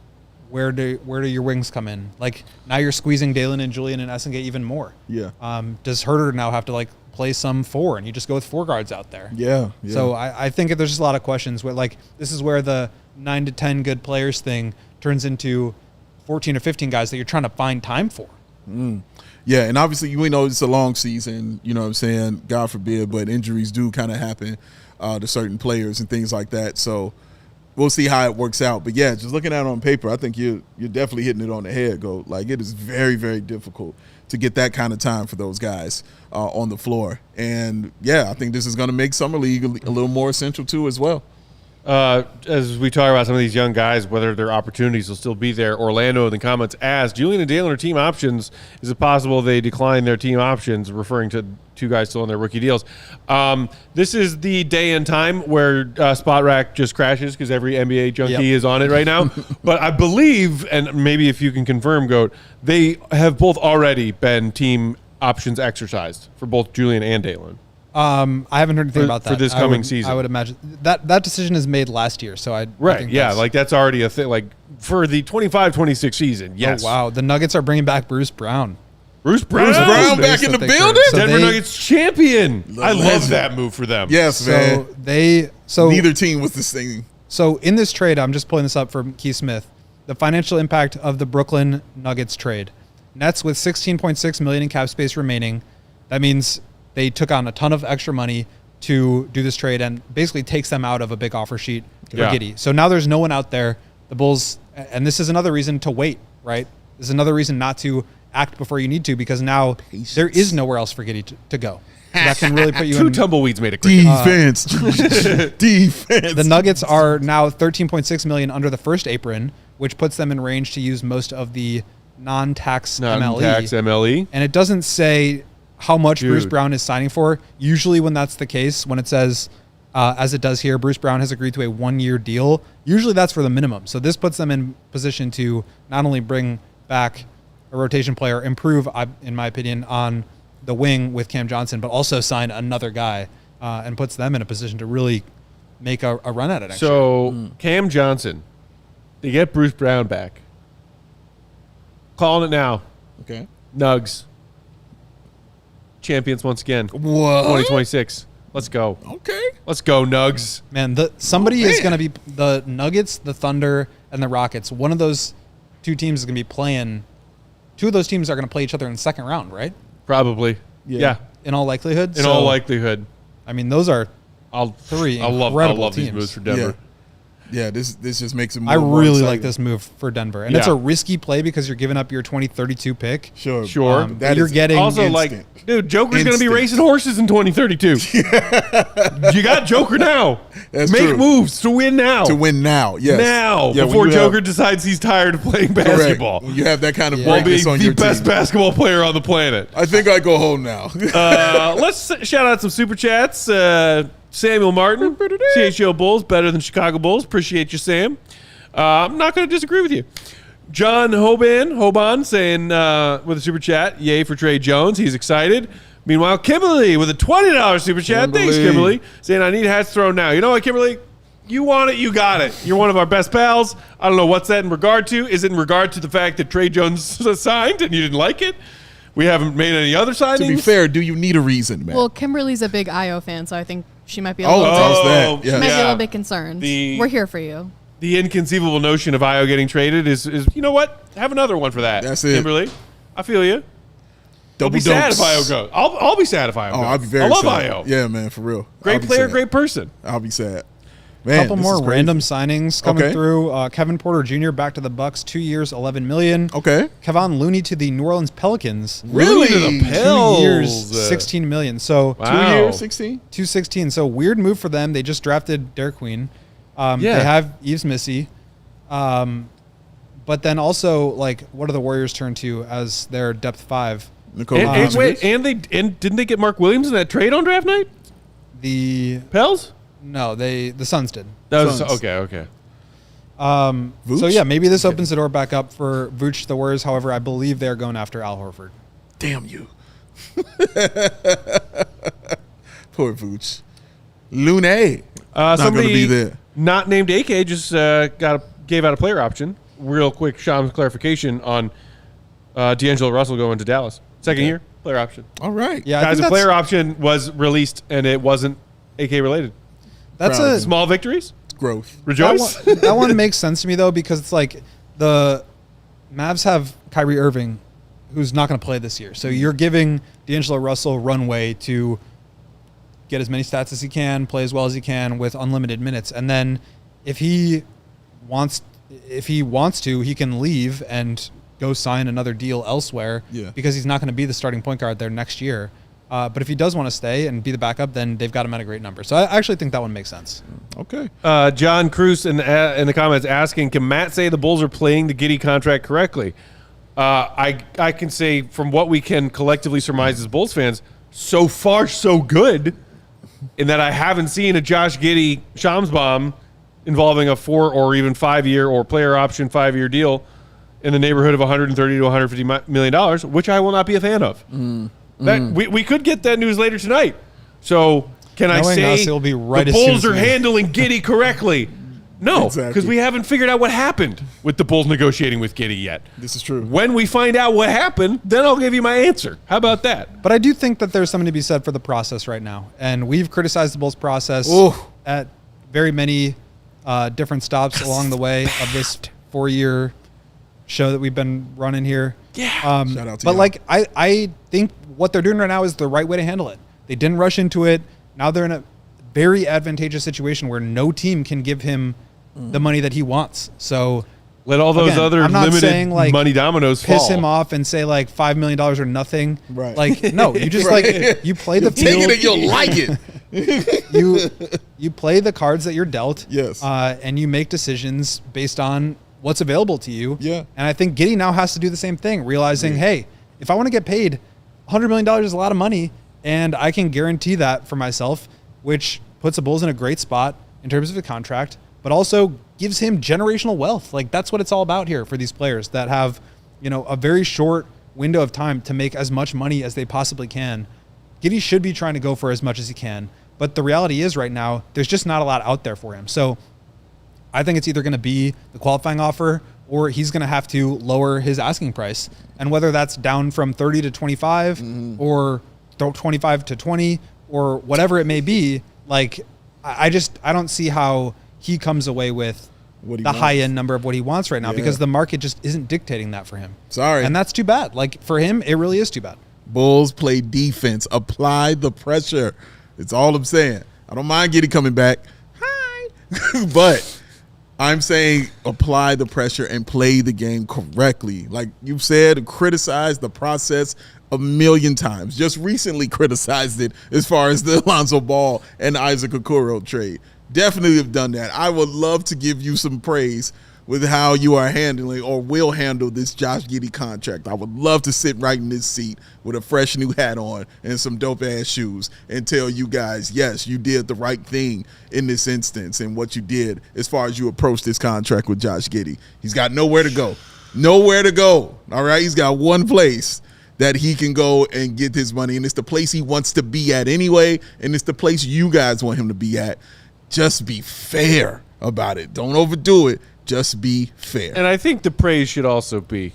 where do your wings come in? Like, now you're squeezing Dalen and Julian and Essengue even more. Yeah. Does Huerter now have to, like, play some 4 and you just go with 4 guards out there? Yeah. So I think there's just a lot of questions where, like, this is where the 9 to 10 good players thing turns into 14 or 15 guys that you're trying to find time for. Yeah, and obviously we know it's a long season, you know what I'm saying, God forbid, but injuries do kind of happen to certain players and things like that. So we'll see how it works out. But yeah, just looking at it on paper, I think you're definitely hitting it on the head, Go. Like, it is very, very difficult to get that kind of time for those guys on the floor. And yeah, I think this is going to make Summer League a little more essential too as well. As we talk about some of these young guys, whether their opportunities will still be there, Orlando in the comments asks, Julian and Dalen are team options. Is it possible they decline their team options, referring to 2 guys still on their rookie deals? This is the day and time where Spot Rack just crashes because every NBA junkie is on it right now. But I believe, and maybe if you can confirm, Goat, they have both already been team options exercised for both Julian and Dalen. I haven't heard anything about that for this coming season. I would imagine that decision is made last year. So I think like that's already a thing. Like for the 25-26 season, yes. Oh, wow, the Nuggets are bringing back Bruce Brown. Bruce Brown back in the building. So Denver Nuggets champion. I love that move for them. Yes, man. So neither team was the same. So in this trade, I'm just pulling this up from Keith Smith. The financial impact of the Brooklyn Nuggets trade: Nets with $16.6 million in cap space remaining. That means they took on a ton of extra money to do this trade and basically takes them out of a big offer sheet for Giddey. So now there's no one out there. The Bulls, and this is another reason to wait, right? This is another reason not to act before you need to, because now there is nowhere else for Giddey to go. So that can really put you in. 2 tumbleweeds made a cricket. Defense. Defense. The Nuggets are now $13.6 million under the first apron, which puts them in range to use most of the non-tax MLE. And it doesn't say how much Bruce Brown is signing for. Usually when that's the case, when it says, as it does here, Bruce Brown has agreed to a 1-year deal, usually that's for the minimum. So this puts them in position to not only bring back a rotation player, improve, in my opinion, on the wing with Cam Johnson, but also sign another guy and puts them in a position to really make a run at it. Cam Johnson, they get Bruce Brown back. Calling it now. Okay. Nugs. Champions once again. What? 2026. Let's go. Okay. Let's go, Nugs. Man, somebody is going to be the Nuggets, the Thunder, and the Rockets. One of those 2 teams is going to be playing. 2 of those teams are going to play each other in the second round, right? Probably. Yeah. In all likelihood. In all likelihood. I mean, those are 3 incredible I love teams. these moves for Denver. Yeah, this just makes it more. I really exciting. like this move for Denver, and it's a risky play because you're giving up your 2032 pick. Sure. That you're getting also instant. like, dude, Joker's going to be racing horses in 2032. You got Joker now. That's Make true. moves to win now. Yes. Now, Yeah, before when you Joker decides he's tired of playing basketball. When you have that kind of While being brightness on the your best team. basketball player on the planet. I think I go home now. Let's shout out some super chats. Samuel Martin, CHGO Bulls, better than Chicago Bulls. Appreciate you, Sam. I'm not going to disagree with you. John Hoban saying with a super chat, yay for Tre Jones. He's excited. Meanwhile, Kimberly with a $20 super chat. Thanks, Kimberly. Saying, I need hats thrown now. You know what, Kimberly? You want it, you got it. You're one of our best pals. I don't know what's that in regard to. Is it in regard to the fact that Tre Jones signed and you didn't like it? We haven't made any other signings. To be fair, do you need a reason, man? Well, Kimberly's a big IO fan, so I think she might be a little bit concerned. We're here for you. The inconceivable notion of IO getting traded is you know what? Have another one for that. That's it. Kimberly, I feel you. I'll be sad if IO goes. I'll be sad if IO goes. I'll be very sad. I love IO. Yeah, man, for real. Great player, great person. I'll be sad. A couple more random signings coming through. Kevin Porter Jr. back to the Bucks, 2 years, $11 million. Okay. Kevon Looney to the New Orleans Pelicans. Really? To the Pels. 2 years, $16 million. So wow. 2 years, 16? 216. So weird move for them. They just drafted Derek Queen. They have Yves Missy. But then also, like, what do the Warriors turn to as their depth five? And didn't they get Mark Williams in that trade on draft night? The Pels? No, the Suns did. That was okay. So yeah, maybe this opens the door back up for Vooch, the Warriors. However, I believe they're going after Al Horford. Damn you. Poor Vooch. Lune. Not going to be there. Not named AK just gave out a player option. Real quick, Sham's clarification on D'Angelo Russell going to Dallas. Second year, player option. All right. Yeah, guys, a player option was released and it wasn't AK related. That's a small victories. Growth. Rejoice. That one makes sense to me though, because it's like the Mavs have Kyrie Irving, who's not going to play this year. So you're giving D'Angelo Russell runway to get as many stats as he can, play as well as he can with unlimited minutes, and then if he wants to, he can leave and go sign another deal elsewhere. Yeah. Because he's not going to be the starting point guard there next year. But if he does want to stay and be the backup, then they've got him at a great number. So I actually think that one makes sense. Okay. John Cruz in the comments asking, can Matt say the Bulls are playing the Giddey contract correctly? I can say from what we can collectively surmise as Bulls fans, so far so good, in that I haven't seen a Josh Giddey Shams bomb involving a 4 or even 5 year or player option 5-year deal in the neighborhood of $130 to $150 million, which I will not be a fan of. We could get that news later tonight. So can I say it'll be right the Bulls are handling Giddey correctly? No, because we haven't figured out what happened with the Bulls negotiating with Giddey yet. This is true. When we find out what happened, then I'll give you my answer. How about that? But I do think that there's something to be said for the process right now. And we've criticized the Bulls process at very many different stops along the way of this 4-year show that we've been running here. Yeah. Shout out to but y'all. like I think what they're doing right now is the right way to handle it. They didn't rush into it. Now they're in a very advantageous situation where no team can give him the money that he wants. So let all those other I'm not limited saying, like, money dominoes piss fall. him off and say like $5 million or nothing. Right. Like, no, you just like you play the Take field. it and you'll like it. You play the cards that you're dealt. Yes. And you make decisions based on what's available to you. Yeah. And I think Giddey now has to do the same thing, realizing, hey, if I want to get paid, $100 million is a lot of money, and I can guarantee that for myself, which puts the Bulls in a great spot in terms of a contract, but also gives him generational wealth. Like, that's what it's all about here for these players that have, a very short window of time to make as much money as they possibly can. Giddey should be trying to go for as much as he can, but the reality is right now, there's just not a lot out there for him. So I think it's either going to be the qualifying offer or he's going to have to lower his asking price. And whether that's down from 30 to 25 or 25 to 20 or whatever it may be, like, I don't see how he comes away with the high-end number of what he wants right now because the market just isn't dictating that for him. Sorry. And that's too bad. Like, for him, it really is too bad. Bulls play defense. Apply the pressure. It's all I'm saying. I don't mind Giddey coming back. Hi. But I'm saying apply the pressure and play the game correctly. Like you've said, criticize the process a million times. Just recently criticized it as far as the Lonzo Ball and Isaac Okoro trade. Definitely have done that. I would love to give you some praise with how you are handling or will handle this Josh Giddey contract. I would love to sit right in this seat with a fresh new hat on and some dope-ass shoes and tell you guys, yes, you did the right thing in this instance and what you did as far as you approach this contract with Josh Giddey. He's got nowhere to go. Nowhere to go, all right? He's got one place, that he can go and get his money, and it's the place he wants to be at anyway, and it's the place you guys want him to be at. Just be fair about it. Don't overdo it. Just be fair. And I think the praise should also be,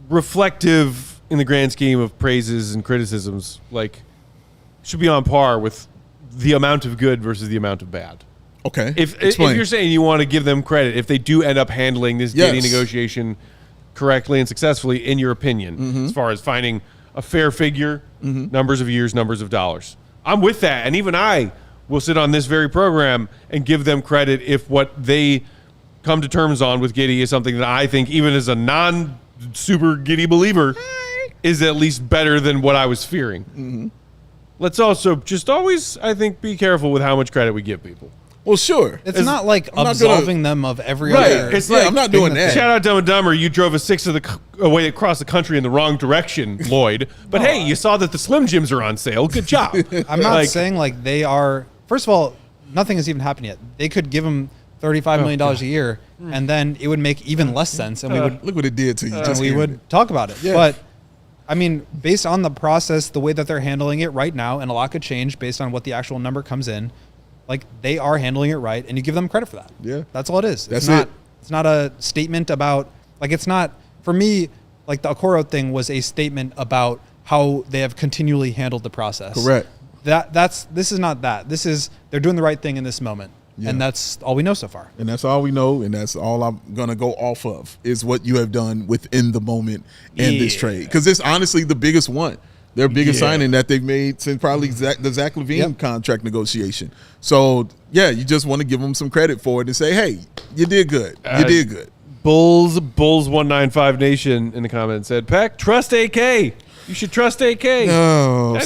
reflective in the grand scheme of praises and criticisms. Like, should be on par with the amount of good versus the amount of bad. Okay. If you're saying you want to give them credit, if they do end up handling this Giddey negotiation correctly and successfully, in your opinion, as far as finding a fair figure, numbers of years, numbers of dollars, I'm with that. And even I will sit on this very program and give them credit if what they come to terms on with Giddey is something that I think, even as a non-super Giddey believer, is at least better than what I was fearing. Let's also just always, I think, be careful with how much credit we give people. Well, sure. It's not like absolving them of every other. It's like, I'm not doing that. Shout out Dumb and Dumber. You drove a sixth of the way across the country in the wrong direction, Lloyd. But hey, you saw that the Slim Jims are on sale. Good job. I'm not saying like they are. First of all, nothing has even happened yet. They could give him $35 million a year, and then it would make even less sense, and we would look what it did to you. and we would talk about it. Yeah. But I mean, based on the process, the way that they're handling it right now, and a lot could change based on what the actual number comes in. Like, they are handling it right, and you give them credit for that. Yeah. That's all it is. That's it. It's not a statement about, like, it's not, for me, like, the Okoro thing was a statement about how they have continually handled the process. Correct. This is not that. This is, they're doing the right thing in this moment. Yeah. And that's all we know so far. And that's all we know, and that's all I'm going to go off of, is what you have done within the moment in this trade. Because it's honestly the biggest one. Their biggest signing that they've made since probably the Zach LaVine contract negotiation. So, yeah, you just want to give them some credit for it and say, hey, you did good. You did good. Bulls 195 Nation in the comments said, Peck, trust AK. You should trust AK. No,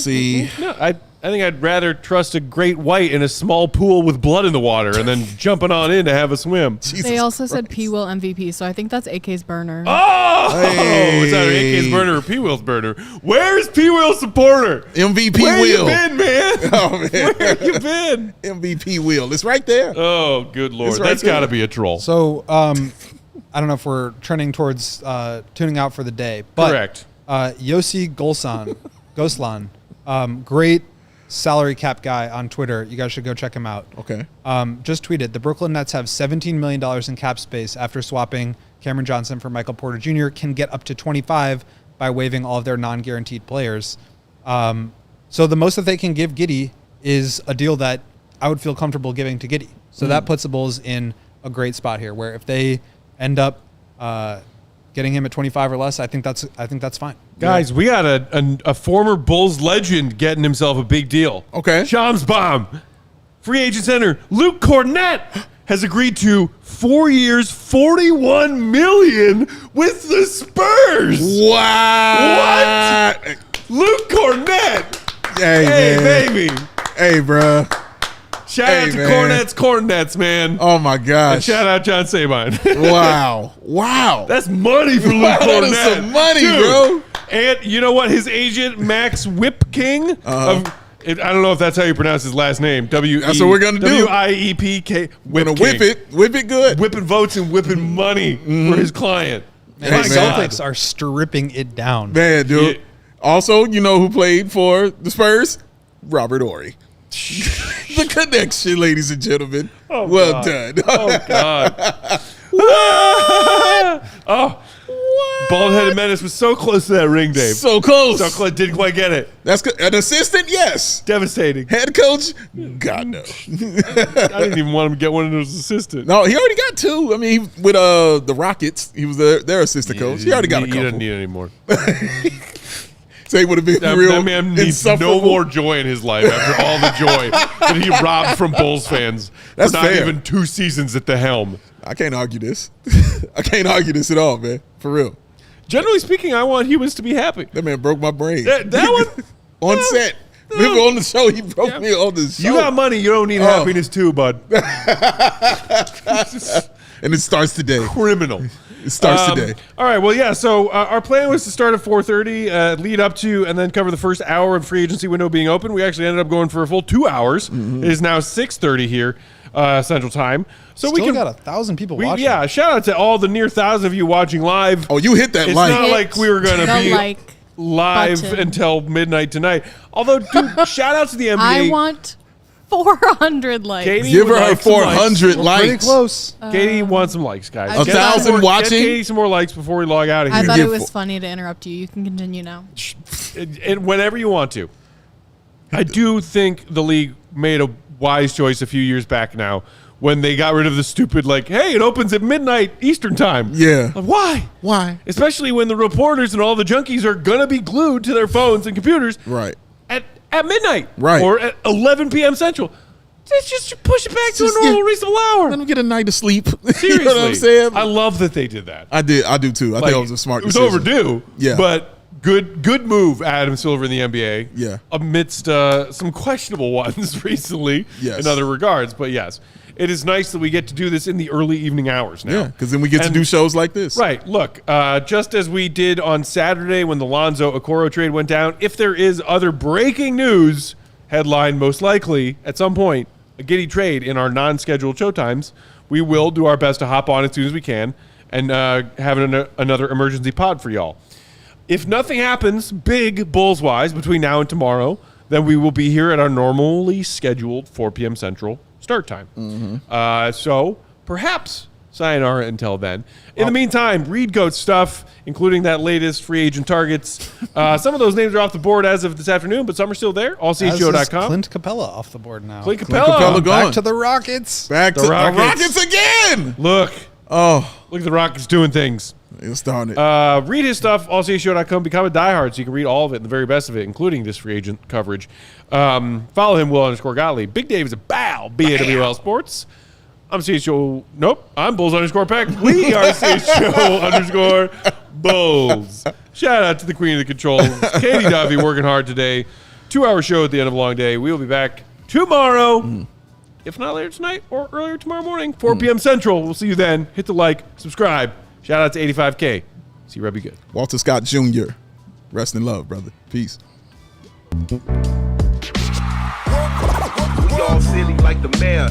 I think I'd rather trust a great white in a small pool with blood in the water and then jumping on in to have a swim. They also said P. Will MVP, so I think that's AK's burner. Oh! Hey. It's either AK's burner or P. Will's burner. Where's P. Will's supporter? MVP Where Will. Where you been, man? Oh, man. Where you been? MVP Will. It's right there. Oh, good Lord. That's got to be a troll. So, I don't know if we're trending towards tuning out for the day. But, correct. Yossi Goslan, great salary cap guy on Twitter. You guys should go check him out. Okay. Just tweeted, the Brooklyn Nets have $17 million in cap space after swapping Cameron Johnson for Michael Porter Jr., can get up to 25 by waiving all of their non-guaranteed players. So the most that they can give Giddey is a deal that I would feel comfortable giving to Giddey. So that puts the Bulls in a great spot here, where if they end up getting him at 25 or less, I think that's fine. Guys, we got a former Bulls legend getting himself a big deal. Okay. Shams Bomb. Free agent center Luke Cornett has agreed to 4 years, $41 million with the Spurs. Wow. What? Luke Cornett. Hey baby. Hey, bro. Shout out to Cornets, man. Oh, my gosh. And shout out John Sabine. Wow. That's money for Luke Cornett. That is some money, bro. And you know what? His agent, Max Whipking, I don't know if that's how you pronounce his last name. That's what we're going to do. WIEPK. We're going to whip it good. Whipping votes and whipping money for his client. And the Celtics are stripping it down. Man, dude. Yeah. Also, you know who played for the Spurs? Robert Horry. The connection, ladies and gentlemen. Oh, well God. done. Oh, God. Oh. Bald-headed menace was so close to that ring, Dave. So close. Didn't quite get it. That's good. An assistant, yes. Devastating. Head coach, God no. I didn't even want him to get one of those assistants. No, he already got two. I mean, with the Rockets, he was their assistant coach. He already got a couple. He doesn't need any more. So he would have been real. That man needs no more joy in his life after all the joy that he robbed from Bulls fans. That's for not fair. even 2 seasons at the helm. I can't argue this. I can't argue this at all, man. For real. Generally speaking, I want humans to be happy. That man broke my brain. That one on set. We were on the show. He broke me on the show. You got money. You don't need happiness too, bud. And it starts today. Criminal. It starts today. All right. Well, yeah. So our plan was to start at 4:30, lead up to, and then cover the first hour of free agency window being open. We actually ended up going for a full 2 hours. Mm-hmm. It is now 6:30 here. Central Time. So Still we got 1,000 people watching. Yeah, shout out to all the near 1,000 of you watching live. Oh, you hit that It's like. not like we were going to be live button. until midnight tonight. Although, dude, shout out to the NBA. I want 400 likes. Katie Give would her like some 400 likes. Pretty close. Katie wants some likes, guys. I Get 1,000 more- watching? Get Katie some more likes before we log out of I here. thought Give it was fo- funny to interrupt you. You can continue now. Whenever you want to. I do think the league made a wise choice a few years back now when they got rid of the stupid, like, hey, it opens at midnight Eastern time. Yeah. Like, why? Why? Especially when the reporters and all the junkies are going to be glued to their phones and computers Right. at midnight. Right. Or at 11 p.m. Central. Just push it back to a Just, normal, yeah. reasonable hour. Let them get a night of sleep. Seriously. You know what I'm saying? I love that they did that. I do too. I think it was a smart It was decision. overdue. Yeah. But good move, Adam Silver in the NBA. Yeah. Amidst some questionable ones recently Yes. in other regards. But yes, it is nice that we get to do this in the early evening hours now. Yeah, because then we get to And- do shows like this. Right. Look, just as we did on Saturday when the Lonzo Okoro trade went down, if there is other breaking news, headline most likely at some point, a Giddey trade in our non-scheduled showtimes, we will do our best to hop on as soon as we can and have another emergency pod for y'all. If nothing happens big Bulls-wise between now and tomorrow, then we will be here at our normally scheduled 4 p.m. Central start time. So perhaps sayonara until then. In the meantime, read Goat stuff, including that latest free agent targets. Some of those names are off the board as of this afternoon, but some are still there. As is AllCHGO.com. Clint Capella off the board now. Clint Capella Capella. gone. Back to the Rockets. Back The to Rockets. the Rockets again. Look Oh, at the Rockets doing things. it's starting. Read his stuff, allchgo.com. Become a diehard so you can read all of it and the very best of it, including this free agent coverage. Follow him, Will_Gottlieb. Big Dave is a bow, BAWL Sports. I'm CHGO. Nope. I'm Bulls_Peck. We are CHGO_Bulls. Shout out to the queen of the controls, Katie Duffy, working hard today. 2-hour show at the end of a long day. We will be back tomorrow, if not later tonight or earlier tomorrow morning, 4 p.m. Central. We'll see you then. Hit the like, subscribe. Shout out to 85K. See you, Reb, be good. Walter Scott Jr. Rest in love, brother. Peace. We all silly like the mayor.